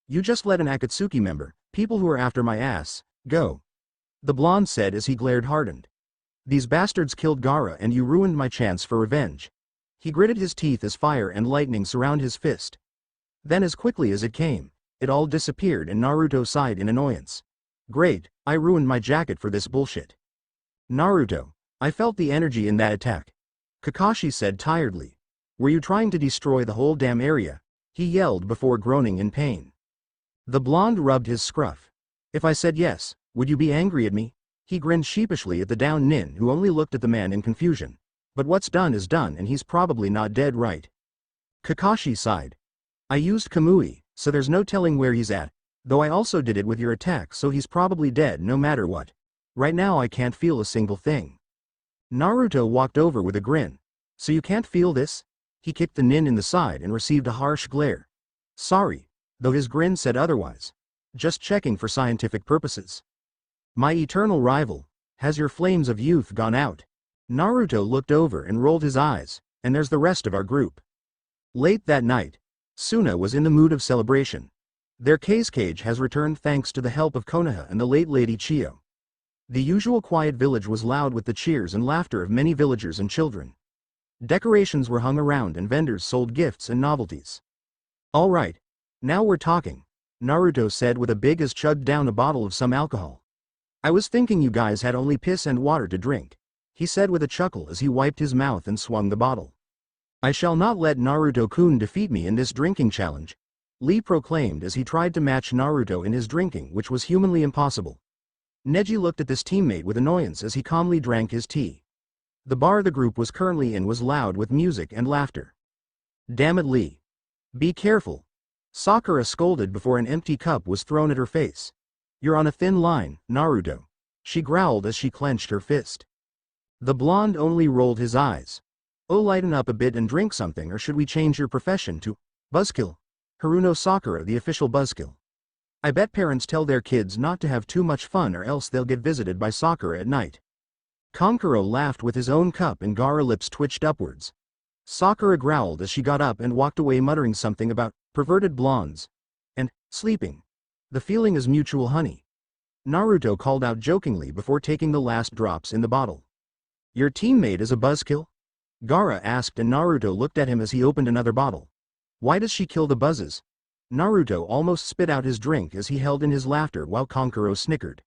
You just let an Akatsuki member, people who are after my ass, go. The blonde said as he glared hardened. These bastards killed Gaara and you ruined my chance for revenge. He gritted his teeth as fire and lightning surround his fist. Then as quickly as it came, it all disappeared and Naruto sighed in annoyance. Great, I ruined my jacket for this bullshit. Naruto, I felt the energy in that attack. Kakashi said tiredly. Were you trying to destroy the whole damn area? He yelled before groaning in pain. The blonde rubbed his scruff. If I said yes, would you be angry at me? He grinned sheepishly at the down nin, who only looked at the man in confusion. But what's done is done, and he's probably not dead, right? Kakashi sighed. I used Kamui, so there's no telling where he's at, though I also did it with your attack, so he's probably dead no matter what. Right now I can't feel a single thing. Naruto walked over with a grin. So you can't feel this? He kicked the nin in the side and received a harsh glare. Sorry, though his grin said otherwise. Just checking for scientific purposes. My eternal rival, has your flames of youth gone out? Naruto looked over and rolled his eyes, and there's the rest of our group. Late that night, Suna was in the mood of celebration. Their cage has returned thanks to the help of Konoha and the late Lady Chiyo. The usual quiet village was loud with the cheers and laughter of many villagers and children. Decorations were hung around and vendors sold gifts and novelties. All right, now we're talking, Naruto said with a big as chugged down a bottle of some alcohol. I was thinking you guys had only piss and water to drink, he said with a chuckle as he wiped his mouth and swung the bottle. I shall not let Naruto-kun defeat me in this drinking challenge, Lee proclaimed as he tried to match Naruto in his drinking, which was humanly impossible. Neji looked at this teammate with annoyance as he calmly drank his tea. The bar the group was currently in was loud with music and laughter. Damn it, Lee. Be careful. Sakura scolded before an empty cup was thrown at her face. You're on a thin line, Naruto, she growled as she clenched her fist. The blonde only rolled his eyes. Oh, lighten up a bit and drink something, or should we change your profession to buzzkill? Haruno Sakura, the official buzzkill. I bet parents tell their kids not to have too much fun or else they'll get visited by Sakura at night. Kankuro laughed with his own cup and Gaara lips twitched upwards. Sakura growled as she got up and walked away, muttering something about perverted blondes and sleeping. The feeling is mutual, honey, Naruto called out jokingly before taking the last drops in the bottle. Your teammate is a buzzkill? Gaara asked, and Naruto looked at him as he opened another bottle. Why does she kill the buzzes? Naruto almost spit out his drink as he held in his laughter while Kankuro snickered.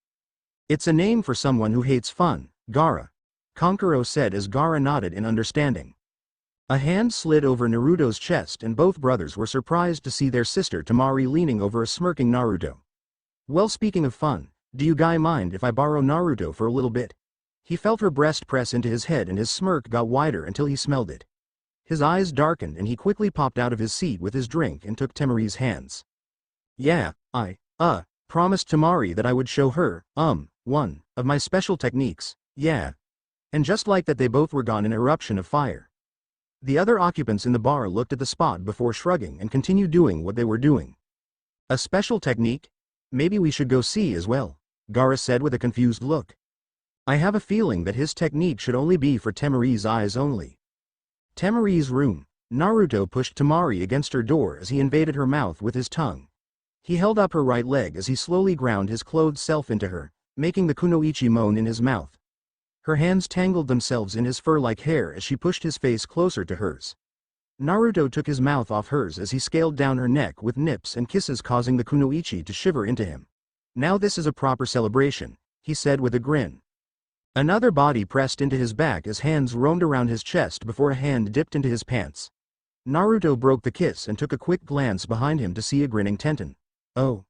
It's a name for someone who hates fun, Gaara, Kankuro said as Gaara nodded in understanding. A hand slid over Naruto's chest and both brothers were surprised to see their sister Temari leaning over a smirking Naruto. Well, speaking of fun, do you guys mind if I borrow Naruto for a little bit? He felt her breast press into his head and his smirk got wider until he smelled it. His eyes darkened and he quickly popped out of his seat with his drink and took Temari's hands. Yeah, Promised Tamari that I would show her, one of my special techniques, yeah. And just like that they both were gone in an eruption of fire. The other occupants in the bar looked at the spot before shrugging and continued doing what they were doing. A special technique? Maybe we should go see as well, Gaara said with a confused look. I have a feeling that his technique should only be for Tamari's eyes only. Tamari's room. Naruto pushed Tamari against her door as he invaded her mouth with his tongue. He held up her right leg as he slowly ground his clothed self into her, making the kunoichi moan in his mouth. Her hands tangled themselves in his fur-like hair as she pushed his face closer to hers. Naruto took his mouth off hers as he scaled down her neck with nips and kisses, causing the kunoichi to shiver into him. Now this is a proper celebration, he said with a grin. Another body pressed into his back as hands roamed around his chest before a hand dipped into his pants. Naruto broke the kiss and took a quick glance behind him to see a grinning Tenten. Oh.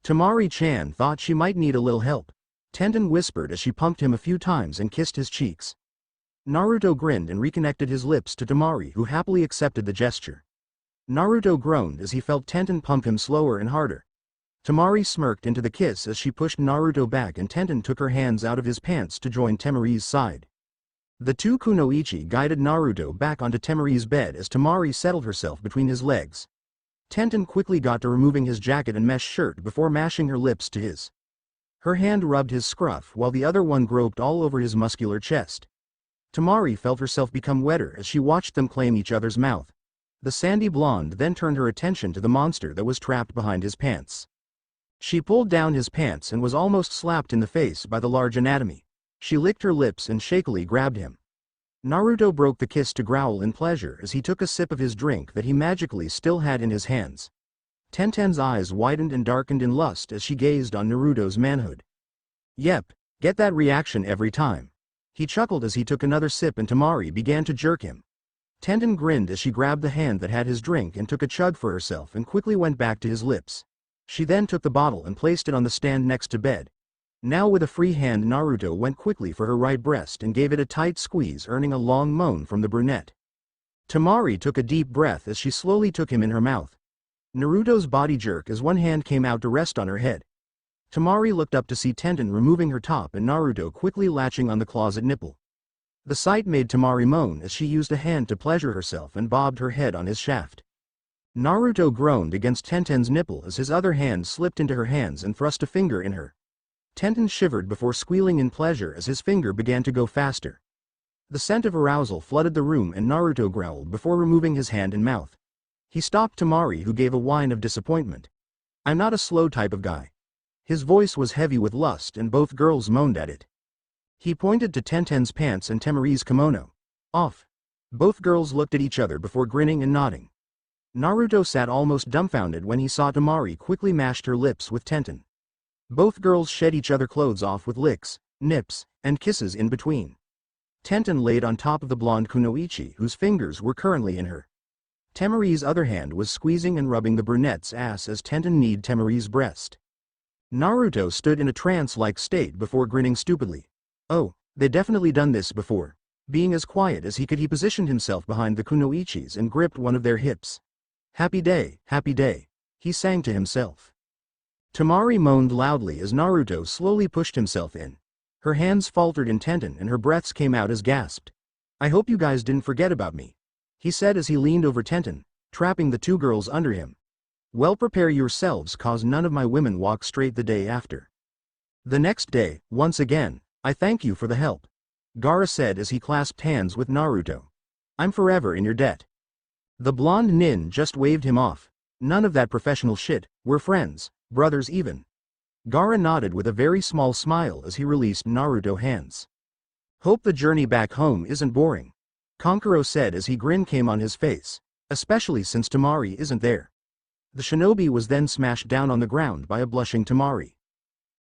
Tamari-chan thought she might need a little help. Tenten whispered as she pumped him a few times and kissed his cheeks. Naruto grinned and reconnected his lips to Tamari, who happily accepted the gesture. Naruto groaned as he felt Tenten pump him slower and harder. Tamari smirked into the kiss as she pushed Naruto back and Tenten took her hands out of his pants to join Tamari's side. The two kunoichi guided Naruto back onto Tamari's bed as Tamari settled herself between his legs. Tenten quickly got to removing his jacket and mesh shirt before mashing her lips to his. Her hand rubbed his scruff while the other one groped all over his muscular chest. Tamari felt herself become wetter as she watched them claim each other's mouth. The sandy blonde then turned her attention to the monster that was trapped behind his pants. She pulled down his pants and was almost slapped in the face by the large anatomy. She licked her lips and shakily grabbed him. Naruto broke the kiss to growl in pleasure as he took a sip of his drink that he magically still had in his hands. Tenten's eyes widened and darkened in lust as she gazed on Naruto's manhood. Yep, get that reaction every time. He chuckled as he took another sip and Tamari began to jerk him. Tenten grinned as she grabbed the hand that had his drink and took a chug for herself and quickly went back to his lips. She then took the bottle and placed it on the stand next to bed. Now with a free hand Naruto went quickly for her right breast and gave it a tight squeeze, earning a long moan from the brunette. Tamari took a deep breath as she slowly took him in her mouth. Naruto's body jerked as one hand came out to rest on her head. Tamari looked up to see Tenten removing her top and Naruto quickly latching on the closet nipple. The sight made Tamari moan as she used a hand to pleasure herself and bobbed her head on his shaft. Naruto groaned against Tenten's nipple as his other hand slipped into her hands and thrust a finger in her. Tenten shivered before squealing in pleasure as his finger began to go faster. The scent of arousal flooded the room and Naruto growled before removing his hand and mouth. He stopped Tamari, who gave a whine of disappointment. I'm not a slow type of guy. His voice was heavy with lust and both girls moaned at it. He pointed to Tenten's pants and Tamari's kimono. Off. Both girls looked at each other before grinning and nodding. Naruto sat almost dumbfounded when he saw Tamari quickly mashed her lips with Tenten. Both girls shed each other clothes off with licks, nips, and kisses in between. Tenten laid on top of the blonde kunoichi whose fingers were currently in her. Tamari's other hand was squeezing and rubbing the brunette's ass as Tenten kneed Tamari's breast. Naruto stood in a trance-like state before grinning stupidly. Oh, they'd definitely done this before. Being as quiet as he could, he positioned himself behind the kunoichis and gripped one of their hips. Happy day, he sang to himself. Tamari moaned loudly as Naruto slowly pushed himself in. Her hands faltered in Tenten and her breaths came out as gasped. I hope you guys didn't forget about me, he said as he leaned over Tenten, trapping the two girls under him. Well, prepare yourselves, cause none of my women walk straight the day after. The next day, once again, I thank you for the help, Gaara said as he clasped hands with Naruto. I'm forever in your debt. The blonde nin just waved him off. None of that professional shit, we're friends, brothers even. Gaara nodded with a very small smile as he released Naruto's hands. Hope the journey back home isn't boring, Kankuro said as he grin came on his face, especially since Tamari isn't there. The shinobi was then smashed down on the ground by a blushing Tamari.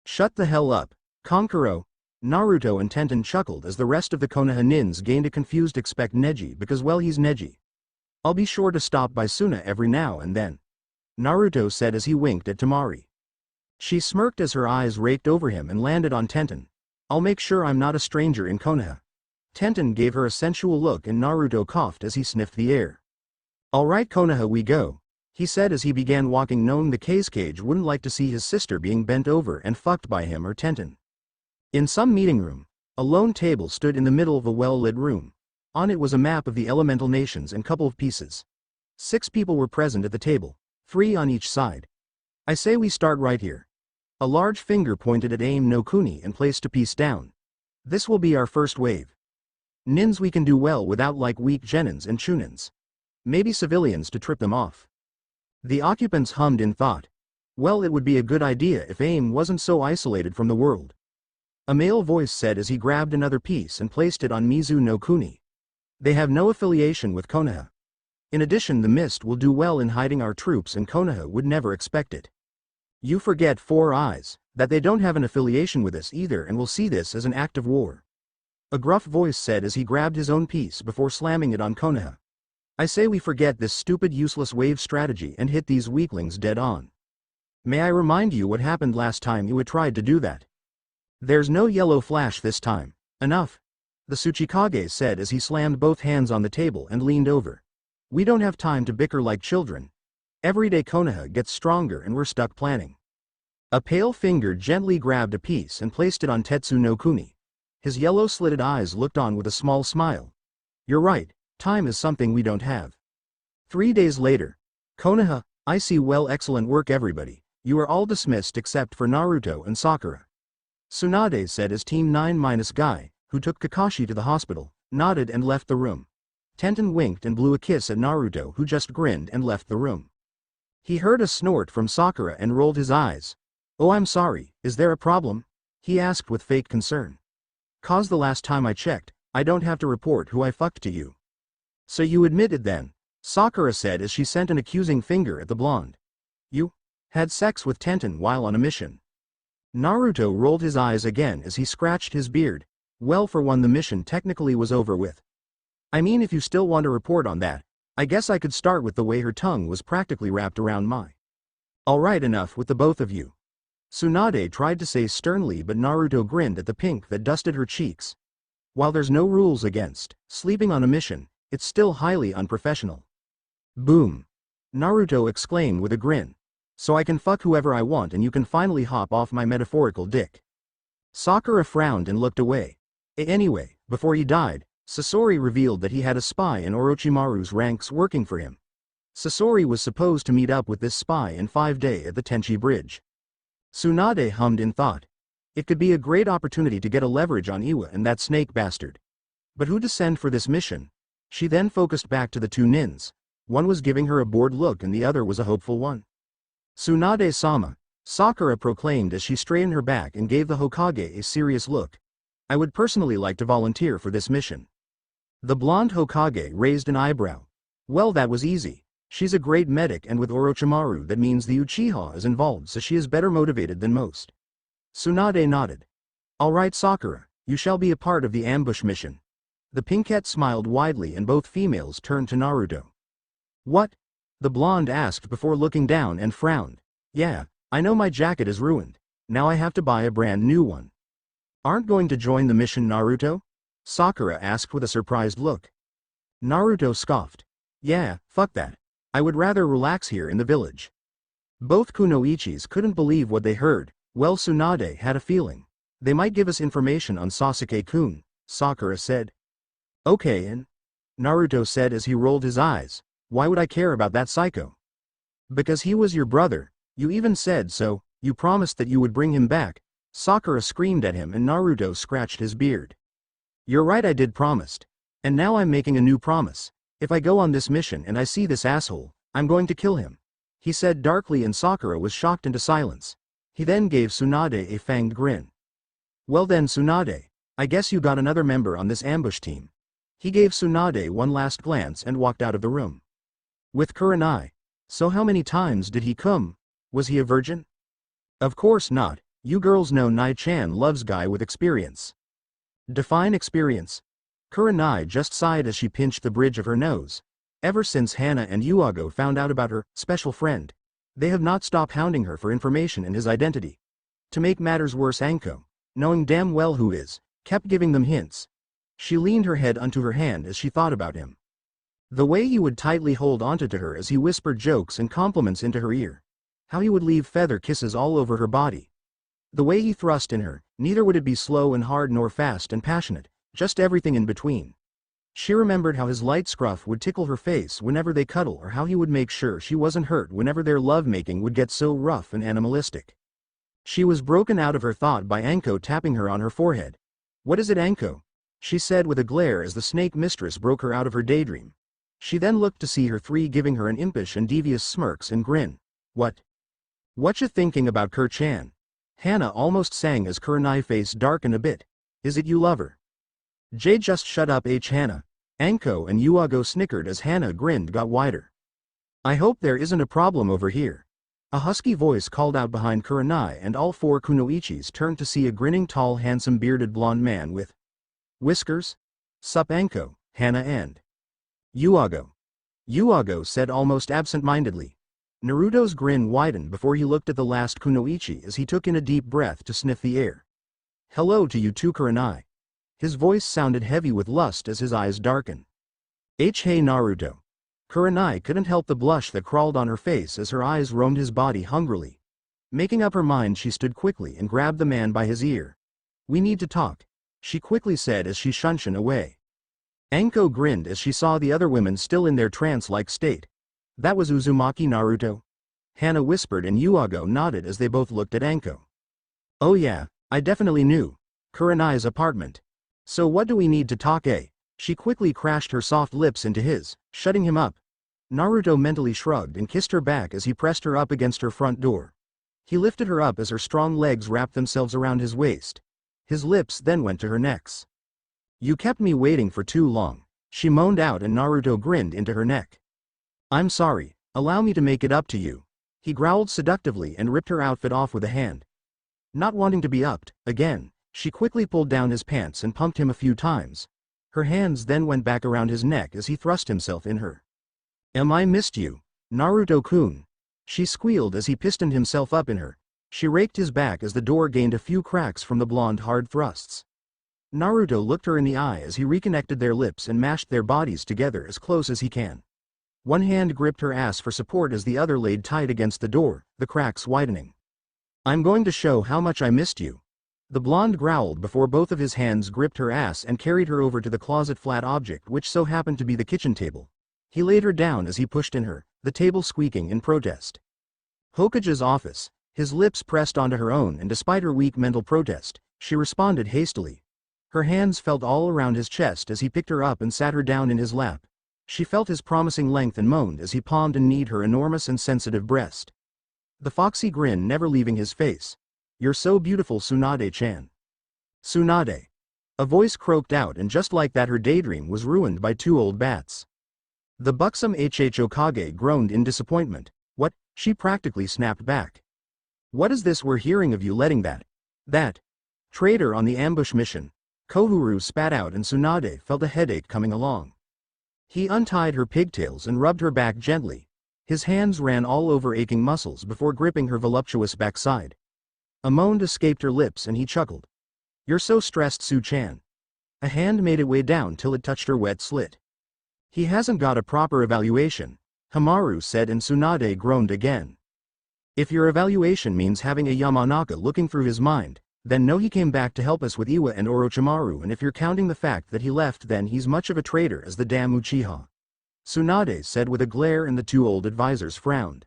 Shut the hell up, Kankuro. Naruto and Tenten chuckled as the rest of the Konoha nins gained a confused expect Neji because well he's Neji. I'll be sure to stop by Suna every now and then, Naruto said as he winked at Tamari. She smirked as her eyes raked over him and landed on Tenten. I'll make sure I'm not a stranger in Konoha. Tenten gave her a sensual look and Naruto coughed as he sniffed the air. Alright, Konoha we go, he said as he began walking, knowing the cage wouldn't like to see his sister being bent over and fucked by him or Tenten. In some meeting room, a lone table stood in the middle of a well-lit room. On it was a map of the elemental nations and couple of pieces. 6 people were present at the table, 3 on each side. I say we start right here. A large finger pointed at Aim no Kuni and placed a piece down. This will be our first wave. Nins we can do well without like weak genins and chunins. Maybe civilians to trip them off. The occupants hummed in thought. Well, it would be a good idea if Aim wasn't so isolated from the world. A male voice said as he grabbed another piece and placed it on Mizu no Kuni. They have no affiliation with Konoha. In addition, the mist will do well in hiding our troops and Konoha would never expect it. You forget, Four Eyes, that they don't have an affiliation with us either and will see this as an act of war. A gruff voice said as he grabbed his own piece before slamming it on Konoha. I say we forget this stupid useless wave strategy and hit these weaklings dead on. May I remind you what happened last time you had tried to do that? There's no yellow flash this time. Enough. The Tsuchikage said as he slammed both hands on the table and leaned over. We don't have time to bicker like children. Everyday Konoha gets stronger and we're stuck planning. A pale finger gently grabbed a piece and placed it on Tetsu no Kuni. His yellow slitted eyes looked on with a small smile. You're right, time is something we don't have. 3 days later. Konoha, I see well, excellent work everybody. You are all dismissed except for Naruto and Sakura. Tsunade said as Team 9- Guy, who took Kakashi to the hospital, nodded and left the room. Tenten winked and blew a kiss at Naruto, who just grinned and left the room. He heard a snort from Sakura and rolled his eyes. Oh, I'm sorry, is there a problem? He asked with fake concern. Cause the last time I checked, I don't have to report who I fucked to you. So you admit it then? Sakura said as she sent an accusing finger at the blonde. You had sex with Tenten while on a mission. Naruto rolled his eyes again as he scratched his beard. Well, for one, the mission technically was over with. I mean, if you still want to report on that, I guess I could start with the way her tongue was practically wrapped around my. Alright, enough with the both of you. Tsunade tried to say sternly, but Naruto grinned at the pink that dusted her cheeks. While there's no rules against sleeping on a mission, it's still highly unprofessional. Boom. Naruto exclaimed with a grin. So I can fuck whoever I want and you can finally hop off my metaphorical dick. Sakura frowned and looked away. Anyway, before he died, Sasori revealed that he had a spy in Orochimaru's ranks working for him. Sasori was supposed to meet up with this spy in 5 days at the Tenchi Bridge. Tsunade hummed in thought. It could be a great opportunity to get a leverage on Iwa and that snake bastard. But who to send for this mission? She then focused back to the 2 nins. One was giving her a bored look and the other was a hopeful one. Tsunade-sama, Sakura proclaimed as she straightened her back and gave the Hokage a serious look. I would personally like to volunteer for this mission. The blonde Hokage raised an eyebrow. Well, that was easy. She's a great medic and with Orochimaru that means the Uchiha is involved, so she is better motivated than most. Tsunade nodded. Alright Sakura, you shall be a part of the ambush mission. The pinkette smiled widely and both females turned to Naruto. What? The blonde asked before looking down and frowned. Yeah, I know my jacket is ruined. Now I have to buy a brand new one. Aren't going to join the mission, Naruto? Sakura asked with a surprised look. Naruto scoffed. Yeah, fuck that. I would rather relax here in the village. Both kunoichis couldn't believe what they heard. Well, Tsunade had a feeling. They might give us information on Sasuke-kun, Sakura said. Okay, and? Naruto said as he rolled his eyes. Why would I care about that psycho? Because he was your brother, you even said so, you promised that you would bring him back. Sakura screamed at him and Naruto scratched his beard. You're right, I did promised. And now I'm making a new promise. If I go on this mission and I see this asshole, I'm going to kill him. He said darkly and Sakura was shocked into silence. He then gave Tsunade a fanged grin. Well then Tsunade, I guess you got another member on this ambush team. He gave Tsunade one last glance and walked out of the room. With Kurenai. So how many times did he come? Was he a virgin? Of course not, you girls know Nai-chan loves guy with experience. Define experience. Kurenai just sighed as she pinched the bridge of her nose. Ever since Hana and Yuago found out about her special friend, they have not stopped hounding her for information and his identity. To make matters worse, Anko, knowing damn well who is, kept giving them hints. She leaned her head onto her hand as she thought about him. The way he would tightly hold onto to her as he whispered jokes and compliments into her ear. How he would leave feather kisses all over her body. The way he thrust in her, neither would it be slow and hard nor fast and passionate, just everything in between. She remembered how his light scruff would tickle her face whenever they cuddle, or how he would make sure she wasn't hurt whenever their lovemaking would get so rough and animalistic. She was broken out of her thought by Anko tapping her on her forehead. "What is it, Anko?" she said with a glare as the snake mistress broke her out of her daydream. She then looked to see her three giving her an impish and devious smirks and grin. What you thinking about, Kur-chan?" Hana almost sang as Kurenai face darkened a bit. "Is it you, lover?" "Jay, just shut up, Hana." Anko and Yuago snickered as Hana grinned got wider. "I hope there isn't a problem over here." A husky voice called out behind Kurenai, and all four kunoichis turned to see a grinning tall handsome bearded blonde man with whiskers. "Sup, Anko, Hana and Yuago." Yuago said almost absent-mindedly. Naruto's grin widened before he looked at the last kunoichi as he took in a deep breath to sniff the air. "Hello to you too, Kurenai." His voice sounded heavy with lust as his eyes darkened. Hey Naruto." Kurenai couldn't help the blush that crawled on her face as her eyes roamed his body hungrily. Making up her mind, she stood quickly and grabbed the man by his ear. "We need to talk," she quickly said as she shunshin away. Anko grinned as she saw the other women still in their trance-like state. "That was Uzumaki, Naruto?" Hana whispered, and Yuago nodded as they both looked at Anko. "Oh yeah, I definitely knew. Kurenai's apartment. So what do we need to talk, eh?" She quickly crashed her soft lips into his, shutting him up. Naruto mentally shrugged and kissed her back as he pressed her up against her front door. He lifted her up as her strong legs wrapped themselves around his waist. His lips then went to her necks. "You kept me waiting for too long," she moaned out, and Naruto grinned into her neck. "I'm sorry, allow me to make it up to you." He growled seductively and ripped her outfit off with a hand. Not wanting to be upped again, she quickly pulled down his pants and pumped him a few times. Her hands then went back around his neck as he thrust himself in her. "Am I missed you, Naruto-kun?" she squealed as he pistoned himself up in her. She raked his back as the door gained a few cracks from the blonde hard thrusts. Naruto looked her in the eye as he reconnected their lips and mashed their bodies together as close as he can. One hand gripped her ass for support as the other laid tight against the door, the cracks widening. "I'm going to show how much I missed you." The blonde growled before both of his hands gripped her ass and carried her over to the closet flat object, which so happened to be the kitchen table. He laid her down as he pushed in her, the table squeaking in protest. Hokage's office, his lips pressed onto her own, and despite her weak mental protest, she responded hastily. Her hands felt all around his chest as he picked her up and sat her down in his lap. She felt his promising length and moaned as he palmed and kneed her enormous and sensitive breast. The foxy grin never leaving his face. "You're so beautiful, Tsunade-chan." "Tsunade." A voice croaked out, and just like that her daydream was ruined by two old bats. The buxom Hokage groaned in disappointment. "What?" she practically snapped back. "What is this we're hearing of you letting that traitor on the ambush mission?" Kohuru spat out, and Tsunade felt a headache coming along. He untied her pigtails and rubbed her back gently. His hands ran all over aching muscles before gripping her voluptuous backside. A moan escaped her lips and he chuckled. "You're so stressed, Su-chan." A hand made its way down till it touched her wet slit. "He hasn't got a proper evaluation," Hamaru said, and Tsunade groaned again. "If your evaluation means having a Yamanaka looking through his mind, then no, he came back to help us with Iwa and Orochimaru, and if you're counting the fact that he left, then he's much of a traitor as the damn Uchiha," Tsunade said with a glare, and the two old advisors frowned.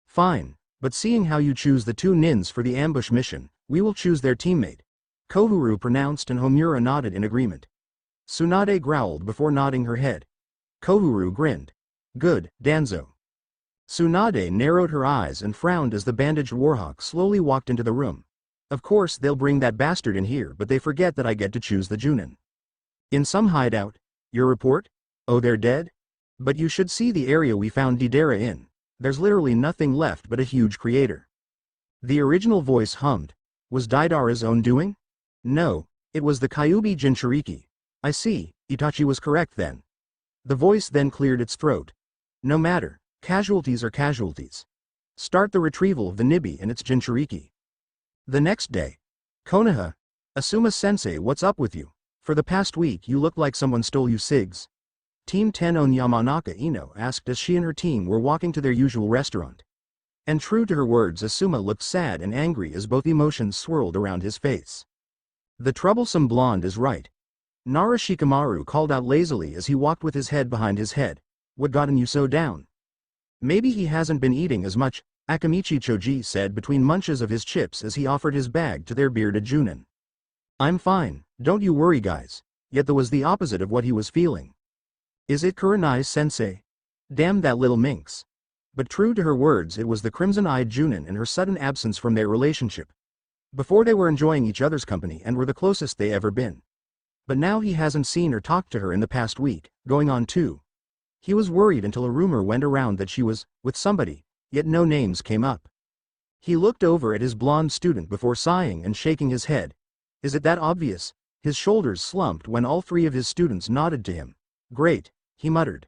"Fine. But seeing how you choose the two nins for the ambush mission, we will choose their teammate," Kohuru pronounced, and Homura nodded in agreement. Tsunade growled before nodding her head. Kohuru grinned. "Good, Danzo." Tsunade narrowed her eyes and frowned as the bandaged warhawk slowly walked into the room. "Of course they'll bring that bastard in here, but they forget that I get to choose the Junin. In some hideout. Your report? Oh, they're dead? But you should see the area we found Deidara in. There's literally nothing left but a huge crater." The original voice hummed. Was Deidara's own doing? No, it was the Kyuubi Jinchuriki. "I see, Itachi was correct then." The voice then cleared its throat. "No matter, casualties are casualties. Start the retrieval of the Nibi and its Jinchuriki." The next day. "Konoha. Asuma-sensei, what's up with you? For the past week you look like someone stole you cigs." Team 10 on Yamanaka Ino asked as she and her team were walking to their usual restaurant. And true to her words, Asuma looked sad and angry as both emotions swirled around his face. The troublesome blonde is right. Nara Shikamaru called out lazily as he walked with his head behind his head. What gotten you so down? Maybe he hasn't been eating as much, Akamichi Choji said between munches of his chips as he offered his bag to their bearded Junin. I'm fine, don't you worry guys. Yet that was the opposite of what he was feeling. Is it Kurenai-sensei? Damn that little minx. But true to her words, it was the crimson-eyed Junin and her sudden absence from their relationship. Before they were enjoying each other's company and were the closest they ever been. But now he hasn't seen or talked to her in the past week, going on 2. He was worried until a rumor went around that she was with somebody, yet no names came up. He looked over at his blonde student before sighing and shaking his head. Is it that obvious? His shoulders slumped when all 3 of his students nodded to him. Great, he muttered.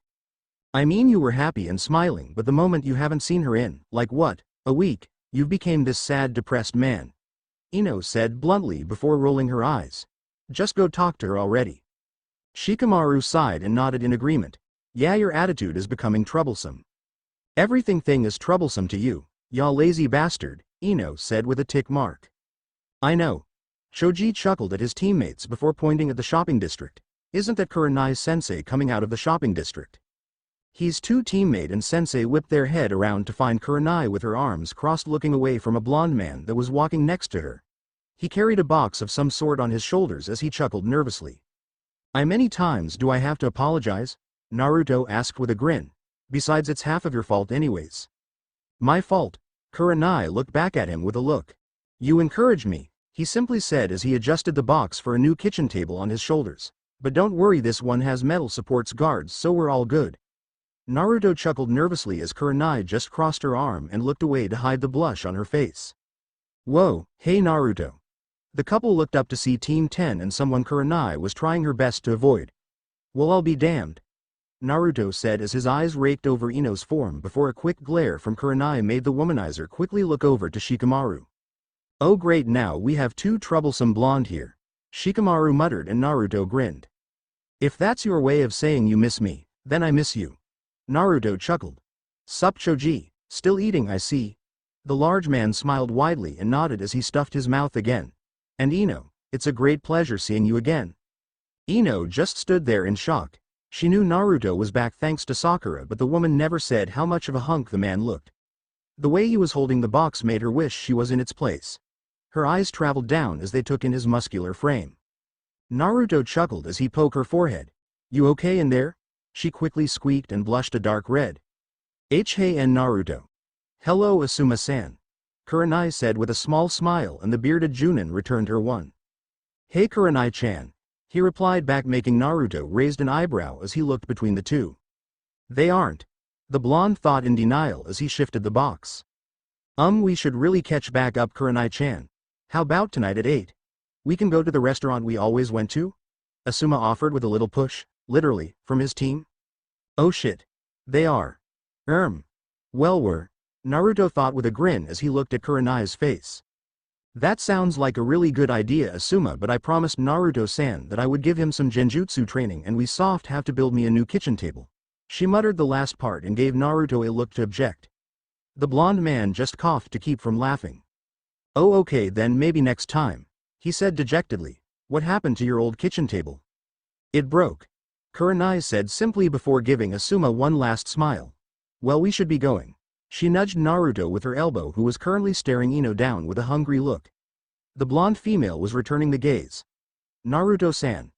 I mean you were happy and smiling, but the moment you haven't seen her in, like what, a week, you've became this sad depressed man. Ino said bluntly before rolling her eyes. Just go talk to her already. Shikamaru sighed and nodded in agreement. Yeah, your attitude is becoming troublesome. Everything is troublesome to you, ya lazy bastard, Ino said with a tick mark. I know. Choji chuckled at his teammates before pointing at the shopping district. Isn't that Kurenai-sensei coming out of the shopping district? His 2 teammate and sensei whipped their head around to find Kurenai with her arms crossed looking away from a blonde man that was walking next to her. He carried a box of some sort on his shoulders as he chuckled nervously. How many times do I have to apologize? Naruto asked with a grin. Besides, it's half of your fault anyways. My fault? Kurenai looked back at him with a look. You encouraged me, he simply said as he adjusted the box for a new kitchen table on his shoulders. But don't worry, this one has metal supports guards, so we're all good. Naruto chuckled nervously as Kurenai just crossed her arm and looked away to hide the blush on her face. Whoa, hey Naruto. The couple looked up to see Team 10 and someone Kurenai was trying her best to avoid. Well, I'll be damned, Naruto said as his eyes raked over Ino's form before a quick glare from Kurenai made the womanizer quickly look over to Shikamaru. Oh great, now we have 2 troublesome blonde here. Shikamaru muttered and Naruto grinned. If that's your way of saying you miss me, then I miss you. Naruto chuckled. Sup Choji, still eating I see. The large man smiled widely and nodded as he stuffed his mouth again. And Ino, it's a great pleasure seeing you again. Ino just stood there in shock. She knew Naruto was back thanks to Sakura, but the woman never said how much of a hunk the man looked. The way he was holding the box made her wish she was in its place. Her eyes traveled down as they took in his muscular frame. Naruto chuckled as he poked her forehead. You okay in there? She quickly squeaked and blushed a dark red. Hey and Naruto. Hello Asuma-san. Kurenai said with a small smile and the bearded Junin returned her one. Hey Kurenai-chan. He replied back, making Naruto raised an eyebrow as he looked between the 2. They aren't. The blonde thought in denial as he shifted the box. We should really catch back up Kurenai-chan. How about tonight at 8? We can go to the restaurant we always went to? Asuma offered with a little push, literally, from his team. Oh shit. They are. Well Naruto thought with a grin as he looked at Kurenai's face. That sounds like a really good idea Asuma, but I promised Naruto-san that I would give him some genjutsu training and we soft have to build me a new kitchen table. She muttered the last part and gave Naruto a look to object. The blonde man just coughed to keep from laughing. Oh okay then, maybe next time, he said dejectedly. What happened to your old kitchen table? It broke. Kurenai said simply before giving Asuma one last smile. Well, we should be going. She nudged Naruto with her elbow, who was currently staring Ino down with a hungry look. The blonde female was returning the gaze. Naruto-san.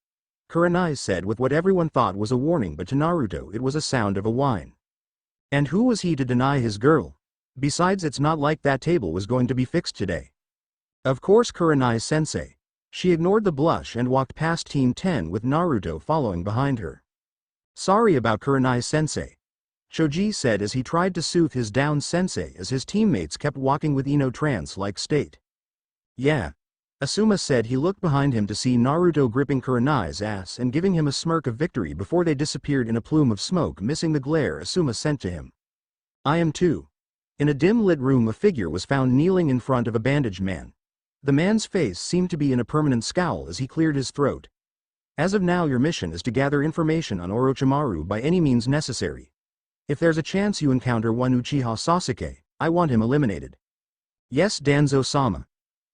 Kurenai said with what everyone thought was a warning, but to Naruto it was a sound of a whine. And who was he to deny his girl? Besides, it's not like that table was going to be fixed today. Of course Kurenai-sensei. She ignored the blush and walked past Team 10 with Naruto following behind her. Sorry about Kurenai-sensei, Choji said as he tried to soothe his down sensei as his teammates kept walking with Ino trance-like state. Yeah. Asuma said. He looked behind him to see Naruto gripping Kurenai's ass and giving him a smirk of victory before they disappeared in a plume of smoke, missing the glare Asuma sent to him. I am too. In a dim-lit room a figure was found kneeling in front of a bandaged man. The man's face seemed to be in a permanent scowl as he cleared his throat. As of now your mission is to gather information on Orochimaru by any means necessary. If there's a chance you encounter one Uchiha Sasuke, I want him eliminated. Yes, Danzo-sama.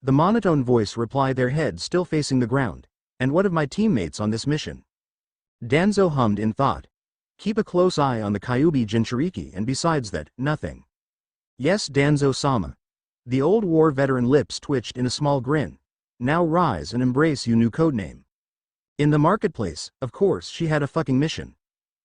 The monotone voice replied, their head still facing the ground. And what of my teammates on this mission? Danzo hummed in thought. Keep a close eye on the Kyuubi Jinchuriki, and besides that, nothing. Yes, Danzo-sama. The old war veteran lips twitched in a small grin. Now rise and embrace your new codename. In the marketplace, of course she had a fucking mission.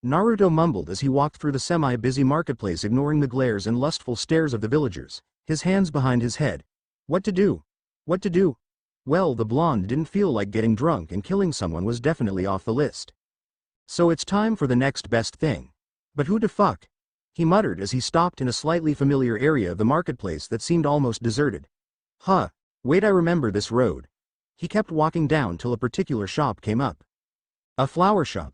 Naruto mumbled as he walked through the semi-busy marketplace, ignoring the glares and lustful stares of the villagers, his hands behind his head. What to do? What to do? Well, the blonde didn't feel like getting drunk, and killing someone was definitely off the list. So it's time for the next best thing. But who the fuck? He muttered as he stopped in a slightly familiar area of the marketplace that seemed almost deserted. Huh, wait, I remember this road. He kept walking down till a particular shop came up. A flower shop.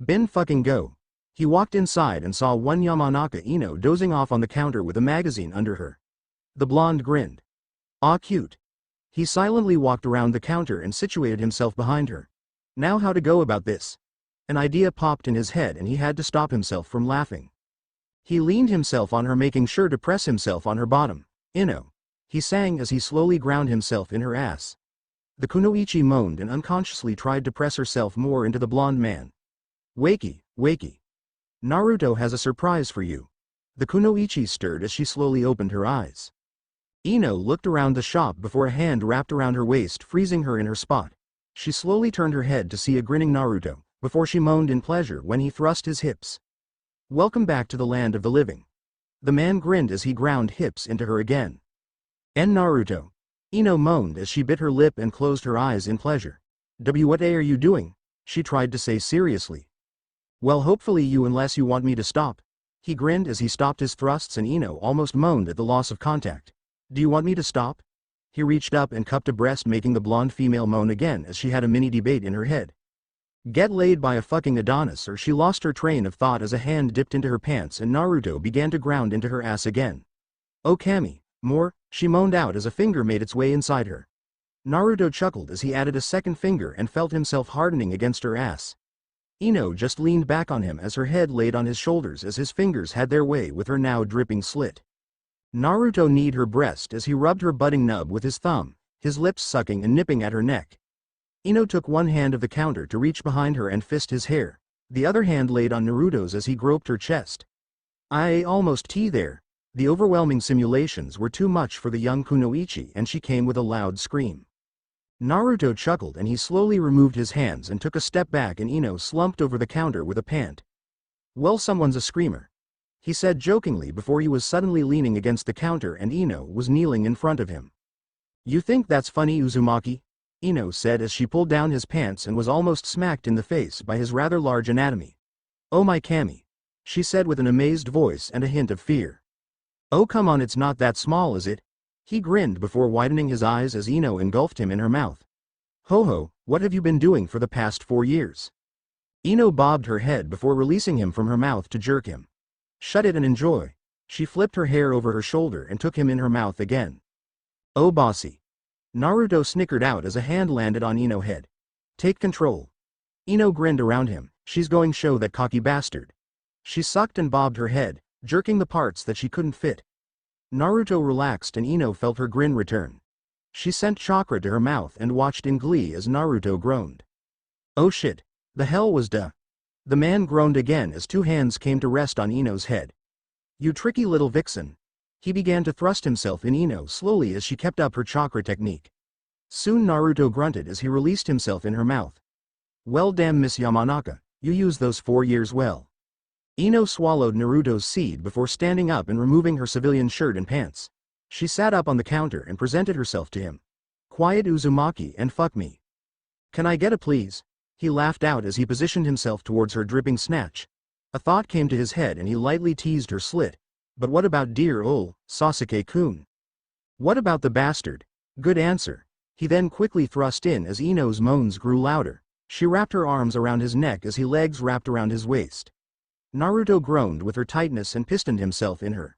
Bin fucking go. He walked inside and saw one Yamanaka Ino dozing off on the counter with a magazine under her. The blonde grinned. Aw, cute. He silently walked around the counter and situated himself behind her. Now how to go about this? An idea popped in his head and he had to stop himself from laughing. He leaned himself on her, making sure to press himself on her bottom. Ino. He sang as he slowly ground himself in her ass. The kunoichi moaned and unconsciously tried to press herself more into the blonde man. Wakey, wakey. Naruto has a surprise for you. The kunoichi stirred as she slowly opened her eyes. Ino looked around the shop before a hand wrapped around her waist, freezing her in her spot. She slowly turned her head to see a grinning Naruto, before she moaned in pleasure when he thrust his hips. Welcome back to the land of the living. The man grinned as he ground hips into her again. And Naruto. Ino moaned as she bit her lip and closed her eyes in pleasure. What are you doing? She tried to say seriously. Well, hopefully you, unless you want me to stop. He grinned as he stopped his thrusts, and Ino almost moaned at the loss of contact. Do you want me to stop? He reached up and cupped a breast, making the blonde female moan again as she had a mini debate in her head. Get laid by a fucking Adonis, or she lost her train of thought as a hand dipped into her pants and Naruto began to ground into her ass again. Oh Kami, more, she moaned out as a finger made its way inside her. Naruto chuckled as he added a second finger and felt himself hardening against her ass. Ino just leaned back on him as her head laid on his shoulders as his fingers had their way with her now dripping slit. Naruto kneed her breast as he rubbed her budding nub with his thumb, his lips sucking and nipping at her neck. Ino took one hand of the counter to reach behind her and fist his hair, the other hand laid on Naruto's as he groped her chest. I almost tea there. The overwhelming simulations were too much for the young kunoichi and she came with a loud scream. Naruto chuckled and he slowly removed his hands and took a step back, and Ino slumped over the counter with a pant. Well, someone's a screamer, he said jokingly before he was suddenly leaning against the counter and Ino was kneeling in front of him. You think that's funny, Uzumaki? Ino said as she pulled down his pants and was almost smacked in the face by his rather large anatomy. Oh my Kami, she said with an amazed voice and a hint of fear. Oh come on, it's not that small, is it? He grinned before widening his eyes as Ino engulfed him in her mouth. Ho ho, what have you been doing for the past 4 years? Ino bobbed her head before releasing him from her mouth to jerk him. Shut it and enjoy. She flipped her hair over her shoulder and took him in her mouth again. Oh bossy. Naruto snickered out as a hand landed on Ino's head. Take control. Ino grinned around him. She's going show that cocky bastard. She sucked and bobbed her head, jerking the parts that she couldn't fit. Naruto relaxed and Ino felt her grin return. She sent chakra to her mouth and watched in glee as Naruto groaned. Oh shit. The hell was duh. The man groaned again as 2 hands came to rest on Ino's head. You tricky little vixen. He began to thrust himself in Ino slowly as she kept up her chakra technique. Soon Naruto grunted as he released himself in her mouth. Well damn Miss Yamanaka, you used those 4 years well. Ino swallowed Naruto's seed before standing up and removing her civilian shirt and pants. She sat up on the counter and presented herself to him. Quiet Uzumaki and fuck me. Can I get a please? He laughed out as he positioned himself towards her dripping snatch. A thought came to his head and he lightly teased her slit. But what about dear ol' Sasuke-kun? What about the bastard? Good answer. He then quickly thrust in as Ino's moans grew louder. She wrapped her arms around his neck as his legs wrapped around his waist. Naruto groaned with her tightness and pistoned himself in her.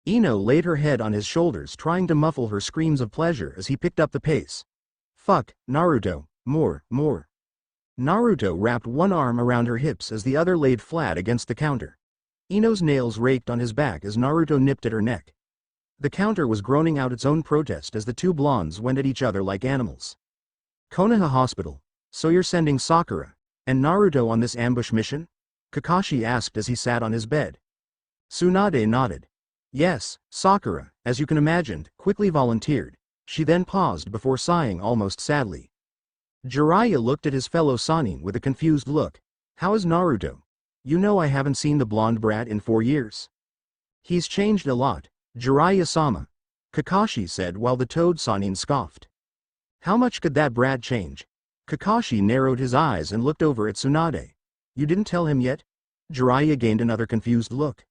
Ino laid her head on his shoulders, trying to muffle her screams of pleasure as he picked up the pace. Fuck, Naruto, more. Naruto wrapped one arm around her hips as the other laid flat against the counter. Ino's nails raked on his back as Naruto nipped at her neck. The counter was groaning out its own protest as the two blondes went at each other like animals. Konoha Hospital. So you're sending Sakura and Naruto on this ambush mission? Kakashi asked as he sat on his bed. Tsunade nodded. Yes, Sakura, as you can imagine, quickly volunteered. She then paused before sighing almost sadly. Jiraiya looked at his fellow Sannin with a confused look. How is Naruto? You know I haven't seen the blonde brat in 4 years. He's changed a lot, Jiraiya-sama, Kakashi said while the Toad Sannin scoffed. How much could that brat change? Kakashi narrowed his eyes and looked over at Tsunade. You didn't tell him yet? Jiraiya gained another confused look.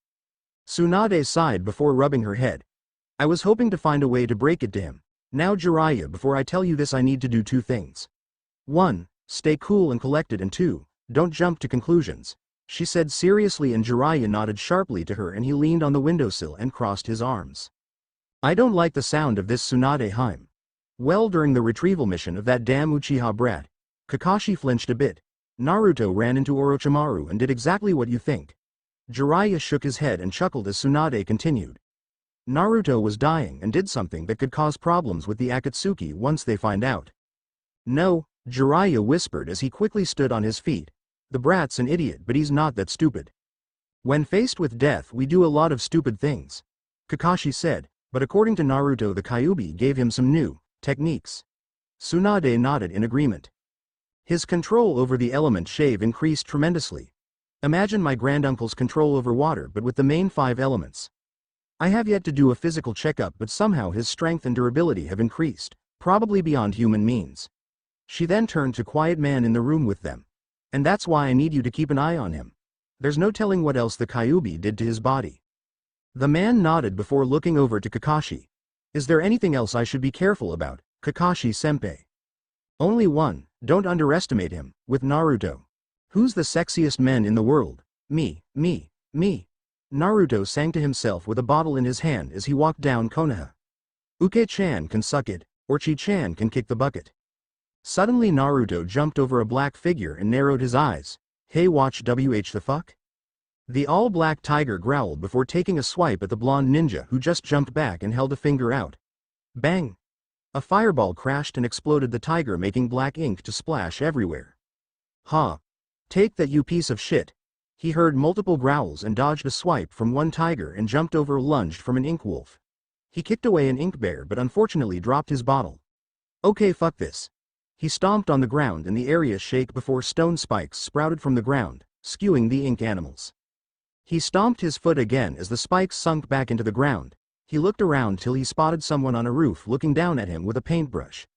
Tsunade sighed before rubbing her head. I was hoping to find a way to break it to him. Now Jiraiya, before I tell you this I need to do 2 things. 1. Stay cool and collected, and 2. Don't jump to conclusions, she said seriously, and Jiraiya nodded sharply to her and he leaned on the windowsill and crossed his arms. I don't like the sound of this, Tsunade Harem. Well, during the retrieval mission of that damn Uchiha brat, Kakashi flinched a bit. Naruto ran into Orochimaru and did exactly what you think. Jiraiya shook his head and chuckled as Tsunade continued. Naruto was dying and did something that could cause problems with the Akatsuki once they find out. No, Jiraiya whispered as he quickly stood on his feet. The brat's an idiot, but he's not that stupid. When faced with death we do a lot of stupid things, Kakashi said, but according to Naruto the Kyuubi gave him some new techniques. Tsunade nodded in agreement. His control over the element shave increased tremendously. Imagine my granduncle's control over water but with the main 5 elements. I have yet to do a physical checkup, but somehow his strength and durability have increased, probably beyond human means. She then turned to Quiet Man in the room with them. And that's why I need you to keep an eye on him. There's no telling what else the Kyuubi did to his body. The man nodded before looking over to Kakashi. Is there anything else I should be careful about, Kakashi-senpai? Only one, don't underestimate him, with Naruto. Who's the sexiest man in the world? Me. Naruto sang to himself with a bottle in his hand as he walked down Konoha. Uke-chan can suck it, or Chi-chan can kick the bucket. Suddenly Naruto jumped over a black figure and narrowed his eyes. Hey, watch WH the fuck? The all-black tiger growled before taking a swipe at the blonde ninja, who just jumped back and held a finger out. Bang! A fireball crashed and exploded the tiger, making black ink to splash everywhere. Ha! Take that, you piece of shit! He heard multiple growls and dodged a swipe from one tiger and jumped over a lunged from an ink wolf. He kicked away an ink bear but unfortunately dropped his bottle. Okay, fuck this. He stomped on the ground and the area shook before stone spikes sprouted from the ground, skewing the ink animals. He stomped his foot again as the spikes sunk back into the ground. He looked around till he spotted someone on a roof looking down at him with a paintbrush.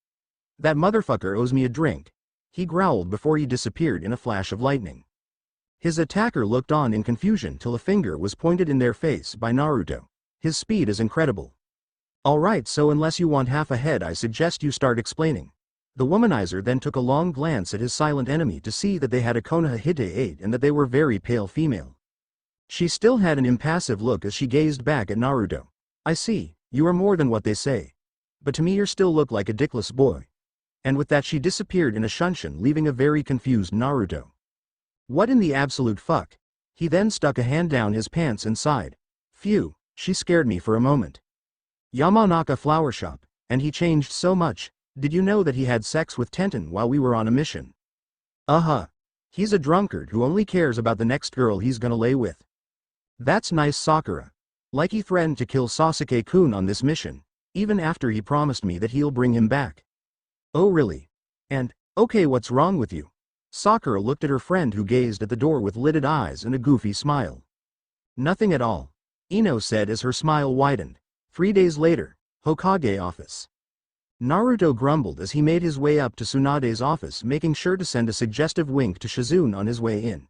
That motherfucker owes me a drink, he growled before he disappeared in a flash of lightning. His attacker looked on in confusion till a finger was pointed in their face by Naruto. His speed is incredible. Alright, so unless you want half a head I suggest you start explaining. The womanizer then took a long glance at his silent enemy to see that they had a Konoha Hite aide and that they were very pale female. She still had an impassive look as she gazed back at Naruto. I see, you are more than what they say. But to me you still look like a dickless boy. And with that she disappeared in a shunshin, leaving a very confused Naruto. What in the absolute fuck? He then stuck a hand down his pants and sighed. Phew, she scared me for a moment. Yamanaka flower shop, and he changed so much. Did you know that he had sex with Tenten while we were on a mission? He's a drunkard who only cares about the next girl he's gonna lay with. That's nice, Sakura. Like he threatened to kill Sasuke-kun on this mission, even after he promised me that he'll bring him back. Oh really? And, okay, what's wrong with you? Sakura looked at her friend, who gazed at the door with lidded eyes and a goofy smile. Nothing at all, Ino said as her smile widened. 3 days later, Hokage office. Naruto grumbled as he made his way up to Tsunade's office, making sure to send a suggestive wink to Shizune on his way in.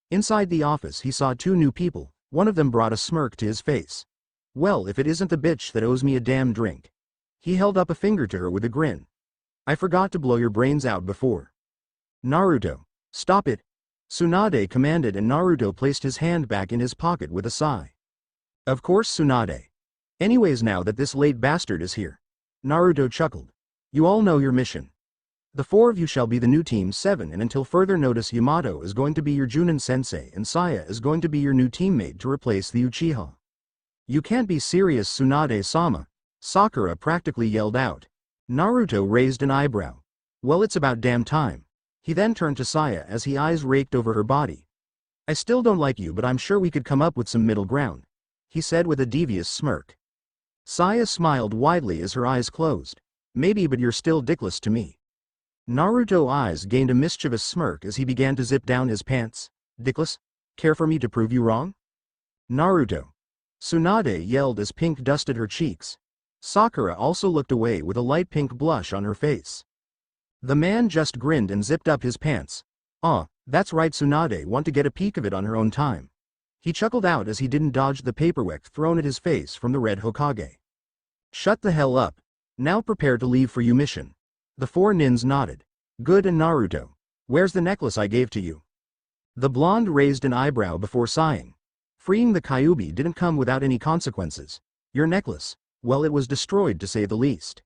Inside the office he saw 2 new people, one of them brought a smirk to his face. Well, if it isn't the bitch that owes me a damn drink. He held up a finger to her with a grin. I forgot to blow your brains out before. Naruto, stop it, Tsunade commanded, and Naruto placed his hand back in his pocket with a sigh. Of course, Tsunade. Anyways, now that this late bastard is here. Naruto chuckled. You all know your mission. The four of you shall be the new Team 7, and until further notice Yamato is going to be your Junin sensei and Saya is going to be your new teammate to replace the Uchiha. You can't be serious, Tsunade-sama, Sakura practically yelled out. Naruto raised an eyebrow. Well, it's about damn time. He then turned to Saya as his eyes raked over her body. I still don't like you, but I'm sure we could come up with some middle ground, he said with a devious smirk. Saya smiled widely as her eyes closed. Maybe, but you're still dickless to me. Naruto's eyes gained a mischievous smirk as he began to zip down his pants. Dickless? Care for me to prove you wrong? Naruto. Tsunade yelled as pink dusted her cheeks. Sakura also looked away with a light pink blush on her face. The man just grinned and zipped up his pants. That's right, Tsunade want to get a peek of it on her own time. He chuckled out as he didn't dodge the paperweight thrown at his face from the Red Hokage. Shut the hell up. Now prepare to leave for your mission. The four nins nodded. Good. And Naruto, where's the necklace I gave to you? The blonde raised an eyebrow before sighing. Freeing the Kyuubi didn't come without any consequences. Your necklace, well, it was destroyed to say the least.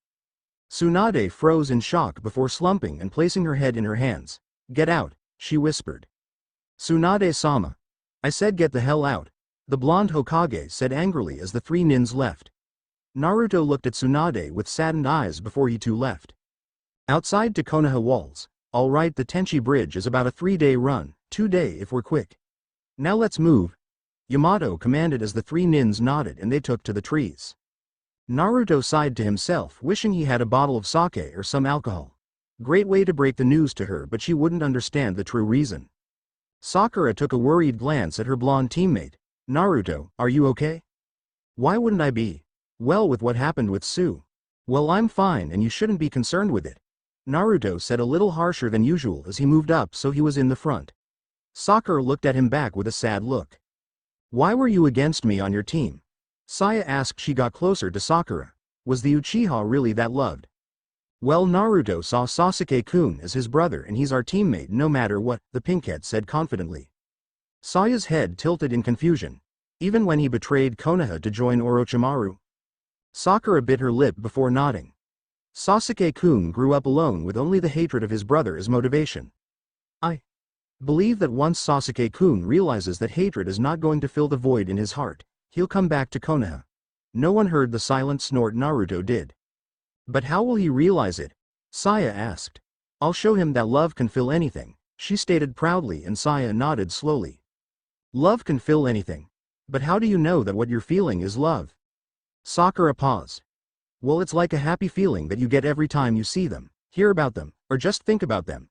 Tsunade froze in shock before slumping and placing her head in her hands. Get out, she whispered. Tsunade-sama. I said get the hell out, the blonde Hokage said angrily as the three nins left. Naruto looked at Tsunade with saddened eyes before he too left. Outside to Konoha walls. Alright, the Tenchi Bridge is about a 3-day run, 2-day if we're quick. Now let's move. Yamato commanded as the three nins nodded and they took to the trees. Naruto sighed to himself, wishing he had a bottle of sake or some alcohol. Great way to break the news to her, but she wouldn't understand the true reason. Sakura took a worried glance at her blonde teammate. Naruto, are you okay? Why wouldn't I be? Well, with what happened with Sue. Well, I'm fine and you shouldn't be concerned with it, Naruto said a little harsher than usual as he moved up so he was in the front. Sakura looked at him back with a sad look. Why were you against me on your team? Saya asked. She got closer to Sakura. Was the Uchiha really that loved? Well, Naruto saw Sasuke-kun as his brother and he's our teammate no matter what, the pinkhead said confidently. Saya's head tilted in confusion. Even when he betrayed Konoha to join Orochimaru? Sakura bit her lip before nodding. Sasuke-kun grew up alone with only the hatred of his brother as motivation. I believe that once Sasuke-kun realizes that hatred is not going to fill the void in his heart, he'll come back to Konoha. No one heard the silent snort Naruto did. But how will he realize it? Saya asked. I'll show him that love can fill anything, she stated proudly, and Saya nodded slowly. Love can fill anything. But how do you know that what you're feeling is love? Sakura paused. Well, it's like a happy feeling that you get every time you see them, hear about them, or just think about them.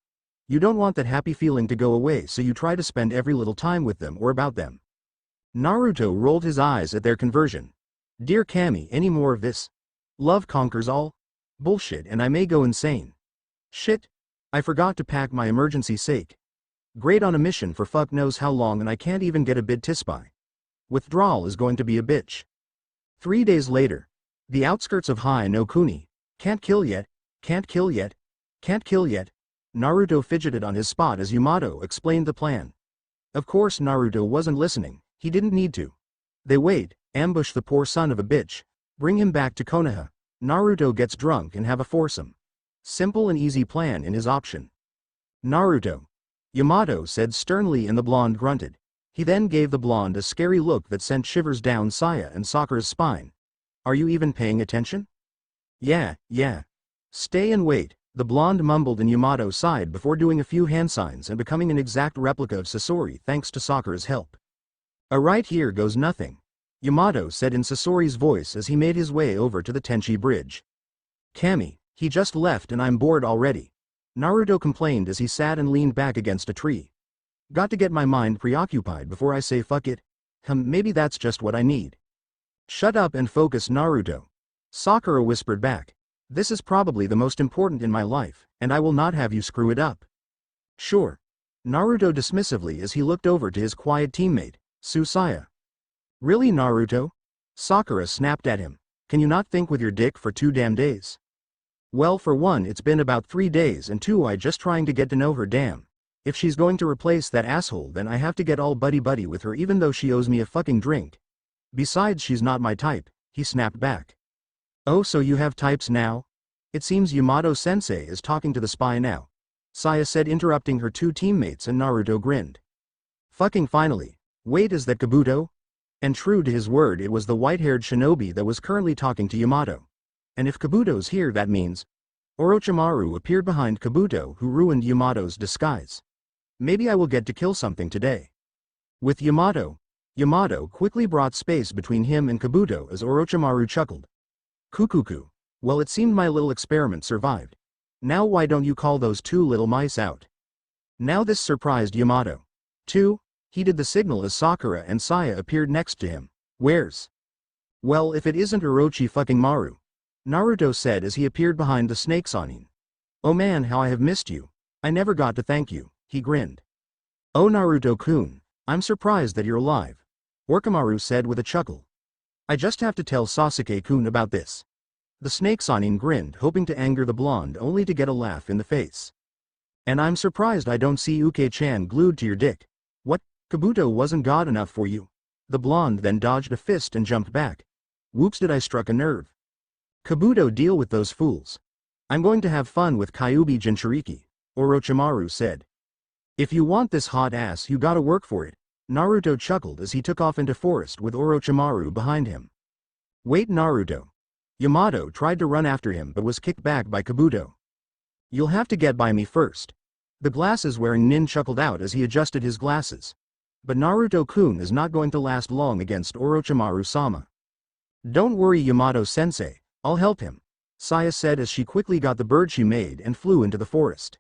You don't want that happy feeling to go away, so you try to spend every little time with them or about them. Naruto rolled his eyes at their conversion. Dear Kami, any more of this? Love conquers all? Bullshit, and I may go insane. Shit. I forgot to pack my emergency sake. Great, on a mission for fuck knows how long and I can't even get a bid to spy. Withdrawal is going to be a bitch. 3 days later. The outskirts of Hai no Kuni. Can't kill yet, can't kill yet, can't kill yet. Naruto fidgeted on his spot as Yamato explained the plan. Of course Naruto wasn't listening, he didn't need to. They wait, ambush the poor son of a bitch, bring him back to Konoha. Naruto gets drunk and have a foursome. Simple and easy plan in his option. Naruto. Yamato said sternly and the blonde grunted. He then gave the blonde a scary look that sent shivers down Saya and Sakura's spine. Are you even paying attention? Yeah. Stay and wait, the blonde mumbled, and Yamato sighed before doing a few hand signs and becoming an exact replica of Sasori thanks to Sakura's help. Right, here goes nothing, Yamato said in Sasori's voice as he made his way over to the Tenchi Bridge. Kami, he just left and I'm bored already, Naruto complained as he sat and leaned back against a tree. Got to get my mind preoccupied before I say fuck it. Maybe that's just what I need. Shut up and focus, Naruto, Sakura whispered back. This is probably the most important in my life, and I will not have you screw it up. Sure, Naruto dismissively as he looked over to his quiet teammate, Saya. Really, Naruto? Sakura snapped at him. Can you not think with your dick for 2 damn days? Well, for one, it's been about 3 days, and 2, I just trying to get to know her. Damn. If she's going to replace that asshole, then I have to get all buddy-buddy with her even though she owes me a fucking drink. Besides, she's not my type, he snapped back. Oh, so you have types now? It seems Yamato-sensei is talking to the spy now, Saya said, interrupting her two teammates, and Naruto grinned. Fucking finally. Wait, is that Kabuto? And true to his word, it was the white-haired shinobi that was currently talking to Yamato. And if Kabuto's here, that means Orochimaru appeared behind Kabuto, who ruined Yamato's disguise. Maybe I will get to kill something today. With Yamato quickly brought space between him and Kabuto as Orochimaru chuckled. Kukuku. Well, it seemed my little experiment survived. Now why don't you call those two little mice out? Now this surprised Yamato. Too, he did the signal as Sakura and Saya appeared next to him. Where's? Well, if it isn't Orochi fucking Maru, Naruto said as he appeared behind the snake Sanin. Oh man, how I have missed you. I never got to thank you, he grinned. Oh Naruto-kun, I'm surprised that you're alive, Orochimaru said with a chuckle. I just have to tell Sasuke-kun about this. The snake Sanin grinned, hoping to anger the blonde only to get a laugh in the face. And I'm surprised I don't see Uke-chan glued to your dick. What, Kabuto wasn't god enough for you? The blonde then dodged a fist and jumped back. Whoops, did I struck a nerve. Kabuto, deal with those fools. I'm going to have fun with Kyuubi Jinchuriki, Orochimaru said. If you want this hot ass, you gotta work for it, Naruto chuckled as he took off into forest with Orochimaru behind him. Wait, Naruto. Yamato tried to run after him but was kicked back by Kabuto. You'll have to get by me first. The glasses-wearing nin chuckled out as he adjusted his glasses. But Naruto-kun is not going to last long against Orochimaru-sama. Don't worry, Yamato-sensei, I'll help him, Saya said as she quickly got the bird she made and flew into the forest.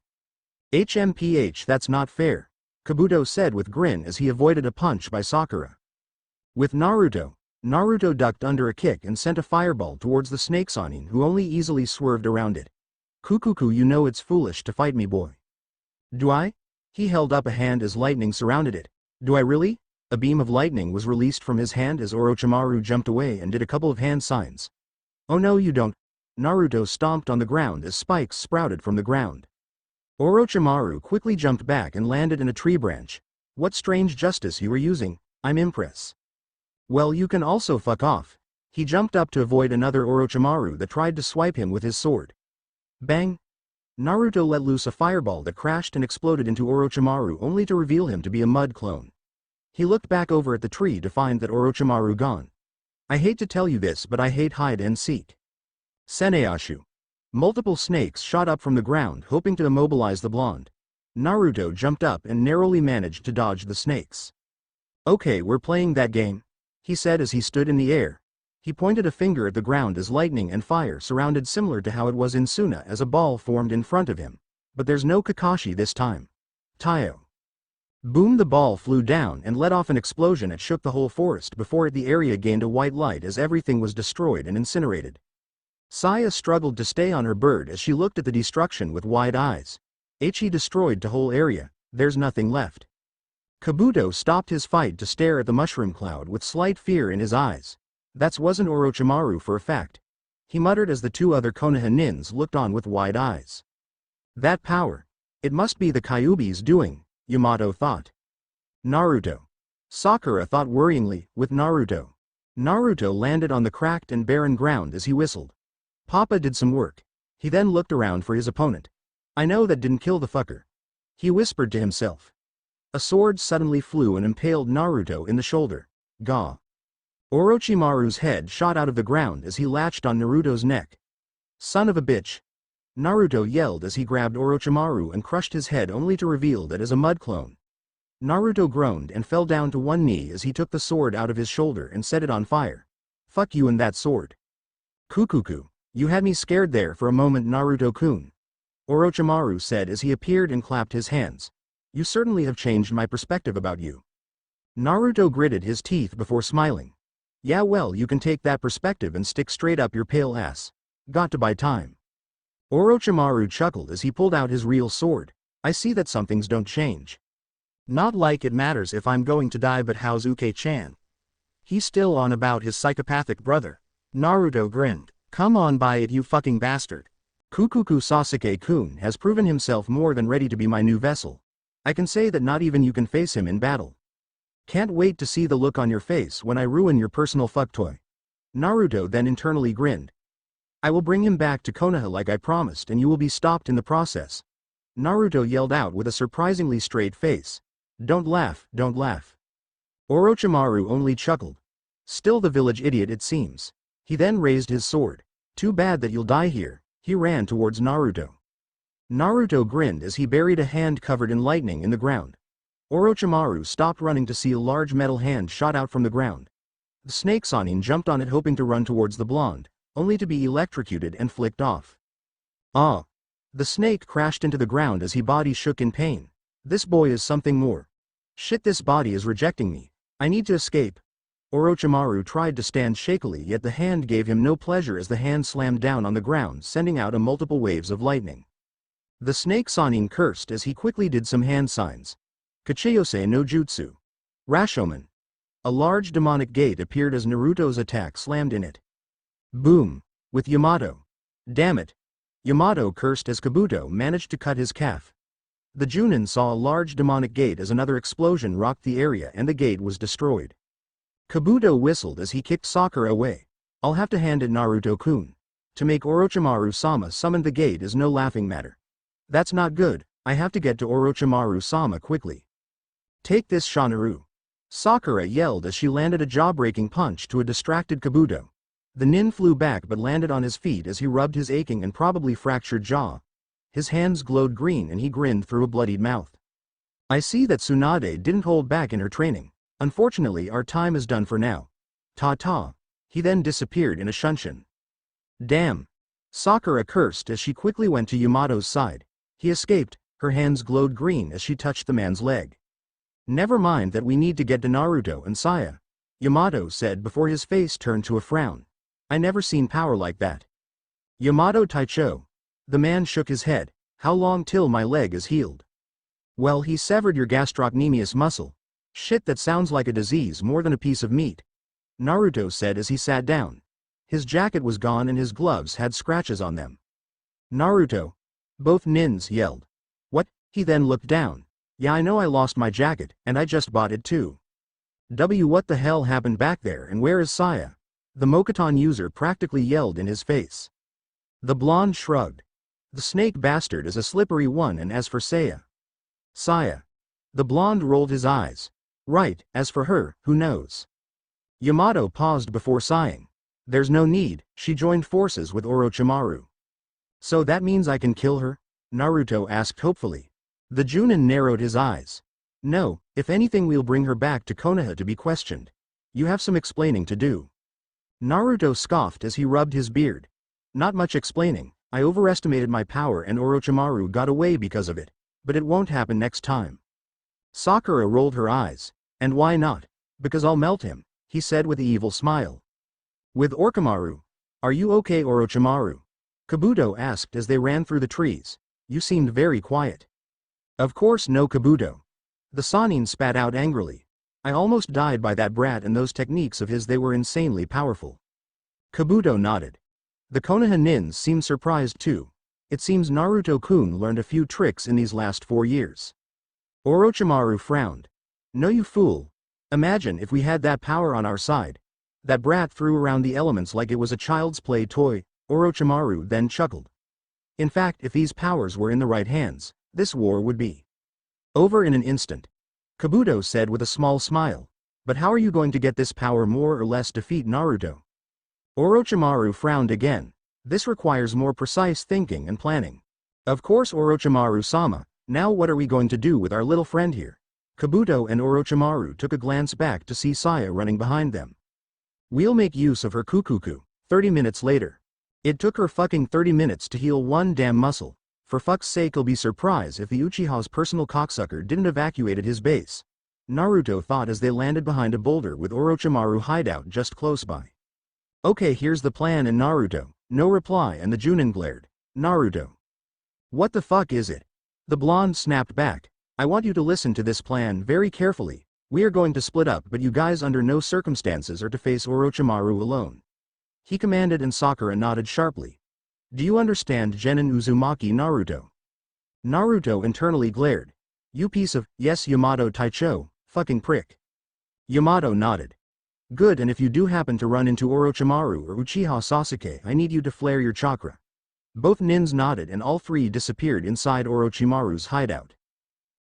HMPH, that's not fair, Kabuto said with grin as he avoided a punch by Sakura. With Naruto ducked under a kick and sent a fireball towards the snake Sanin, who only easily swerved around it. Kukuku, you know it's foolish to fight me, boy. Do I? He held up a hand as lightning surrounded it. Do I really? A beam of lightning was released from his hand as Orochimaru jumped away and did a couple of hand signs. Oh no you don't. Naruto stomped on the ground as spikes sprouted from the ground. Orochimaru quickly jumped back and landed in a tree branch. What strange justice you were using, I'm impressed. Well, you can also fuck off. He jumped up to avoid another Orochimaru that tried to swipe him with his sword. Bang! Naruto let loose a fireball that crashed and exploded into Orochimaru only to reveal him to be a mud clone. He looked back over at the tree to find that Orochimaru gone. I hate to tell you this, but I hate hide and seek. Seneashu. Multiple snakes shot up from the ground hoping to immobilize the blonde. Naruto jumped up and narrowly managed to dodge the snakes. Okay, we're playing that game, he said as he stood in the air. He pointed a finger at the ground as lightning and fire surrounded, similar to how it was in Suna, as a ball formed in front of him. But there's no Kakashi this time. Taio. Boom! The ball flew down and let off an explosion that shook the whole forest before the area gained a white light as everything was destroyed and incinerated. Saya struggled to stay on her bird as she looked at the destruction with wide eyes. He destroyed the whole area, there's nothing left. Kabuto stopped his fight to stare at the mushroom cloud with slight fear in his eyes. That wasn't Orochimaru for a fact. He muttered as the two other Konoha nins looked on with wide eyes. That power. It must be the Kyuubi's doing, Yamato thought. Naruto. Sakura thought worryingly, with Naruto. Naruto landed on the cracked and barren ground as he whistled. Papa did some work. He then looked around for his opponent. I know that didn't kill the fucker, he whispered to himself. A sword suddenly flew and impaled Naruto in the shoulder. Gah. Orochimaru's head shot out of the ground as he latched on Naruto's neck. Son of a bitch. Naruto yelled as he grabbed Orochimaru and crushed his head only to reveal that as a mud clone. Naruto groaned and fell down to one knee as he took the sword out of his shoulder and set it on fire. Fuck you and that sword. Kukuku, you had me scared there for a moment, Naruto-kun, Orochimaru said as he appeared and clapped his hands. You certainly have changed my perspective about you. Naruto gritted his teeth before smiling. Yeah, well, you can take that perspective and stick straight up your pale ass. Got to buy time. Orochimaru chuckled as he pulled out his real sword. I see that some things don't change. Not like it matters if I'm going to die, but how's Uke-chan? He's still on about his psychopathic brother. Naruto grinned. Come on, buy it, you fucking bastard. Kukuku, Sasuke-kun has proven himself more than ready to be my new vessel. I can say that not even you can face him in battle. Can't wait to see the look on your face when I ruin your personal fuck toy. Naruto then internally grinned. I will bring him back to Konoha like I promised and you will be stopped in the process. Naruto yelled out with a surprisingly straight face. Don't laugh, don't laugh. Orochimaru only chuckled. Still the village idiot it seems. He then raised his sword. Too bad that you'll die here. He ran towards Naruto. Naruto grinned as he buried a hand covered in lightning in the ground. Orochimaru stopped running to see a large metal hand shot out from the ground. The snake Sannin jumped on it hoping to run towards the blonde, only to be electrocuted and flicked off. Ah! The snake crashed into the ground as his body shook in pain. This boy is something more. Shit, this body is rejecting me. I need to escape. Orochimaru tried to stand shakily, yet the hand gave him no pleasure as the hand slammed down on the ground, sending out multiple waves of lightning. The snake Sannin cursed as he quickly did some hand signs. Kachiyose no Jutsu. Rashomon. A large demonic gate appeared as Naruto's attack slammed in it. Boom! With Yamato. Damn it! Yamato cursed as Kabuto managed to cut his calf. The Junin saw a large demonic gate as another explosion rocked the area and the gate was destroyed. Kabuto whistled as he kicked Sakura away. I'll have to hand it Naruto-kun. To make Orochimaru-sama summon the gate is no laughing matter. That's not good, I have to get to Orochimaru-sama quickly. Take this Shanaru. Sakura yelled as she landed a jaw-breaking punch to a distracted Kabuto. The nin flew back but landed on his feet as he rubbed his aching and probably fractured jaw. His hands glowed green and he grinned through a bloodied mouth. I see that Tsunade didn't hold back in her training. Unfortunately, our time is done for now. Ta-ta. He then disappeared in a shunshin. Damn. Sakura cursed as she quickly went to Yamato's side. He escaped, her hands glowed green as she touched the man's leg. Never mind that, we need to get to Naruto and Saya, Yamato said before his face turned to a frown. I never seen power like that. Yamato Taicho. The man shook his head. How long till my leg is healed? Well, he severed your gastrocnemius muscle. Shit, that sounds like a disease more than a piece of meat. Naruto said as he sat down. His jacket was gone and his gloves had scratches on them. Naruto. Both nins yelled. What? He then looked down. Yeah, I know I lost my jacket, and I just bought it too. What the hell happened back there and where is Saya? The Mokuton user practically yelled in his face. The blonde shrugged. The snake bastard is a slippery one, and as for Saya. The blonde rolled his eyes. Right, as for her, who knows? Yamato paused before sighing. There's no need, she joined forces with Orochimaru. So that means I can kill her? Naruto asked hopefully. The Junin narrowed his eyes. No, if anything we'll bring her back to Konoha to be questioned. You have some explaining to do. Naruto scoffed as he rubbed his beard. Not much explaining, I overestimated my power and Orochimaru got away because of it, but it won't happen next time. Sakura rolled her eyes. And why not? Because I'll melt him, he said with an evil smile. With Orochimaru. Are you okay, Orochimaru? Kabuto asked as they ran through the trees. You seemed very quiet. Of course no, Kabuto. The Sannin spat out angrily. I almost died by that brat and those techniques of his, they were insanely powerful. Kabuto nodded. The Konoha nins seemed surprised too. It seems Naruto-kun learned a few tricks in these last 4 years. Orochimaru frowned. No, you fool. Imagine if we had that power on our side. That brat threw around the elements like it was a child's play toy, Orochimaru then chuckled. In fact, if these powers were in the right hands, this war would be over in an instant. Kabuto said with a small smile. But how are you going to get this power more or less defeat Naruto? Orochimaru frowned again. This requires more precise thinking and planning. Of course, Orochimaru-sama, now what are we going to do with our little friend here? Kabuto and Orochimaru took a glance back to see Saya running behind them. We'll make use of her kukuku. 30 minutes later. It took her fucking 30 minutes to heal one damn muscle. For fuck's sake, I'll be surprised if the Uchiha's personal cocksucker didn't evacuated his base. Naruto thought as they landed behind a boulder with Orochimaru hideout just close by. Okay, here's the plan, and Naruto. No reply, and the Junin glared. Naruto. What the fuck is it? The blonde snapped back. I want you to listen to this plan very carefully. We are going to split up, but you guys under no circumstances are to face Orochimaru alone. He commanded, and Sakura nodded sharply. Do you understand, Genin Uzumaki Naruto? Naruto internally glared. You piece of, yes, Yamato Taicho, fucking prick. Yamato nodded. Good, and if you do happen to run into Orochimaru or Uchiha Sasuke, I need you to flare your chakra. Both nins nodded and all three disappeared inside Orochimaru's hideout.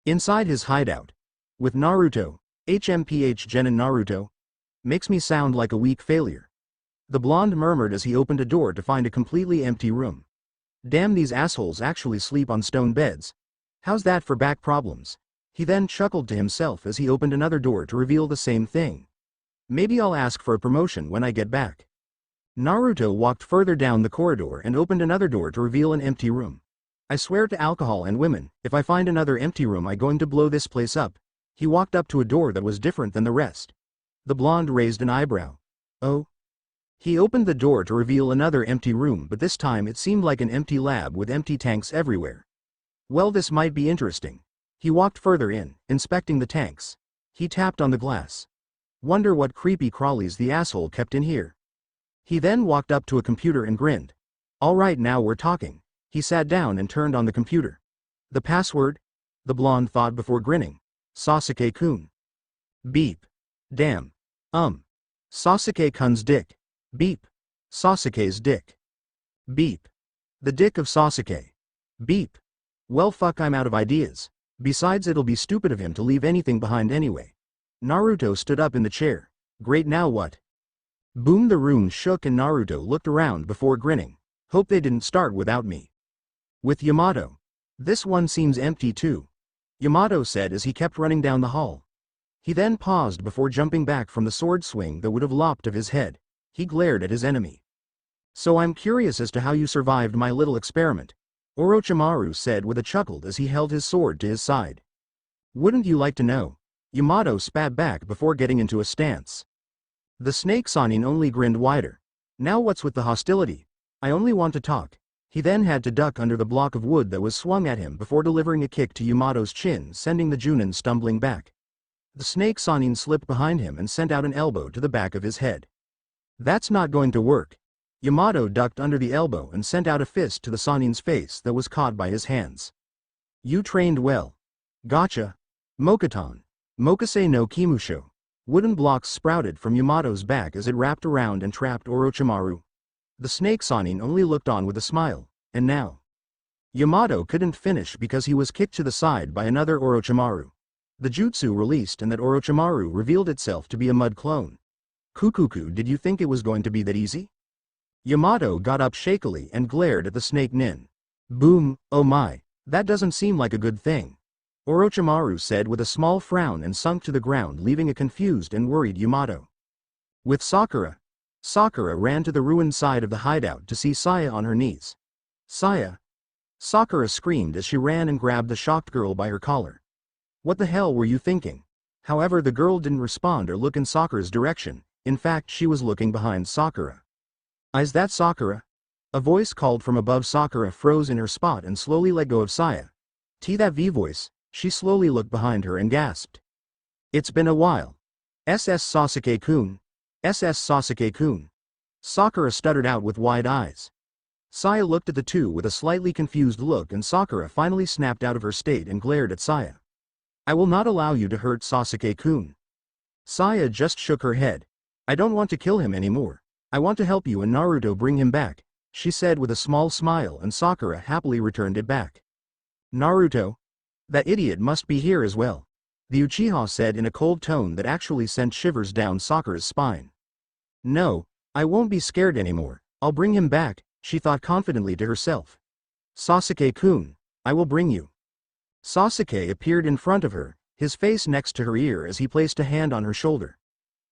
Inside his hideout. With Naruto, HMPH Genin Naruto. Makes me sound like a weak failure. The blonde murmured as he opened a door to find a completely empty room. Damn, these assholes actually sleep on stone beds. How's that for back problems? He then chuckled to himself as he opened another door to reveal the same thing. Maybe I'll ask for a promotion when I get back. Naruto walked further down the corridor and opened another door to reveal an empty room. I swear to alcohol and women, if I find another empty room I'm going to blow this place up. He walked up to a door that was different than the rest. The blonde raised an eyebrow. Oh? He opened the door to reveal another empty room, but this time it seemed like an empty lab with empty tanks everywhere. Well, this might be interesting. He walked further in, inspecting the tanks. He tapped on the glass. Wonder what creepy crawlies the asshole kept in here. He then walked up to a computer and grinned. Alright, now we're talking. He sat down and turned on the computer. The password? The blonde thought before grinning. Sasuke-kun. Beep. Damn. Sasuke-kun's dick. Beep. Sasuke's dick. Beep. The dick of Sasuke. Beep. Well, fuck, I'm out of ideas. Besides, it'll be stupid of him to leave anything behind anyway. Naruto stood up in the chair. Great, now what? Boom, the room shook and Naruto looked around before grinning. Hope they didn't start without me. With Yamato. This one seems empty too. Yamato said as he kept running down the hall. He then paused before jumping back from the sword swing that would have lopped of his head. He glared at his enemy. So I'm curious as to how you survived my little experiment. Orochimaru said with a chuckle as he held his sword to his side. Wouldn't you like to know? Yamato spat back before getting into a stance. The snake Sannin only grinned wider. Now what's with the hostility? I only want to talk. He then had to duck under the block of wood that was swung at him before delivering a kick to Yamato's chin, sending the Junin stumbling back. The snake Sannin slipped behind him and sent out an elbow to the back of his head. That's not going to work. Yamato ducked under the elbow and sent out a fist to the Sannin's face that was caught by his hands. You trained well. Gotcha. Mokuton. Mokase no Kimusho. Wooden blocks sprouted from Yamato's back as it wrapped around and trapped Orochimaru. The snake Sannin only looked on with a smile, and now. Yamato couldn't finish because he was kicked to the side by another Orochimaru. The jutsu released and that Orochimaru revealed itself to be a mud clone. Kukuku, did you think it was going to be that easy? Yamato got up shakily and glared at the snake nin. Boom, oh my, that doesn't seem like a good thing. Orochimaru said with a small frown and sunk to the ground, leaving a confused and worried Yamato. With Sakura ran to the ruined side of the hideout to see Saya on her knees. Saya! Sakura screamed as she ran and grabbed the shocked girl by her collar. What the hell were you thinking? However, the girl didn't respond or look in Sakura's direction. In fact, she was looking behind Sakura. Is that Sakura? A voice called from above. Sakura froze in her spot and slowly let go of Saya. That V voice. She slowly looked behind her and gasped. It's been a while. SS Sasuke-kun. SS Sasuke-kun. Sakura stuttered out with wide eyes. Saya looked at the two with a slightly confused look, and Sakura finally snapped out of her state and glared at Saya. I will not allow you to hurt Sasuke-kun. Saya just shook her head. I don't want to kill him anymore. I want to help you and Naruto bring him back, she said with a small smile, and Sakura happily returned it back. Naruto? That idiot must be here as well. The Uchiha said in a cold tone that actually sent shivers down Sakura's spine. No, I won't be scared anymore. I'll bring him back, she thought confidently to herself. Sasuke-kun, I will bring you. Sasuke appeared in front of her, his face next to her ear as he placed a hand on her shoulder.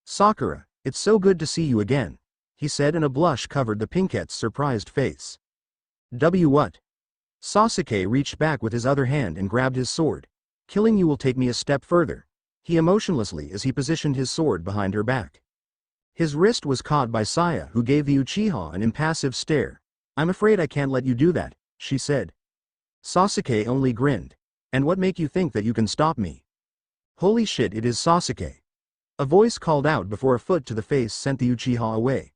Sakura, it's so good to see you again, he said, and a blush covered the pinkette's surprised face. What? Sasuke reached back with his other hand and grabbed his sword. Killing you will take me a step further, he emotionlessly as he positioned his sword behind her back. His wrist was caught by Saya, who gave the Uchiha an impassive stare. I'm afraid I can't let you do that, she said. Sasuke only grinned. And what make you think that you can stop me? Holy shit, it is Sasuke. A voice called out before a foot to the face sent the Uchiha away.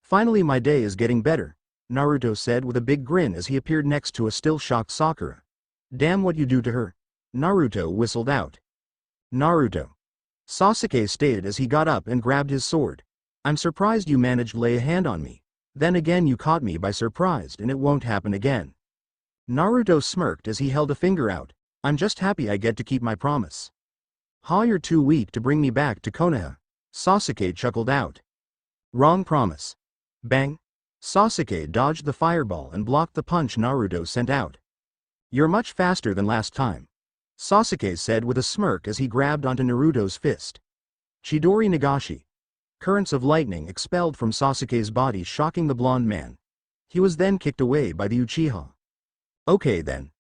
Finally, my day is getting better, Naruto said with a big grin as he appeared next to a still shocked Sakura. Damn what you do to her. Naruto whistled out. Naruto. Sasuke stated as he got up and grabbed his sword. I'm surprised you managed to lay a hand on me. Then again you caught me by surprise and it won't happen again. Naruto smirked as he held a finger out. I'm just happy I get to keep my promise. Ha, you're too weak to bring me back to Konoha. Sasuke chuckled out. Wrong promise. Bang. Sasuke dodged the fireball and blocked the punch Naruto sent out. You're much faster than last time, Sasuke said with a smirk as he grabbed onto Naruto's fist. Chidori Nagashi. Currents of lightning expelled from Sasuke's body, shocking the blonde man. He was then kicked away by the Uchiha. Okay then,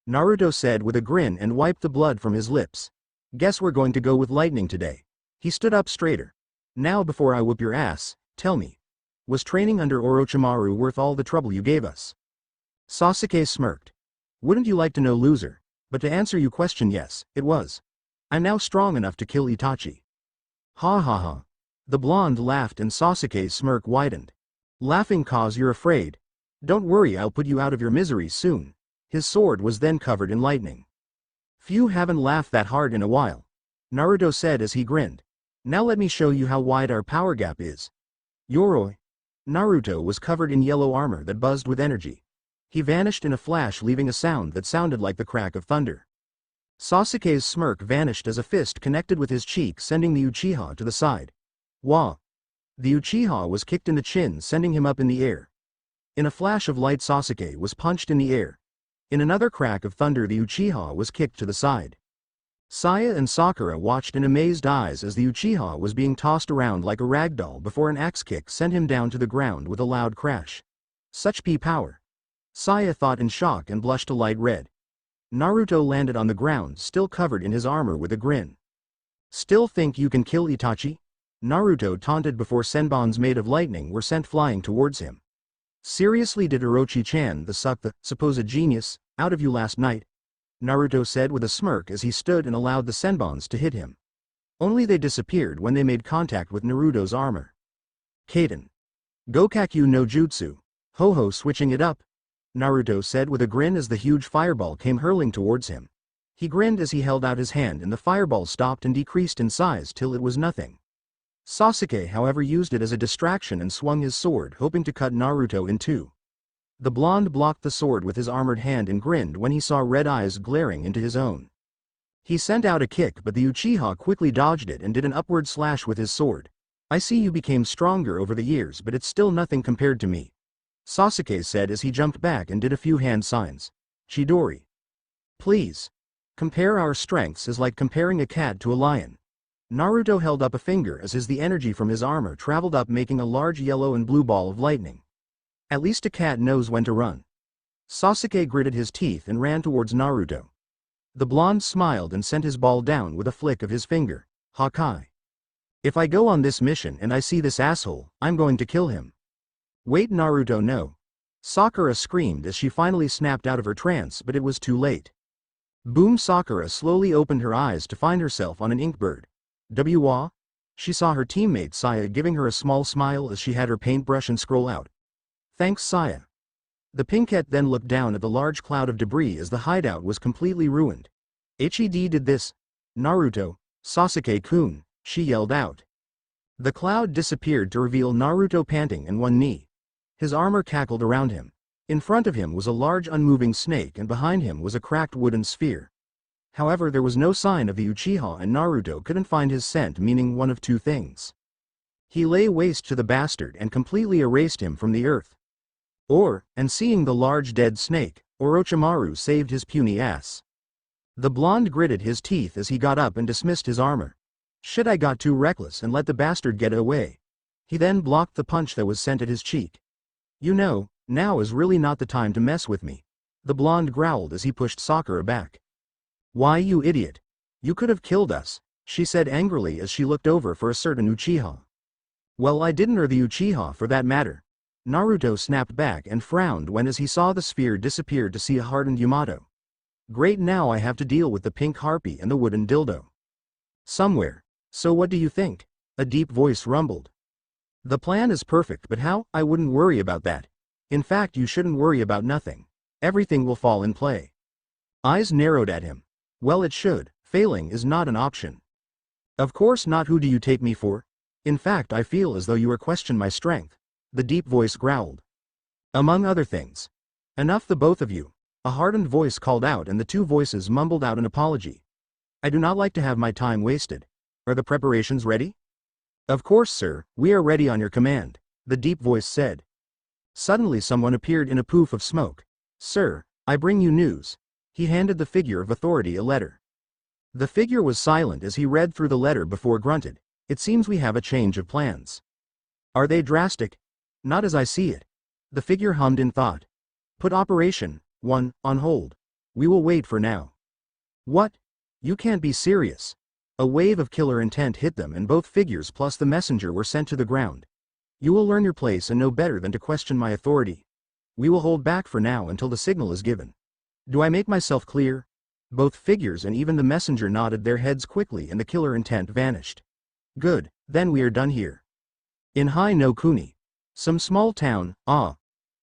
Naruto said with a grin and wiped the blood from his lips. Guess we're going to go with lightning today. He stood up straighter. Now before I whoop your ass, tell me, was training under Orochimaru worth all the trouble you gave us? Sasuke smirked. Wouldn't you like to know, loser? But to answer your question, yes, it was. I'm now strong enough to kill Itachi. Ha ha ha. The blonde laughed and Sasuke's smirk widened. Laughing cause you're afraid. Don't worry, I'll put you out of your misery soon. His sword was then covered in lightning. Few haven't laughed that hard in a while, Naruto said as he grinned. Now let me show you how wide our power gap is. Yoroi. Naruto was covered in yellow armor that buzzed with energy. He vanished in a flash, leaving a sound that sounded like the crack of thunder. Sasuke's smirk vanished as a fist connected with his cheek, sending the Uchiha to the side. Wah! The Uchiha was kicked in the chin, sending him up in the air. In a flash of light, Sasuke was punched in the air. In another crack of thunder, the Uchiha was kicked to the side. Saya and Sakura watched in amazed eyes as the Uchiha was being tossed around like a ragdoll before an axe kick sent him down to the ground with a loud crash. Such power. Saya thought in shock and blushed a light red. Naruto landed on the ground, still covered in his armor, with a grin. Still think you can kill Itachi? Naruto taunted before senbons made of lightning were sent flying towards him. Seriously, did Orochi-chan the supposed genius, out of you last night? Naruto said with a smirk as he stood and allowed the senbons to hit him. Only they disappeared when they made contact with Naruto's armor. Kaden. Gokakyu no Jutsu. Ho-ho, switching it up, Naruto said with a grin as the huge fireball came hurling towards him. He grinned as he held out his hand and the fireball stopped and decreased in size till it was nothing. Sasuke, however, used it as a distraction and swung his sword, hoping to cut Naruto in two. The blonde blocked the sword with his armored hand and grinned when he saw red eyes glaring into his own. He sent out a kick, but the Uchiha quickly dodged it and did an upward slash with his sword. I see you became stronger over the years, but it's still nothing compared to me, Sasuke said as he jumped back and did a few hand signs. Chidori. Please. Compare our strengths is like comparing a cat to a lion. Naruto held up a finger as the energy from his armor traveled up, making a large yellow and blue ball of lightning. At least a cat knows when to run. Sasuke gritted his teeth and ran towards Naruto. The blonde smiled and sent his ball down with a flick of his finger. Hakai. If I go on this mission and I see this asshole, I'm going to kill him. Wait, Naruto, no. Sakura screamed as she finally snapped out of her trance, but it was too late. Boom! Sakura slowly opened her eyes to find herself on an inkbird. Wah? She saw her teammate Saya giving her a small smile as she had her paintbrush and scroll out. Thanks, Saya. The pinkette then looked down at the large cloud of debris as the hideout was completely ruined. HED did this? Naruto, Sasuke-kun, she yelled out. The cloud disappeared to reveal Naruto panting and one knee. His armor cackled around him. In front of him was a large unmoving snake and behind him was a cracked wooden sphere. However, there was no sign of the Uchiha and Naruto couldn't find his scent, meaning one of two things. He lay waste to the bastard and completely erased him from the earth. And seeing the large dead snake, Orochimaru saved his puny ass. The blonde gritted his teeth as he got up and dismissed his armor. Shit, I got too reckless and let the bastard get away. He then blocked the punch that was sent at his cheek. You know, now is really not the time to mess with me, the blonde growled as he pushed Sakura back. Why, you idiot. You could have killed us, she said angrily as she looked over for a certain Uchiha. Well, I didn't, or the Uchiha for that matter. Naruto snapped back and frowned when as he saw the sphere disappear to see a hardened Yamato. Great, now I have to deal with the pink harpy and the wooden dildo. Somewhere. So what do you think? A deep voice rumbled. The plan is perfect, but how? I wouldn't worry about that. In fact, you shouldn't worry about nothing. Everything will fall in play. Eyes narrowed at him. Well, it should. Failing is not an option. Of course not. Who do you take me for? In fact, I feel as though you are questioning my strength, the deep voice growled. Among other things. Enough, the both of you. A hardened voice called out, and the two voices mumbled out an apology. I do not like to have my time wasted. Are the preparations ready? Of course, sir, we are ready on your command, the deep voice said. Suddenly someone appeared in a poof of smoke. Sir, I bring you news. He handed the figure of authority a letter. The figure was silent as he read through the letter before grunted. It seems we have a change of plans. Are they drastic? Not as I see it. The figure hummed in thought. Put Operation 1 on hold. We will wait for now. What? You can't be serious. A wave of killer intent hit them, and both figures plus the messenger were sent to the ground. You will learn your place and know better than to question my authority. We will hold back for now until the signal is given. Do I make myself clear? Both figures and even the messenger nodded their heads quickly, and the killer intent vanished. Good, then we are done here. In Hai no Kuni, some small town,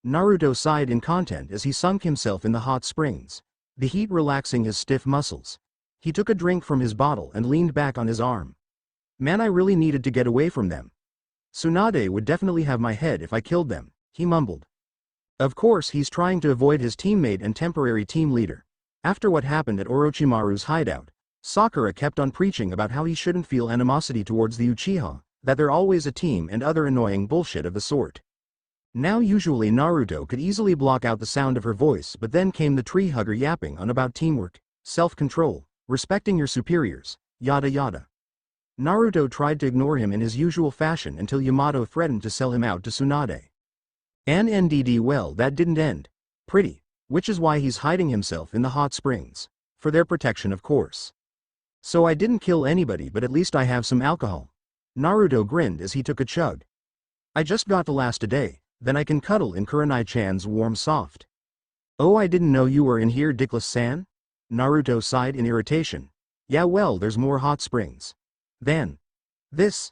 Naruto sighed in content as he sunk himself in the hot springs, the heat relaxing his stiff muscles. He took a drink from his bottle and leaned back on his arm. Man, I really needed to get away from them. Tsunade would definitely have my head if I killed them, he mumbled. Of course, he's trying to avoid his teammate and temporary team leader. After what happened at Orochimaru's hideout, Sakura kept on preaching about how he shouldn't feel animosity towards the Uchiha, that they're always a team, and other annoying bullshit of the sort. Now usually Naruto could easily block out the sound of her voice, but then came the tree hugger yapping on about teamwork, self-control, respecting your superiors, yada yada. Naruto tried to ignore him in his usual fashion until Yamato threatened to sell him out to Tsunade. Well, that didn't end pretty, which is why he's hiding himself in the hot springs. For their protection, of course. So I didn't kill anybody, but at least I have some alcohol. Naruto grinned as he took a chug. I just got to last a day, then I can cuddle in Kurenai-chan's warm soft. Oh, I didn't know you were in here, Dickless-san? Naruto sighed in irritation. Yeah, well, there's more hot springs. Then. This.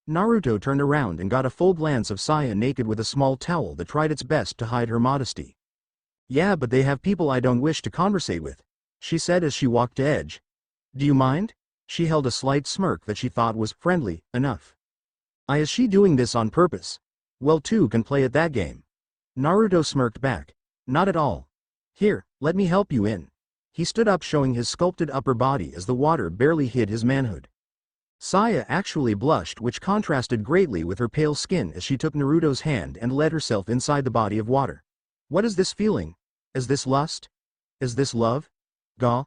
Naruto turned around and got a full glance of Saya naked with a small towel that tried its best to hide her modesty. Yeah, but they have people I don't wish to conversate with, she said as she walked to edge. Do you mind? She held a slight smirk that she thought was friendly enough. Is she doing this on purpose? Well, two can play at that game. Naruto smirked back. Not at all. Here, let me help you in. He stood up, showing his sculpted upper body as the water barely hid his manhood. Saya actually blushed, which contrasted greatly with her pale skin as she took Naruto's hand and led herself inside the body of water. What is this feeling? Is this lust? Is this love? Gah?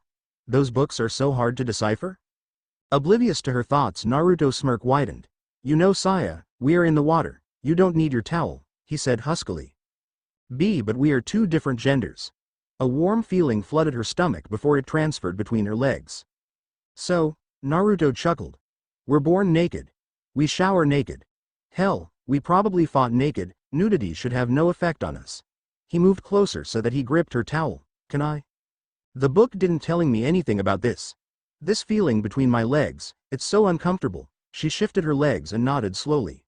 Those books are so hard to decipher? Oblivious to her thoughts, Naruto's smirk widened. You know, Saya, we are in the water. You don't need your towel, he said huskily. But we are two different genders. A warm feeling flooded her stomach before it transferred between her legs. So, Naruto chuckled. We're born naked. We shower naked. Hell, we probably fought naked. Nudity should have no effect on us. He moved closer so that he gripped her towel. Can I? The book didn't telling me anything about this. This feeling between my legs, it's so uncomfortable. She shifted her legs and nodded slowly.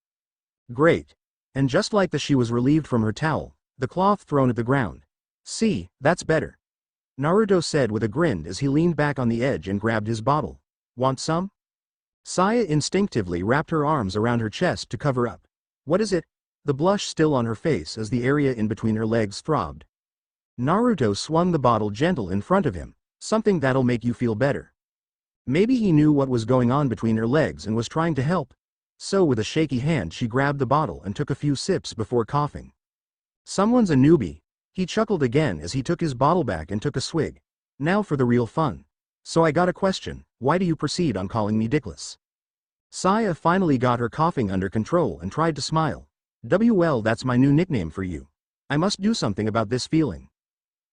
Great. And just like she was relieved from her towel, the cloth thrown at the ground. See, that's better. Naruto said with a grin as he leaned back on the edge and grabbed his bottle. Want some? Saya instinctively wrapped her arms around her chest to cover up. What is it? The blush still on her face as the area in between her legs throbbed. Naruto swung the bottle gentle in front of him. Something that'll make you feel better. Maybe he knew what was going on between her legs and was trying to help. So with a shaky hand she grabbed the bottle and took a few sips before coughing. Someone's a newbie. He chuckled again as he took his bottle back and took a swig. Now for the real fun. So I got a question, why do you proceed on calling me Dickless? Saya finally got her coughing under control and tried to smile. Well, that's my new nickname for you. I must do something about this feeling.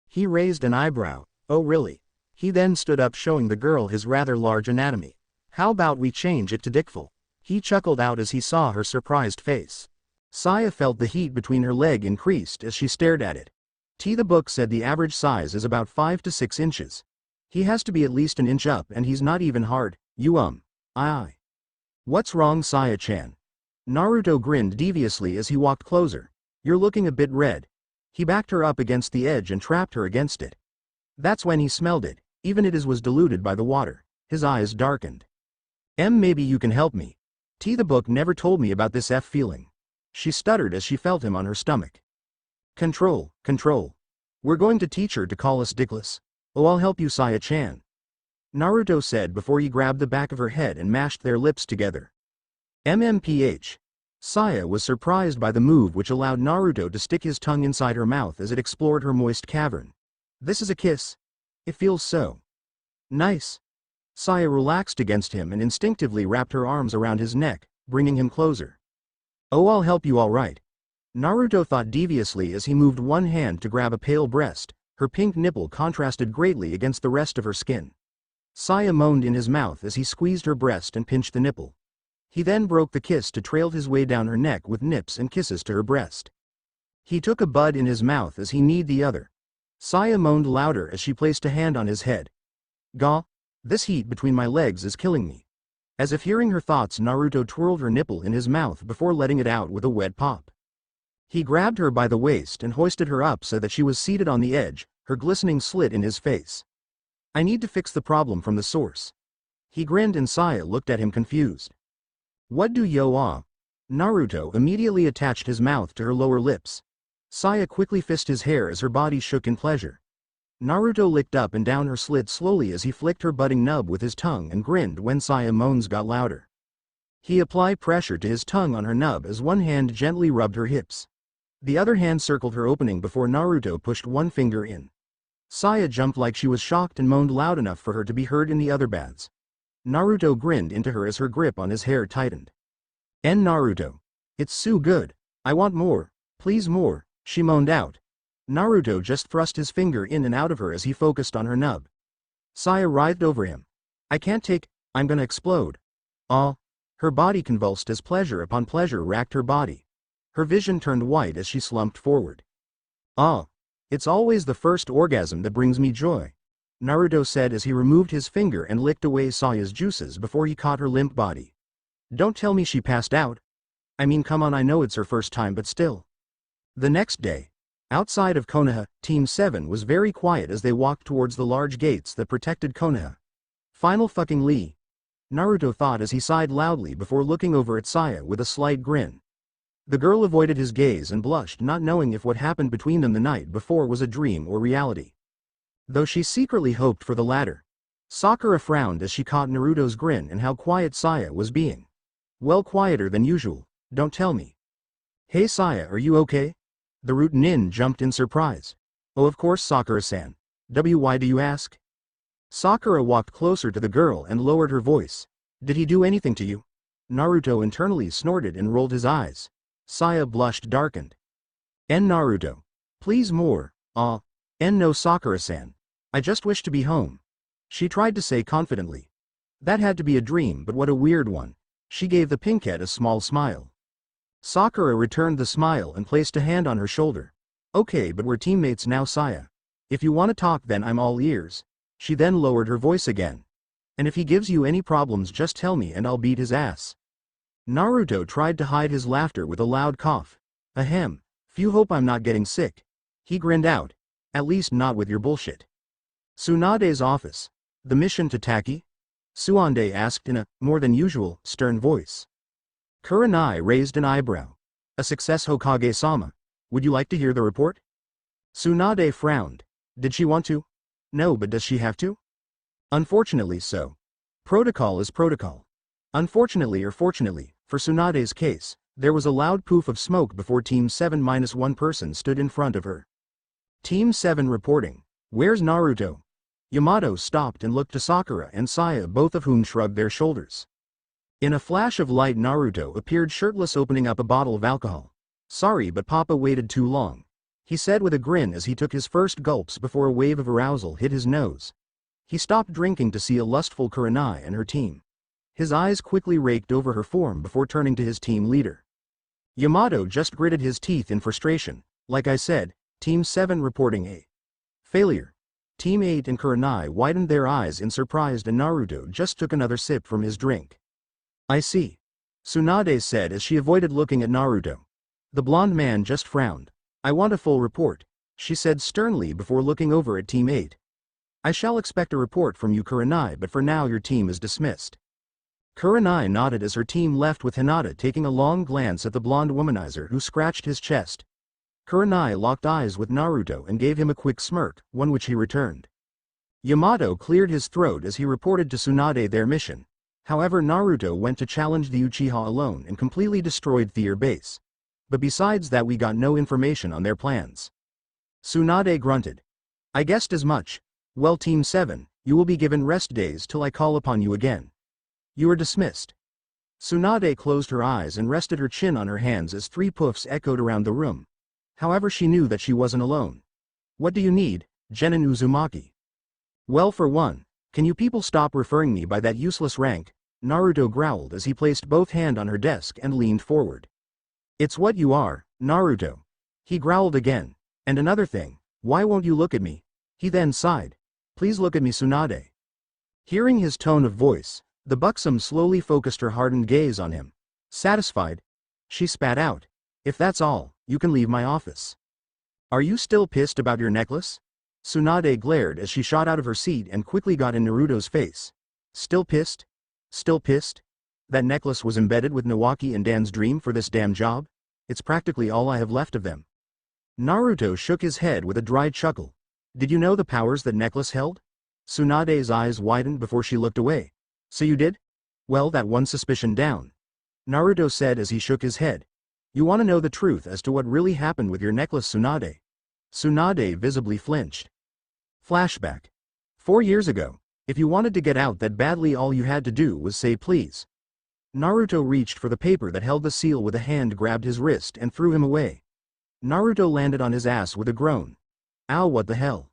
He raised an eyebrow. Oh really? He then stood up, showing the girl his rather large anatomy. How about we change it to Dickful? He chuckled out as he saw her surprised face. Saya felt the heat between her leg increased as she stared at it. The book said the average size is about 5 to 6 inches. He has to be at least an inch up, and he's not even hard. Aye. What's wrong, Saya-chan? Naruto grinned deviously as he walked closer. You're looking a bit red. He backed her up against the edge and trapped her against it. That's when he smelled it. Even it was diluted by the water. His eyes darkened. Maybe you can help me. The book never told me about this feeling. She stuttered as she felt him on her stomach. Control, control. We're going to teach her to call us Dickless. Oh, I'll help you, Saya-chan. Naruto said before he grabbed the back of her head and mashed their lips together. MMPH. Saya was surprised by the move, which allowed Naruto to stick his tongue inside her mouth as it explored her moist cavern. This is a kiss. It feels so nice. Saya relaxed against him and instinctively wrapped her arms around his neck, bringing him closer. Oh, I'll help you, all right. Naruto thought deviously as he moved one hand to grab a pale breast. Her pink nipple contrasted greatly against the rest of her skin. Saya moaned in his mouth as he squeezed her breast and pinched the nipple. He then broke the kiss to trail his way down her neck with nips and kisses to her breast. He took a bud in his mouth as he kneed the other. Saya moaned louder as she placed a hand on his head. Gah, this heat between my legs is killing me. As if hearing her thoughts, Naruto twirled her nipple in his mouth before letting it out with a wet pop. He grabbed her by the waist and hoisted her up so that she was seated on the edge, her glistening slit in his face. I need to fix the problem from the source. He grinned and Saya looked at him confused. What do you want? Naruto immediately attached his mouth to her lower lips. Saya quickly fisted his hair as her body shook in pleasure. Naruto licked up and down her slit slowly as he flicked her budding nub with his tongue and grinned when Saya moans got louder. He applied pressure to his tongue on her nub as one hand gently rubbed her hips. The other hand circled her opening before Naruto pushed one finger in. Saya jumped like she was shocked and moaned loud enough for her to be heard in the other baths. Naruto grinned into her as her grip on his hair tightened. Naruto. It's so good. I want more. Please more, she moaned out. Naruto just thrust his finger in and out of her as he focused on her nub. Saya writhed over him. I can't take, I'm gonna explode. Her body convulsed as pleasure upon pleasure racked her body. Her vision turned white as she slumped forward. It's always the first orgasm that brings me joy, Naruto said as he removed his finger and licked away Saya's juices before he caught her limp body. Don't tell me she passed out. I mean, come on, I know it's her first time, but still. The next day, outside of Konoha, Team 7 was very quiet as they walked towards the large gates that protected Konoha. Final fucking Lee, Naruto thought as he sighed loudly before looking over at Saya with a slight grin. The girl avoided his gaze and blushed, not knowing if what happened between them the night before was a dream or reality. Though she secretly hoped for the latter. Sakura frowned as she caught Naruto's grin and how quiet Saya was being. Well, quieter than usual, don't tell me. Hey Saya, are you okay? The Root Nin jumped in surprise. Oh, of course, Sakura-san. Why do you ask? Sakura walked closer to the girl and lowered her voice. Did he do anything to you? Naruto internally snorted and rolled his eyes. Saya blushed darkened. Naruto. Please more. No, Sakura-san. I just wish to be home. She tried to say confidently. That had to be a dream, but what a weird one. She gave the pinkette a small smile. Sakura returned the smile and placed a hand on her shoulder. Okay, but we're teammates now, Saya. If you want to talk, then I'm all ears. She then lowered her voice again. And if he gives you any problems, just tell me and I'll beat his ass. Naruto tried to hide his laughter with a loud cough. Ahem. Few hope I'm not getting sick. He grinned out. At least not with your bullshit. Tsunade's office. The mission to Taki? Tsunade asked in a, more than usual, stern voice. Kurenai raised an eyebrow. A success, Hokage-sama. Would you like to hear the report? Tsunade frowned. Did she want to? No, but does she have to? Unfortunately so. Protocol is protocol. Unfortunately or fortunately, for Tsunade's case, there was a loud poof of smoke before Team 7-1 person stood in front of her. Team 7 reporting. Where's Naruto? Yamato stopped and looked to Sakura and Saya, both of whom shrugged their shoulders. In a flash of light, Naruto appeared shirtless, opening up a bottle of alcohol. Sorry, but Papa waited too long, he said with a grin as he took his first gulps before a wave of arousal hit his nose. He stopped drinking to see a lustful Kurenai and her team. His eyes quickly raked over her form before turning to his team leader. Yamato just gritted his teeth in frustration. Like I said, Team 7 reporting a failure. Team 8 and Kurenai widened their eyes in surprise and Naruto just took another sip from his drink. I see, Tsunade said as she avoided looking at Naruto. The blonde man just frowned. I want a full report, she said sternly before looking over at Team 8. I shall expect a report from you, Kurenai, but for now your team is dismissed. Kurenai nodded as her team left with Hinata taking a long glance at the blonde womanizer who scratched his chest. Kurenai locked eyes with Naruto and gave him a quick smirk, one which he returned. Yamato cleared his throat as he reported to Tsunade their mission. However, Naruto went to challenge the Uchiha alone and completely destroyed their base. But besides that, we got no information on their plans. Tsunade grunted. I guessed as much. Well, Team 7, you will be given rest days till I call upon you again. You are dismissed. Tsunade closed her eyes and rested her chin on her hands as 3 poofs echoed around the room. However, she knew that she wasn't alone. What do you need, Genin Uzumaki? Well, for one, can you people stop referring me by that useless rank? Naruto growled as he placed both hands on her desk and leaned forward. It's what you are, Naruto. He growled again. And another thing, why won't you look at me? He then sighed. Please look at me, Tsunade. Hearing his tone of voice, the buxom slowly focused her hardened gaze on him. Satisfied, she spat out. If that's all, you can leave my office. Are you still pissed about your necklace? Tsunade glared as she shot out of her seat and quickly got in Naruto's face. Still pissed? Still pissed? That necklace was embedded with Nawaki and Dan's dream for this damn job? It's practically all I have left of them. Naruto shook his head with a dry chuckle. Did you know the powers that necklace held? Tsunade's eyes widened before she looked away. So you did? Well, that one suspicion down. Naruto said as he shook his head. You want to know the truth as to what really happened with your necklace, Tsunade? Tsunade visibly flinched. Flashback. 4 years ago, if you wanted to get out that badly, all you had to do was say please. Naruto reached for the paper that held the seal with a hand, grabbed his wrist and threw him away. Naruto landed on his ass with a groan. Ow, what the hell?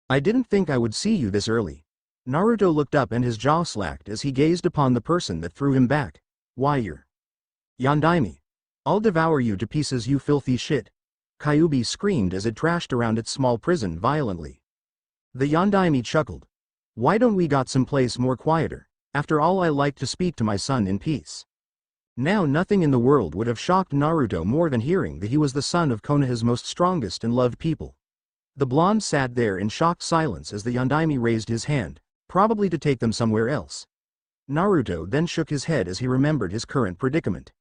I didn't think I would see you this early. Naruto looked up and his jaw slacked as he gazed upon the person that threw him back. Why, you're Yondaime. I'll devour you to pieces, you filthy shit. Kyuubi screamed as it trashed around its small prison violently. The Yondaime chuckled. Why don't we got some place more quieter? After all, I like to speak to my son in peace. Now nothing in the world would have shocked Naruto more than hearing that he was the son of Konoha's most strongest and loved people. The blonde sat there in shocked silence as the Yondaime raised his hand, probably to take them somewhere else. Naruto then shook his head as he remembered his current predicament.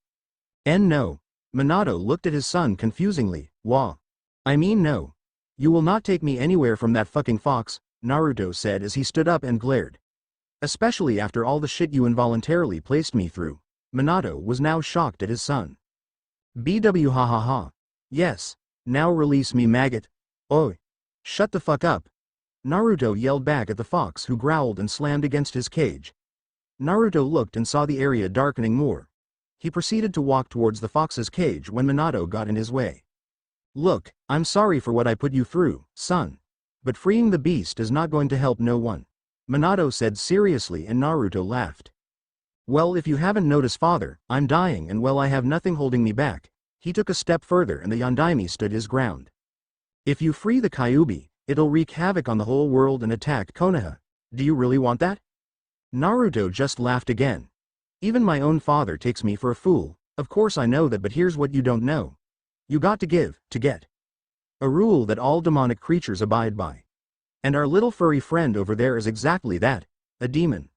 No. Minato looked at his son confusingly. Wah. I mean no. You will not take me anywhere from that fucking fox, Naruto said as he stood up and glared. Especially after all the shit you involuntarily placed me through. Minato was now shocked at his son. BW ha ha ha. Yes. Now release me, maggot. Oi. Shut the fuck up. Naruto yelled back at the fox, who growled and slammed against his cage. Naruto looked and saw the area darkening more. He proceeded to walk towards the fox's cage when Minato got in his way. Look, I'm sorry for what I put you through, son. But freeing the beast is not going to help no one. Minato said seriously, and Naruto laughed. Well, if you haven't noticed, father, I'm dying and well, I have nothing holding me back. He took a step further and the Yondaime stood his ground. If you free the Kyuubi, it'll wreak havoc on the whole world and attack Konoha. Do you really want that? Naruto just laughed again. Even my own father takes me for a fool. Of course I know that, but here's what you don't know. You got to give, to get. A rule that all demonic creatures abide by. And our little furry friend over there is exactly that, a demon.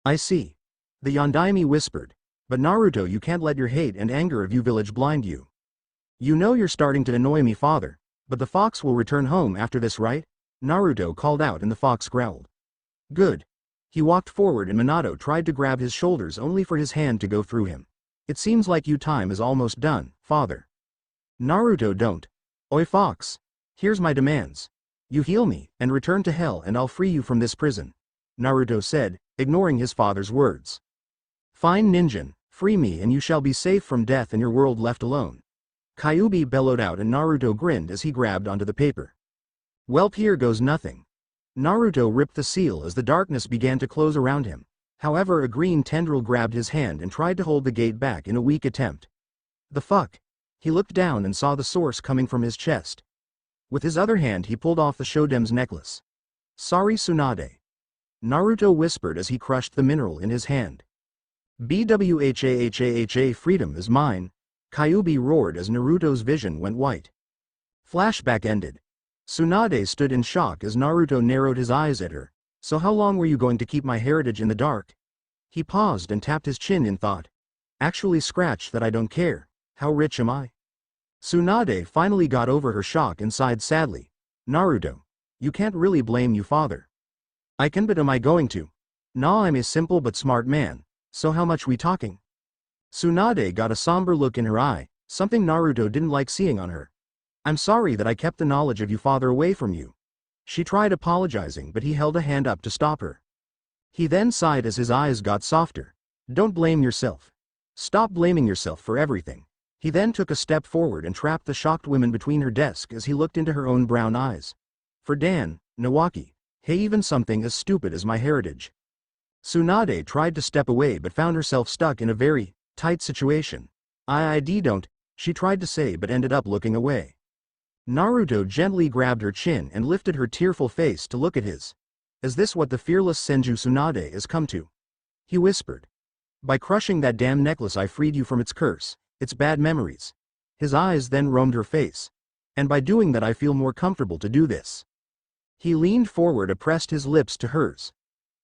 I see. The Yondaime whispered. But Naruto, you can't let your hate and anger of you village blind you. You know you're starting to annoy me, father. But the fox will return home after this, right? Naruto called out and the fox growled. Good. He walked forward and Minato tried to grab his shoulders only for his hand to go through him. It seems like your time is almost done, father. Naruto, don't. Oi fox. Here's my demands. You heal me and return to hell and I'll free you from this prison. Naruto said, ignoring his father's words. Fine, ninja, free me and you shall be safe from death and your world left alone. Kyuubi bellowed out and Naruto grinned as he grabbed onto the paper. Welp, here goes nothing. Naruto ripped the seal as the darkness began to close around him. However, a green tendril grabbed his hand and tried to hold the gate back in a weak attempt. The fuck? He looked down and saw the source coming from his chest. With his other hand he pulled off the Shodem's necklace. Sorry, Tsunade. Naruto whispered as he crushed the mineral in his hand. BWHAHAHA, freedom is mine. Kyuubi roared as Naruto's vision went white. Flashback ended. Tsunade stood in shock as Naruto narrowed his eyes at her. So how long were you going to keep my heritage in the dark? He paused and tapped his chin in thought. Actually scratch that, I don't care. How rich am I? Tsunade finally got over her shock and sighed sadly. Naruto. You can't really blame you father. I can, but am I going to? Nah, I'm a simple but smart man, so how much we talking? Tsunade got a somber look in her eye, something Naruto didn't like seeing on her. I'm sorry that I kept the knowledge of you father away from you. She tried apologizing, but he held a hand up to stop her. He then sighed as his eyes got softer. Don't blame yourself. Stop blaming yourself for everything. He then took a step forward and trapped the shocked woman between her desk as he looked into her own brown eyes. For Dan, Nawaki, hey, even something as stupid as my heritage. Tsunade tried to step away but found herself stuck in a very tight situation. I don't, she tried to say but ended up looking away. Naruto gently grabbed her chin and lifted her tearful face to look at his. Is this what the fearless Senju Tsunade has come to? He whispered. By crushing that damn necklace I freed you from its curse, its bad memories. His eyes then roamed her face. And by doing that I feel more comfortable to do this. He leaned forward and pressed his lips to hers.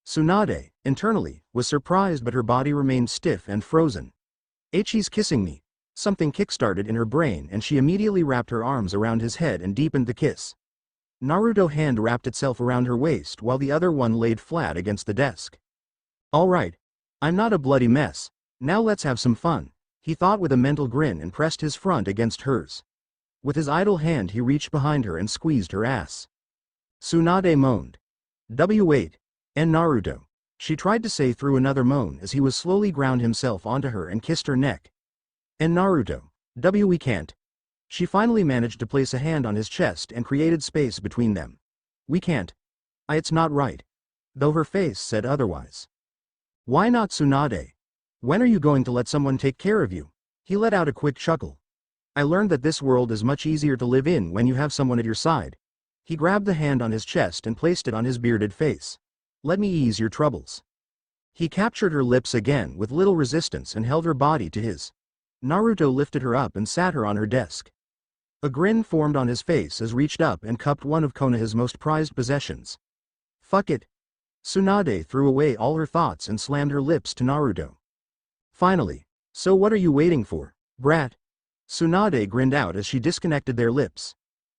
Tsunade, internally, was surprised but her body remained stiff and frozen. He's kissing me. Something kickstarted in her brain and she immediately wrapped her arms around his head and deepened the kiss. Naruto's hand wrapped itself around her waist while the other one laid flat against the desk. Alright. I'm not a bloody mess. Now let's have some fun, he thought with a mental grin and pressed his front against hers. With his idle hand he reached behind her and squeezed her ass. Tsunade moaned. Wait. And Naruto. She tried to say through another moan as he was slowly ground himself onto her and kissed her neck. And Naruto. We can't. She finally managed to place a hand on his chest and created space between them. We can't. It's not right. Though her face said otherwise. Why not, Tsunade? When are you going to let someone take care of you? He let out a quick chuckle. I learned that this world is much easier to live in when you have someone at your side. He grabbed the hand on his chest and placed it on his bearded face. Let me ease your troubles. He captured her lips again with little resistance and held her body to his. Naruto lifted her up and sat her on her desk. A grin formed on his face as reached up and cupped one of Konoha's most prized possessions. Fuck it. Tsunade threw away all her thoughts and slammed her lips to Naruto. Finally. So what are you waiting for, brat? Tsunade grinned out as she disconnected their lips.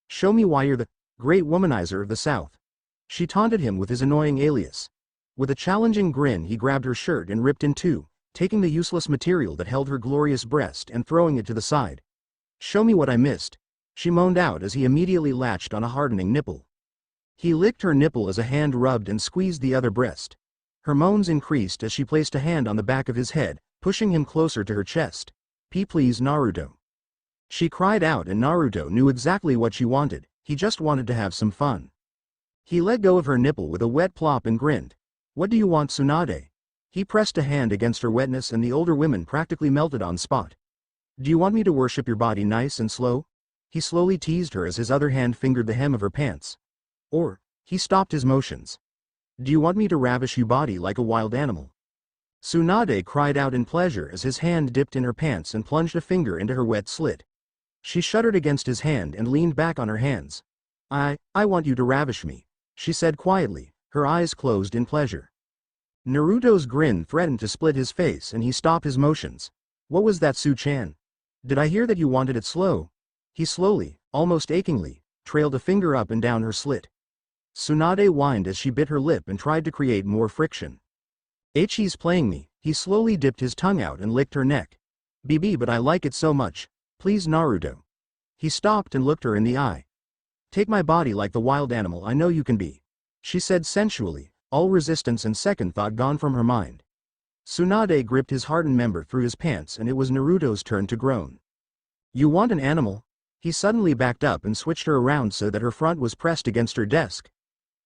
Show me why you're the great womanizer of the South. She taunted him with his annoying alias. With a challenging grin he grabbed her shirt and ripped in two, taking the useless material that held her glorious breast and throwing it to the side. Show me what I missed. She moaned out as he immediately latched on a hardening nipple. He licked her nipple as a hand rubbed and squeezed the other breast. Her moans increased as she placed a hand on the back of his head, pushing him closer to her chest. Please Naruto. She cried out and Naruto knew exactly what she wanted, he just wanted to have some fun. He let go of her nipple with a wet plop and grinned. What do you want, Tsunade? He pressed a hand against her wetness and the older woman practically melted on spot. Do you want me to worship your body nice and slow? He slowly teased her as his other hand fingered the hem of her pants. Or, he stopped his motions. Do you want me to ravish your body like a wild animal? Tsunade cried out in pleasure as his hand dipped in her pants and plunged a finger into her wet slit. She shuddered against his hand and leaned back on her hands. I want you to ravish me, she said quietly, her eyes closed in pleasure. Naruto's grin threatened to split his face and he stopped his motions. What was that, Su-chan? Did I hear that you wanted it slow? He slowly, almost achingly, trailed a finger up and down her slit. Tsunade whined as she bit her lip and tried to create more friction. He's playing me, he slowly dipped his tongue out and licked her neck. But I like it so much. Please Naruto. He stopped and looked her in the eye. Take my body like the wild animal I know you can be, she said sensually, all resistance and second thought gone from her mind. Tsunade gripped his hardened member through his pants and it was Naruto's turn to groan. You want an animal? He suddenly backed up and switched her around so that her front was pressed against her desk.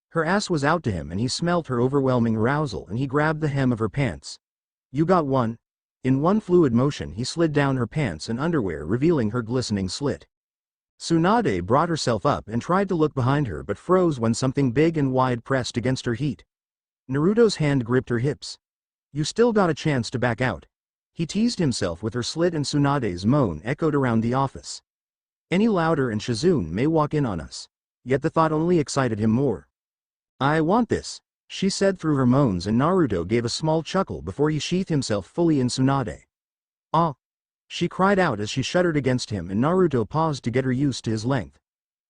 Her ass was out to him and he smelled her overwhelming arousal and he grabbed the hem of her pants. You got one? In one fluid motion he slid down her pants and underwear revealing her glistening slit. Tsunade brought herself up and tried to look behind her but froze when something big and wide pressed against her heat. Naruto's hand gripped her hips. You still got a chance to back out. He teased himself with her slit and Tsunade's moan echoed around the office. Any louder and Shizune may walk in on us. Yet the thought only excited him more. I want this. she said through her moans, and Naruto gave a small chuckle before he sheathed himself fully in Tsunade. Ah! She cried out as she shuddered against him, and Naruto paused to get her used to his length.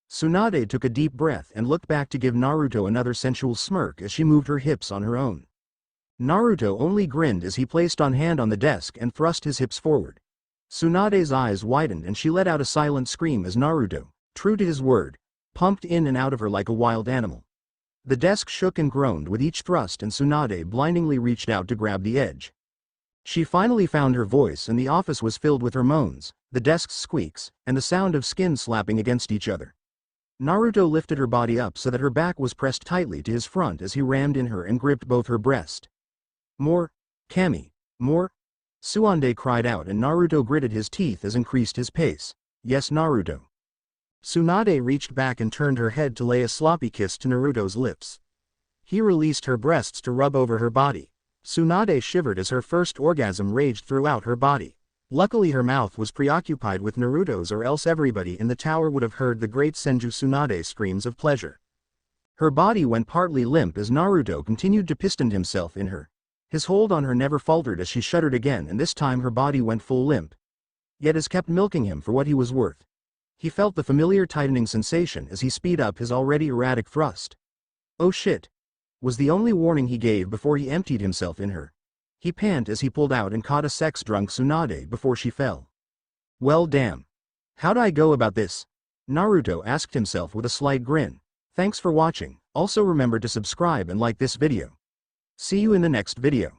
Tsunade took a deep breath and looked back to give Naruto another sensual smirk as she moved her hips on her own. Naruto only grinned as he placed on hand on the desk and thrust his hips forward. Tsunade's eyes widened and she let out a silent scream as Naruto, true to his word, pumped in and out of her like a wild animal. The desk shook and groaned with each thrust, and Tsunade blindingly reached out to grab the edge. She finally found her voice, and the office was filled with her moans, the desk's squeaks, and the sound of skin slapping against each other. Naruto lifted her body up so that her back was pressed tightly to his front as he rammed in her and gripped both her breast. More, Kami, more? Tsunade cried out, and Naruto gritted his teeth as increased his pace. Yes, Naruto. Tsunade reached back and turned her head to lay a sloppy kiss to Naruto's lips. He released her breasts to rub over her body. Tsunade shivered as her first orgasm raged throughout her body. Luckily her mouth was preoccupied with Naruto's, or else everybody in the tower would have heard the great Senju Tsunade's screams of pleasure. Her body went partly limp as Naruto continued to piston himself in her. His hold on her never faltered as she shuddered again, and this time her body went full limp. Yet as kept milking him for what he was worth. He felt the familiar tightening sensation as he sped up his already erratic thrust. Oh shit! Was the only warning he gave before he emptied himself in her. He panted as he pulled out and caught a sex-drunk Tsunade before she fell. Well damn. How'd I go about this? Naruto asked himself with a slight grin. Thanks for watching. Also remember to subscribe and like this video. See you in the next video.